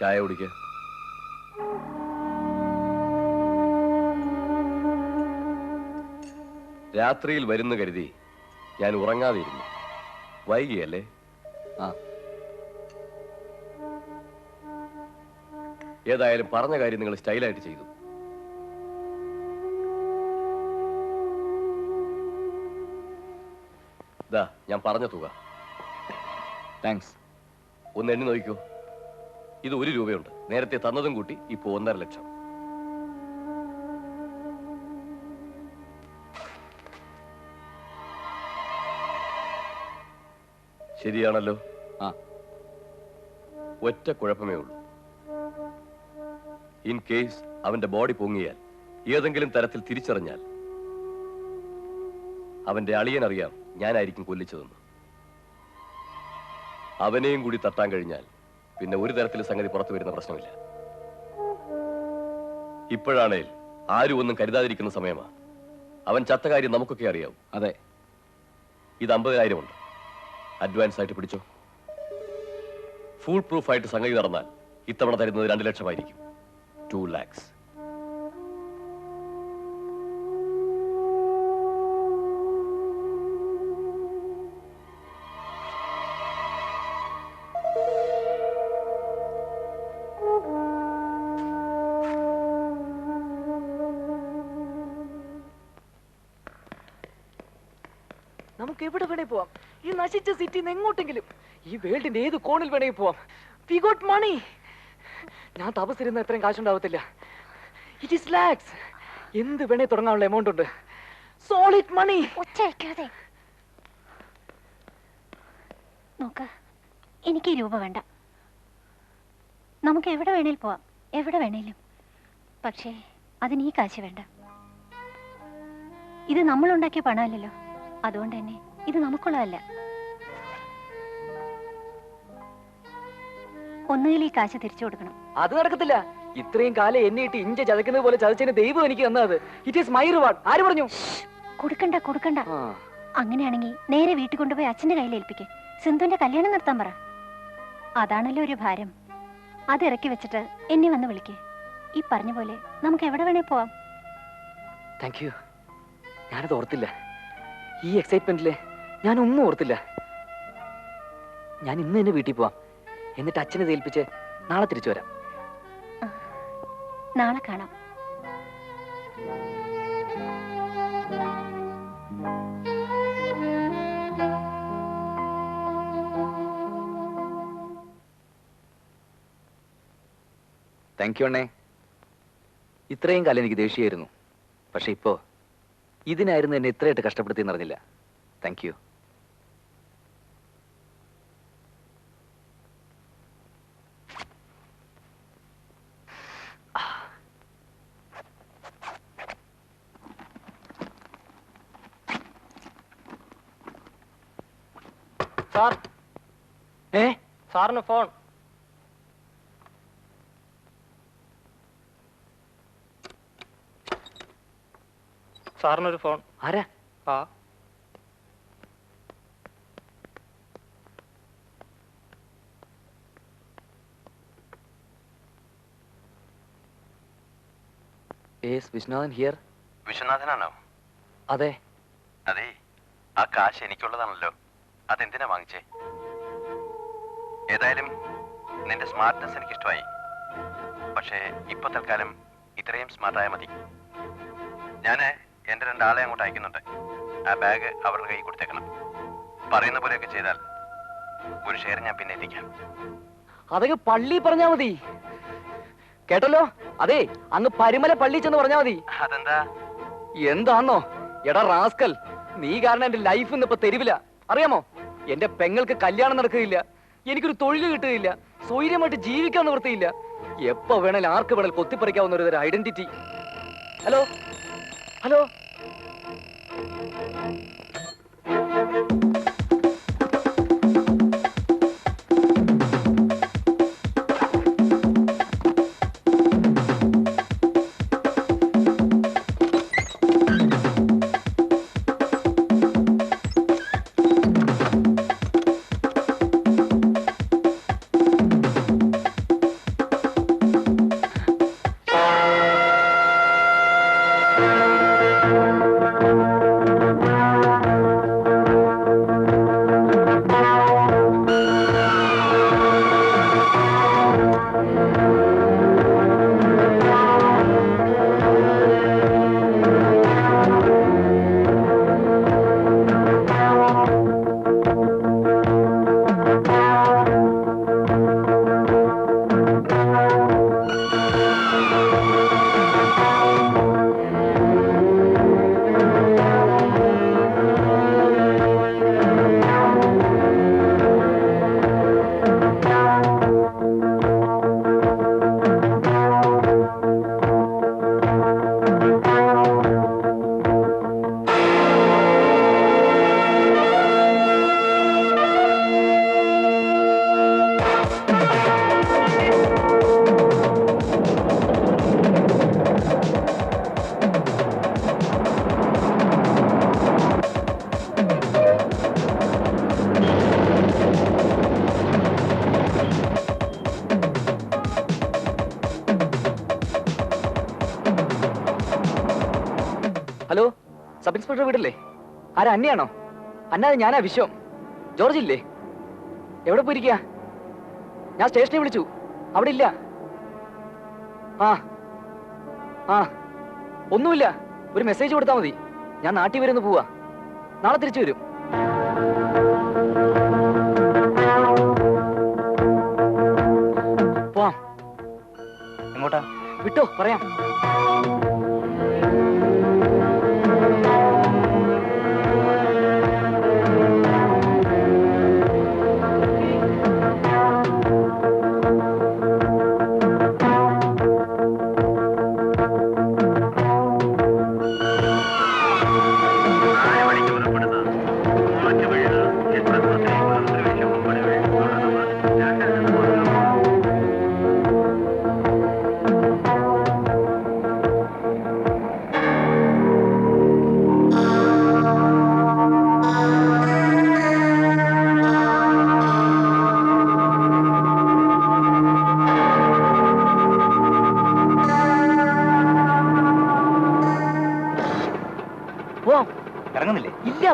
ചായ കുടിക്ക. രാത്രിയിൽ വരുന്നു കരുതി ഞാൻ ഉറങ്ങാതിരുന്നു. വൈകിയല്ലേ? ആ. ഏതായാലും പറഞ്ഞ കാര്യം നിങ്ങൾ സ്റ്റൈലായിട്ട് ചെയ്തു. ദാ ഞാൻ പറഞ്ഞ തുക. താങ്ക്സ്. ഒന്ന് എണ്ണി നോക്കിക്കോ. ഇത് 1 രൂപയുണ്ട്. നേരത്തെ തന്നതും കൂട്ടി ഇപ്പോ 1.5 ലക്ഷം. ശരിയാണല്ലോ? ആ. ഒറ്റ കുഴപ്പമേ ഉള്ളൂ. ഇൻ കേസ് അവന്റെ ബോഡി പൊങ്ങിയാൽ, ഏതെങ്കിലും തരത്തിൽ തിരിച്ചറിഞ്ഞാൽ, അവന്റെ അളിയൻ അറിയാം ഞാനായിരിക്കും കൊല്ലിച്ചതെന്ന്. അവനെയും കൂടി തട്ടാൻ കഴിഞ്ഞാൽ പിന്നെ ഒരു തരത്തിൽ സംഗതി പുറത്തു വരുന്ന പ്രശ്നമില്ല. ഇപ്പോഴാണേൽ ആരും ഒന്നും കരുതാതിരിക്കുന്ന സമയമാ. അവൻ ചത്ത കാര്യം നമുക്കൊക്കെ അറിയാവും. അതെ. ഇത് 50,000 ഉണ്ട്. അഡ്വാൻസ് ആയിട്ട് പിടിച്ചോ. ഫുൾ പ്രൂഫ് ആയിട്ട് സംഗതി നടന്നാൽ ഇത്തവണ തരുന്നത് 2 ലക്ഷമായിരിക്കും. 2 lakhs. നമുക്ക് എവിടെ വേണേ പോവാം. ഈ നശിച്ച സിറ്റിന്ന് എങ്ങോട്ടെങ്കിലും. ഈ വേൾഡിന്റെ ഏത് കോണിൽ വേണേ പോവാം. വി ഗോട്ട് മണി. ഞാൻ തപസ്സിരുന്ന എത്രയും കാശുണ്ടാവത്തില്ല. It is lakhs. എന്ത് വേണേ തുടങ്ങാനുള്ള എമൗണ്ട് ഉണ്ട്. സോളിഡ് മണി. ഒച്ചയക്കാതെ നോക്ക, എനിക്ക് ഈ രൂപ വേണ്ട. നമുക്ക് എവിടെ വേണേലും പോവാം, എവിടെ വേണേലും. പക്ഷേ അതിന് ഈ കാശ് വേണ്ട. ഇത് നമ്മളുണ്ടാക്കിയ പണമല്ലല്ലോ. അതുകൊണ്ട് തന്നെ ഇത് നമുക്കുള്ളതല്ല. ഒന്നുകിൽ ഈ കാശ് തിരിച്ചു കൊടുക്കണം. അത് നടക്കത്തില്ല. ഇത്രയും കാലം എന്നിട്ട് ഇഞ്ച ചതക്കുന്നത് പോലെ ചതച്ചതിന് ദൈവം എനിക്ക് തന്നത്. It is my reward. ആര് പറഞ്ഞു? കൊടുക്കണ്ട കൊടുക്കണ്ട. അങ്ങനെയാണെങ്കിൽ നേരെ വീട്ടിൽ കൊണ്ടുപോയി അച്ഛന്റെ കയ്യിൽ ഏൽപ്പിക്ക്. സിന്ധുവിന്റെ കല്യാണം നിർത്താൻ പറ. അതാണല്ലോ ഒരു ഭാരം. അത് ഇറക്കി വെച്ചിട്ട് എന്നെ വന്ന് വിളിക്ക്. ഈ പറഞ്ഞ പോലെ നമുക്ക് എവിടെ വേണേ പോവാം. Thank you. ഞാനത് ഓർത്തില്ല. ഈ എക്സൈറ്റ്മെന്റില് ഞാനൊന്നും ഓർത്തില്ല. ഞാൻ ഇന്ന് തന്നെ വീട്ടിൽ പോവാം. എന്നിട്ട് അച്ഛനെ ഏൽപ്പിച്ച് നാളെ തിരിച്ചു വരാം. നാളെ കാണാം. താങ്ക് യു അണ്ണേ. ഇത്രയും കാലം എനിക്ക് ദേഷ്യമായിരുന്നു. പക്ഷെ ഇപ്പോ ഇതിനായിരുന്നു എന്നെ ഇത്രയായിട്ട് കഷ്ടപ്പെടുത്തിയെന്ന് അറിഞ്ഞില്ല. Thank you. സാർ, സാറിന് ഫോൺ. സാറിനൊരു ഫോൺ. ആരാ? ആ, വിശ്വനാഥൻ ഹിയർ. വിശ്വനാഥനാണോ? അതെ. അതെ, ആ കാശ് എനിക്കുള്ളതാണല്ലോ. അതെന്തിനാ വാങ്ങിച്ചേ? ഏതായാലും നിന്റെ സ്മാർട്ട്നെസ് എനിക്ക് ഇഷ്ടമായി. പക്ഷേ ഇപ്പൊ തൽക്കാലം ഇത്രയും സ്മാർട്ടായ മതി. ഞാന് എന്റെ 2 ആളെ അങ്ങോട്ട് അയക്കുന്നുണ്ട്. ആ ബാഗ് അവരുടെ കൈ കൊടുത്തേക്കണം. പറയുന്ന പോലെയൊക്കെ ചെയ്താൽ ഒരു ഷെയർ ഞാൻ പിന്നെ എത്തിക്കാം. അതൊക്കെ പള്ളി പറഞ്ഞാ മതി. കേട്ടല്ലോ? അതെ, അങ്ങ് പരിമല പള്ളി ചെന്ന് പറഞ്ഞാ മതി. അതെന്താ? എന്താന്നോ? എടാ റാസ്കൽ, നീ കാരണം എന്റെ ലൈഫ് ഇന്നിപ്പോ തെരുവില. അറിയാമോ? എന്റെ പെങ്ങൾക്ക് കല്യാണം നടക്കുകയില്ല, എനിക്കൊരു തൊഴിൽ കിട്ടുകയില്ല, സ്വൈര്യമായിട്ട് ജീവിക്കാൻ നിവൃത്തിയില്ല. എപ്പോ വേണേലും ആർക്ക് വേണേലും കൊത്തിപ്പറിക്കാവുന്ന ഒരു തരം identity. Hello hello. Sub inspector വീടല്ലേ? ആരാ, അന്നയാണോ? അന്നാതെ ഞാനാ വിശ്വം. ജോർജ് ഇല്ലേ? എവിടെ പോയിരിക്കുക? ഞാൻ സ്റ്റേഷനിൽ വിളിച്ചു, അവിടെ ഇല്ല. ആ ആ ഒന്നുമില്ല, ഒരു മെസ്സേജ് കൊടുത്താൽ മതി. ഞാൻ നാട്ടിൽ വരുന്നു, പോവാ. നാളെ തിരിച്ചു വരും. പോവാം. എങ്ങോട്ടാ? വിട്ടോ, പറയാം. ഇറങ്ങുന്നില്ലേ? ഇല്ല.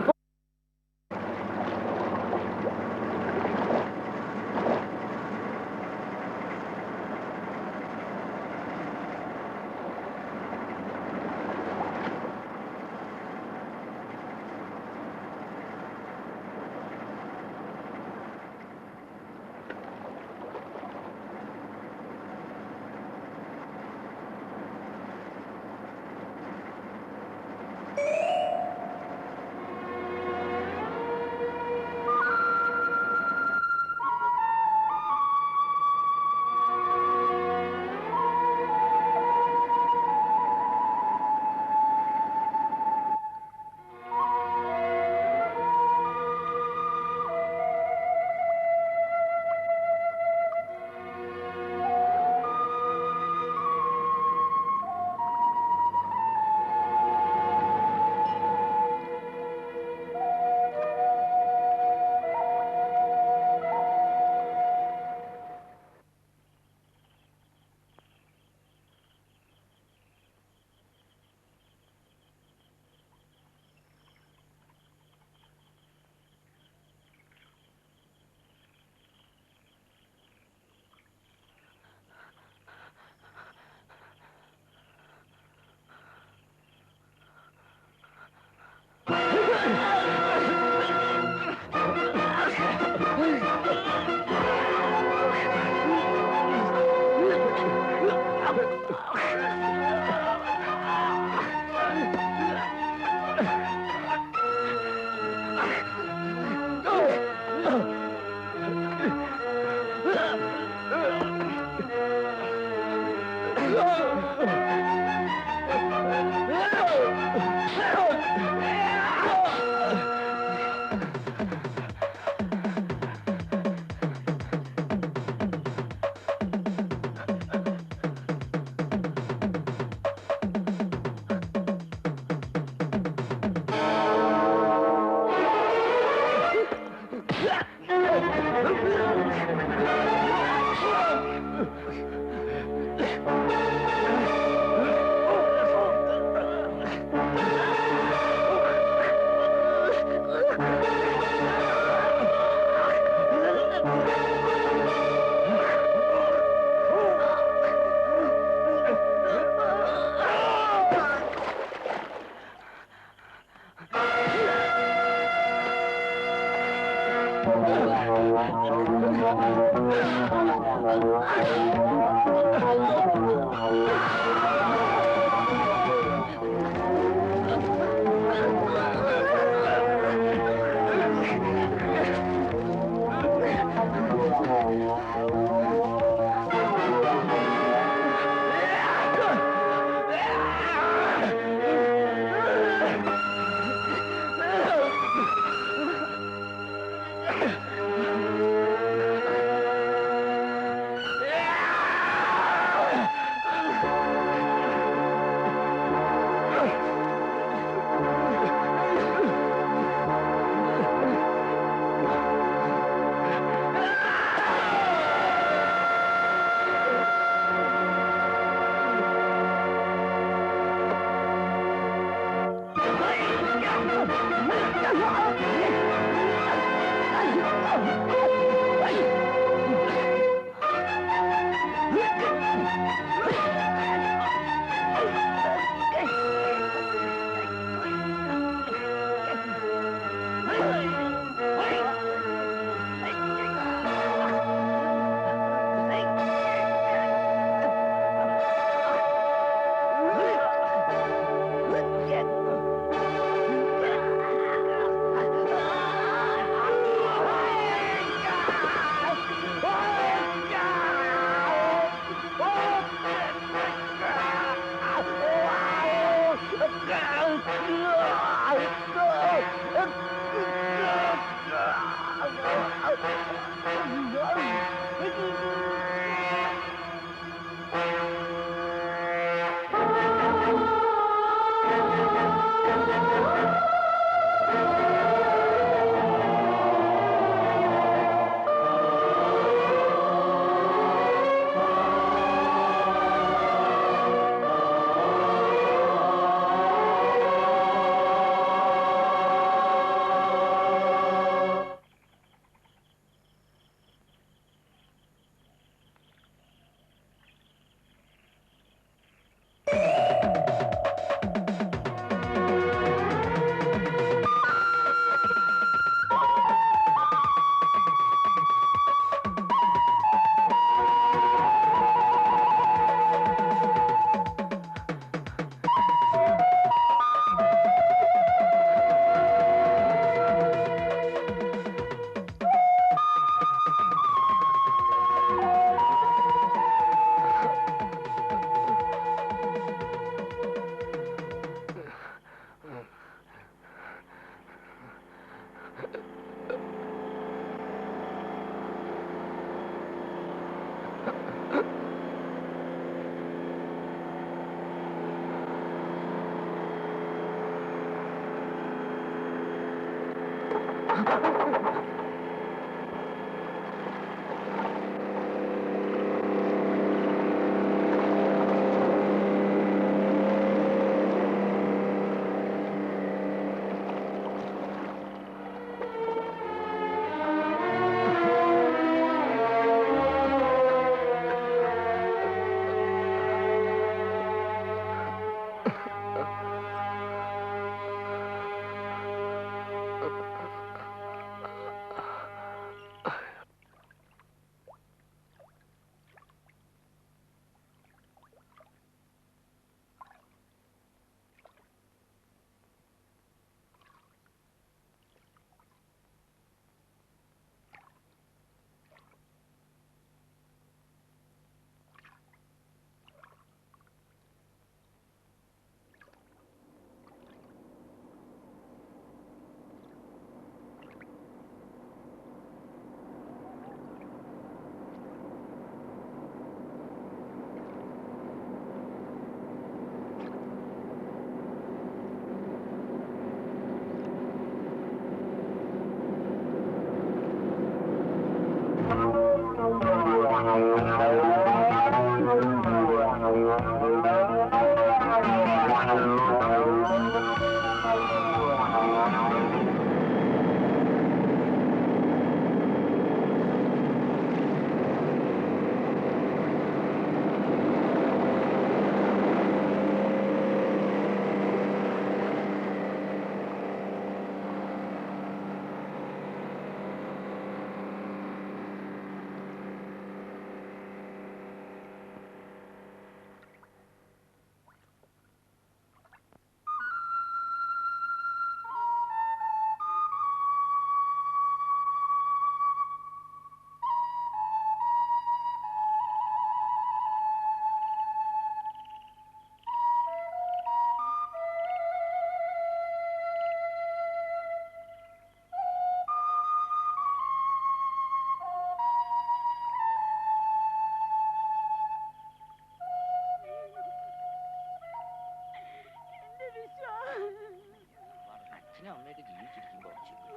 അച്ഛനും അമ്മയൊക്കെ ജീവിച്ചിരിക്കുമ്പോ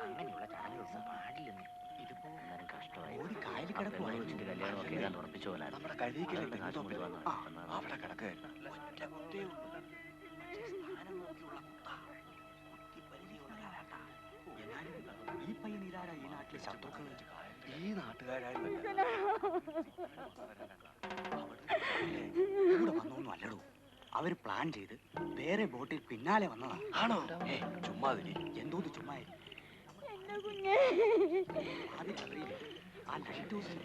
അങ്ങനെയുള്ള ചടങ്ങുകളൊന്നും പാടില്ലെന്ന്. ഇതിപ്പോ കഷ്ടമായി കല്യാണമൊക്കെ ഏതാണ്ട് ഉറപ്പിച്ച പോലാണ്. നമ്മുടെ കഴിക്കലുണ്ട് അവിടെ കിടക്കുക നാട്ടിലെ ശത്രുക്കൾ ഈ നാട്ടുകാരായിരുന്നു കൂടെ വന്നൊന്നും അല്ലടോ. അവര് പ്ലാൻ ചെയ്ത് വേറെ ബോട്ടിൽ പിന്നാലെ വന്നതാ. ആണോ? ചുമ്മാതിരി. എന്തോന്ന് ചുമ്മാ ആ ലൈറ്റ് ഹൗസിന്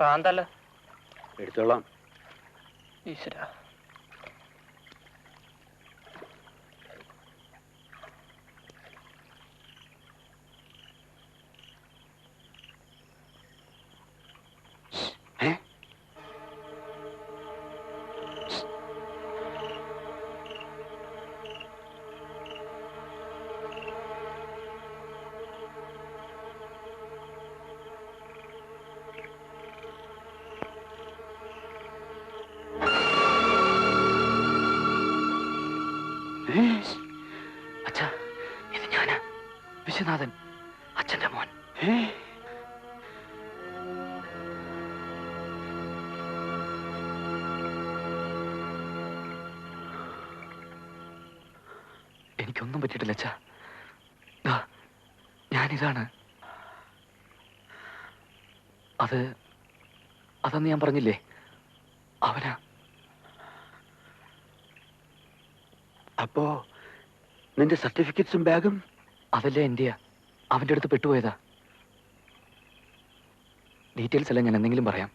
പ്രാന്തല്ല. എടുത്തോളാം. ഈശ്വര, അച്ഛാ, ഇത് ഞാനാ, വിശ്വനാഥൻ, അച്ഛന്റെ മോൻ. എനിക്കൊന്നും പറ്റിയിട്ടില്ല അച്ഛാ. ഞാനിതാണ്. അതന്ന് ഞാൻ പറഞ്ഞില്ലേ, അവനാ. അപ്പോ നിന്റെ സർട്ടിഫിക്കറ്റ്സും ബാഗും? അതല്ലേ എന്റെയാ, അവന്റെ അടുത്ത് പെട്ടുപോയതാ. ഡീറ്റെയിൽസ് എല്ലാം ഞാൻ എന്തെങ്കിലും പറയാം.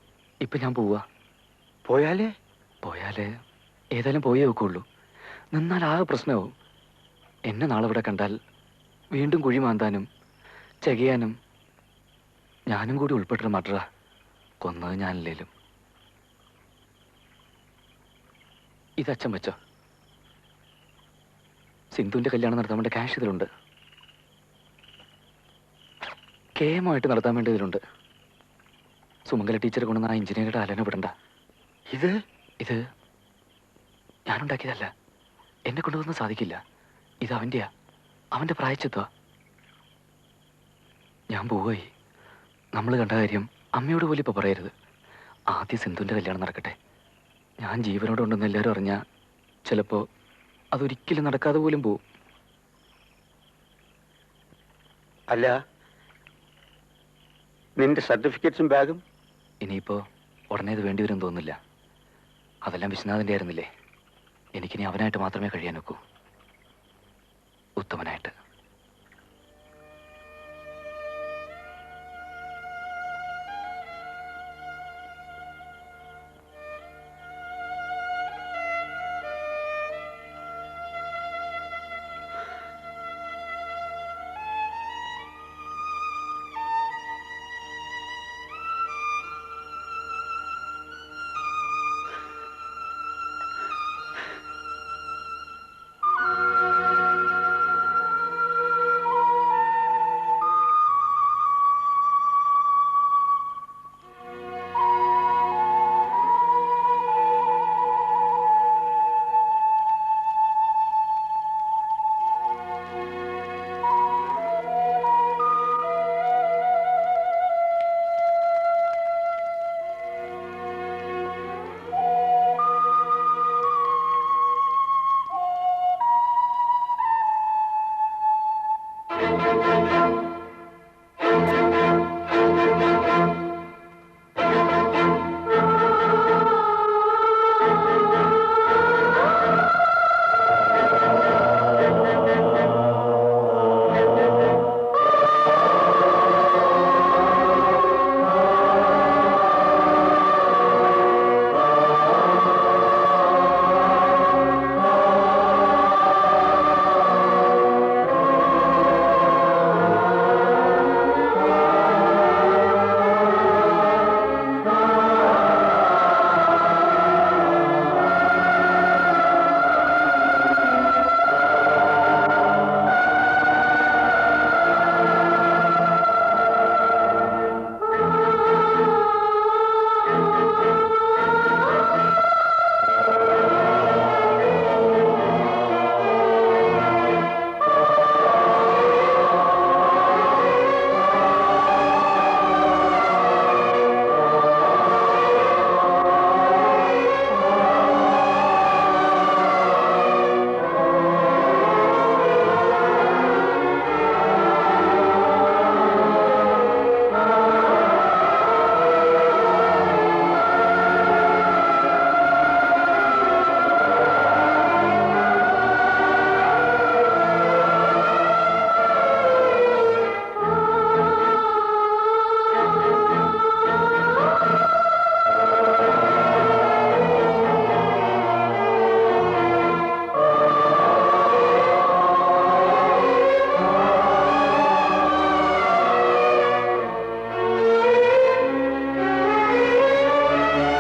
ഇപ്പൊ ഞാൻ പോവാ. പോയാലേ ഏതായാലും പോയേ വെക്കുള്ളൂ. നിന്നാൽ ആകെ പ്രശ്നമാവും. എന്നെ നാളെ ഇവിടെ കണ്ടാൽ വീണ്ടും കുഴി മാന്താനും ചകയാനും ഞാനും കൂടി ഉൾപ്പെട്ടൊരു മർഡറാ. കൊന്നത് ഞാനില്ലേലും. ഇതച്ഛൻ വെച്ചോ. സിന്ധുവിന്റെ കല്യാണം നടത്താൻ വേണ്ട ക്യാഷ് ഇതിലുണ്ട്. കേമമായിട്ട് നടത്താൻ വേണ്ടി ഇതിലുണ്ട്. സുമംഗല ടീച്ചറെ കൊണ്ടുവന്ന ആ എഞ്ചിനീയറുടെ അലന വിടണ്ട. ഇത് ഞാനുണ്ടാക്കിയതല്ല. എന്നെ കൊണ്ടുവന്ന് സാധിക്കില്ല. ഇത് അവന്റെയാ, അവന്റെ പ്രായച്ചിത്വ. ഞാൻ പോവായി. നമ്മൾ കണ്ട കാര്യം അമ്മയോട് പോലും ഇപ്പൊ പറയരുത്. ആദ്യം സിന്ധുവിന്റെ കല്യാണം നടക്കട്ടെ. ഞാൻ ജീവനോടുണ്ടെന്ന് എല്ലാവരും അറിഞ്ഞാൽ ചിലപ്പോ അതൊരിക്കലും നടക്കാതെ പോലും പോവും. അല്ല, നിന്റെ സർട്ടിഫിക്കറ്റ്സും ബാഗും ഇനിയിപ്പോ ഉടനെ ഇത് വേണ്ടി വരും തോന്നുന്നില്ല. അതെല്ലാം വിശ്വനാഥന്റെ ആയിരുന്നില്ലേ. എനിക്കിനി അവനായിട്ട് മാത്രമേ കഴിയാൻ ഒക്കൂ, ഉത്തമനായിട്ട്.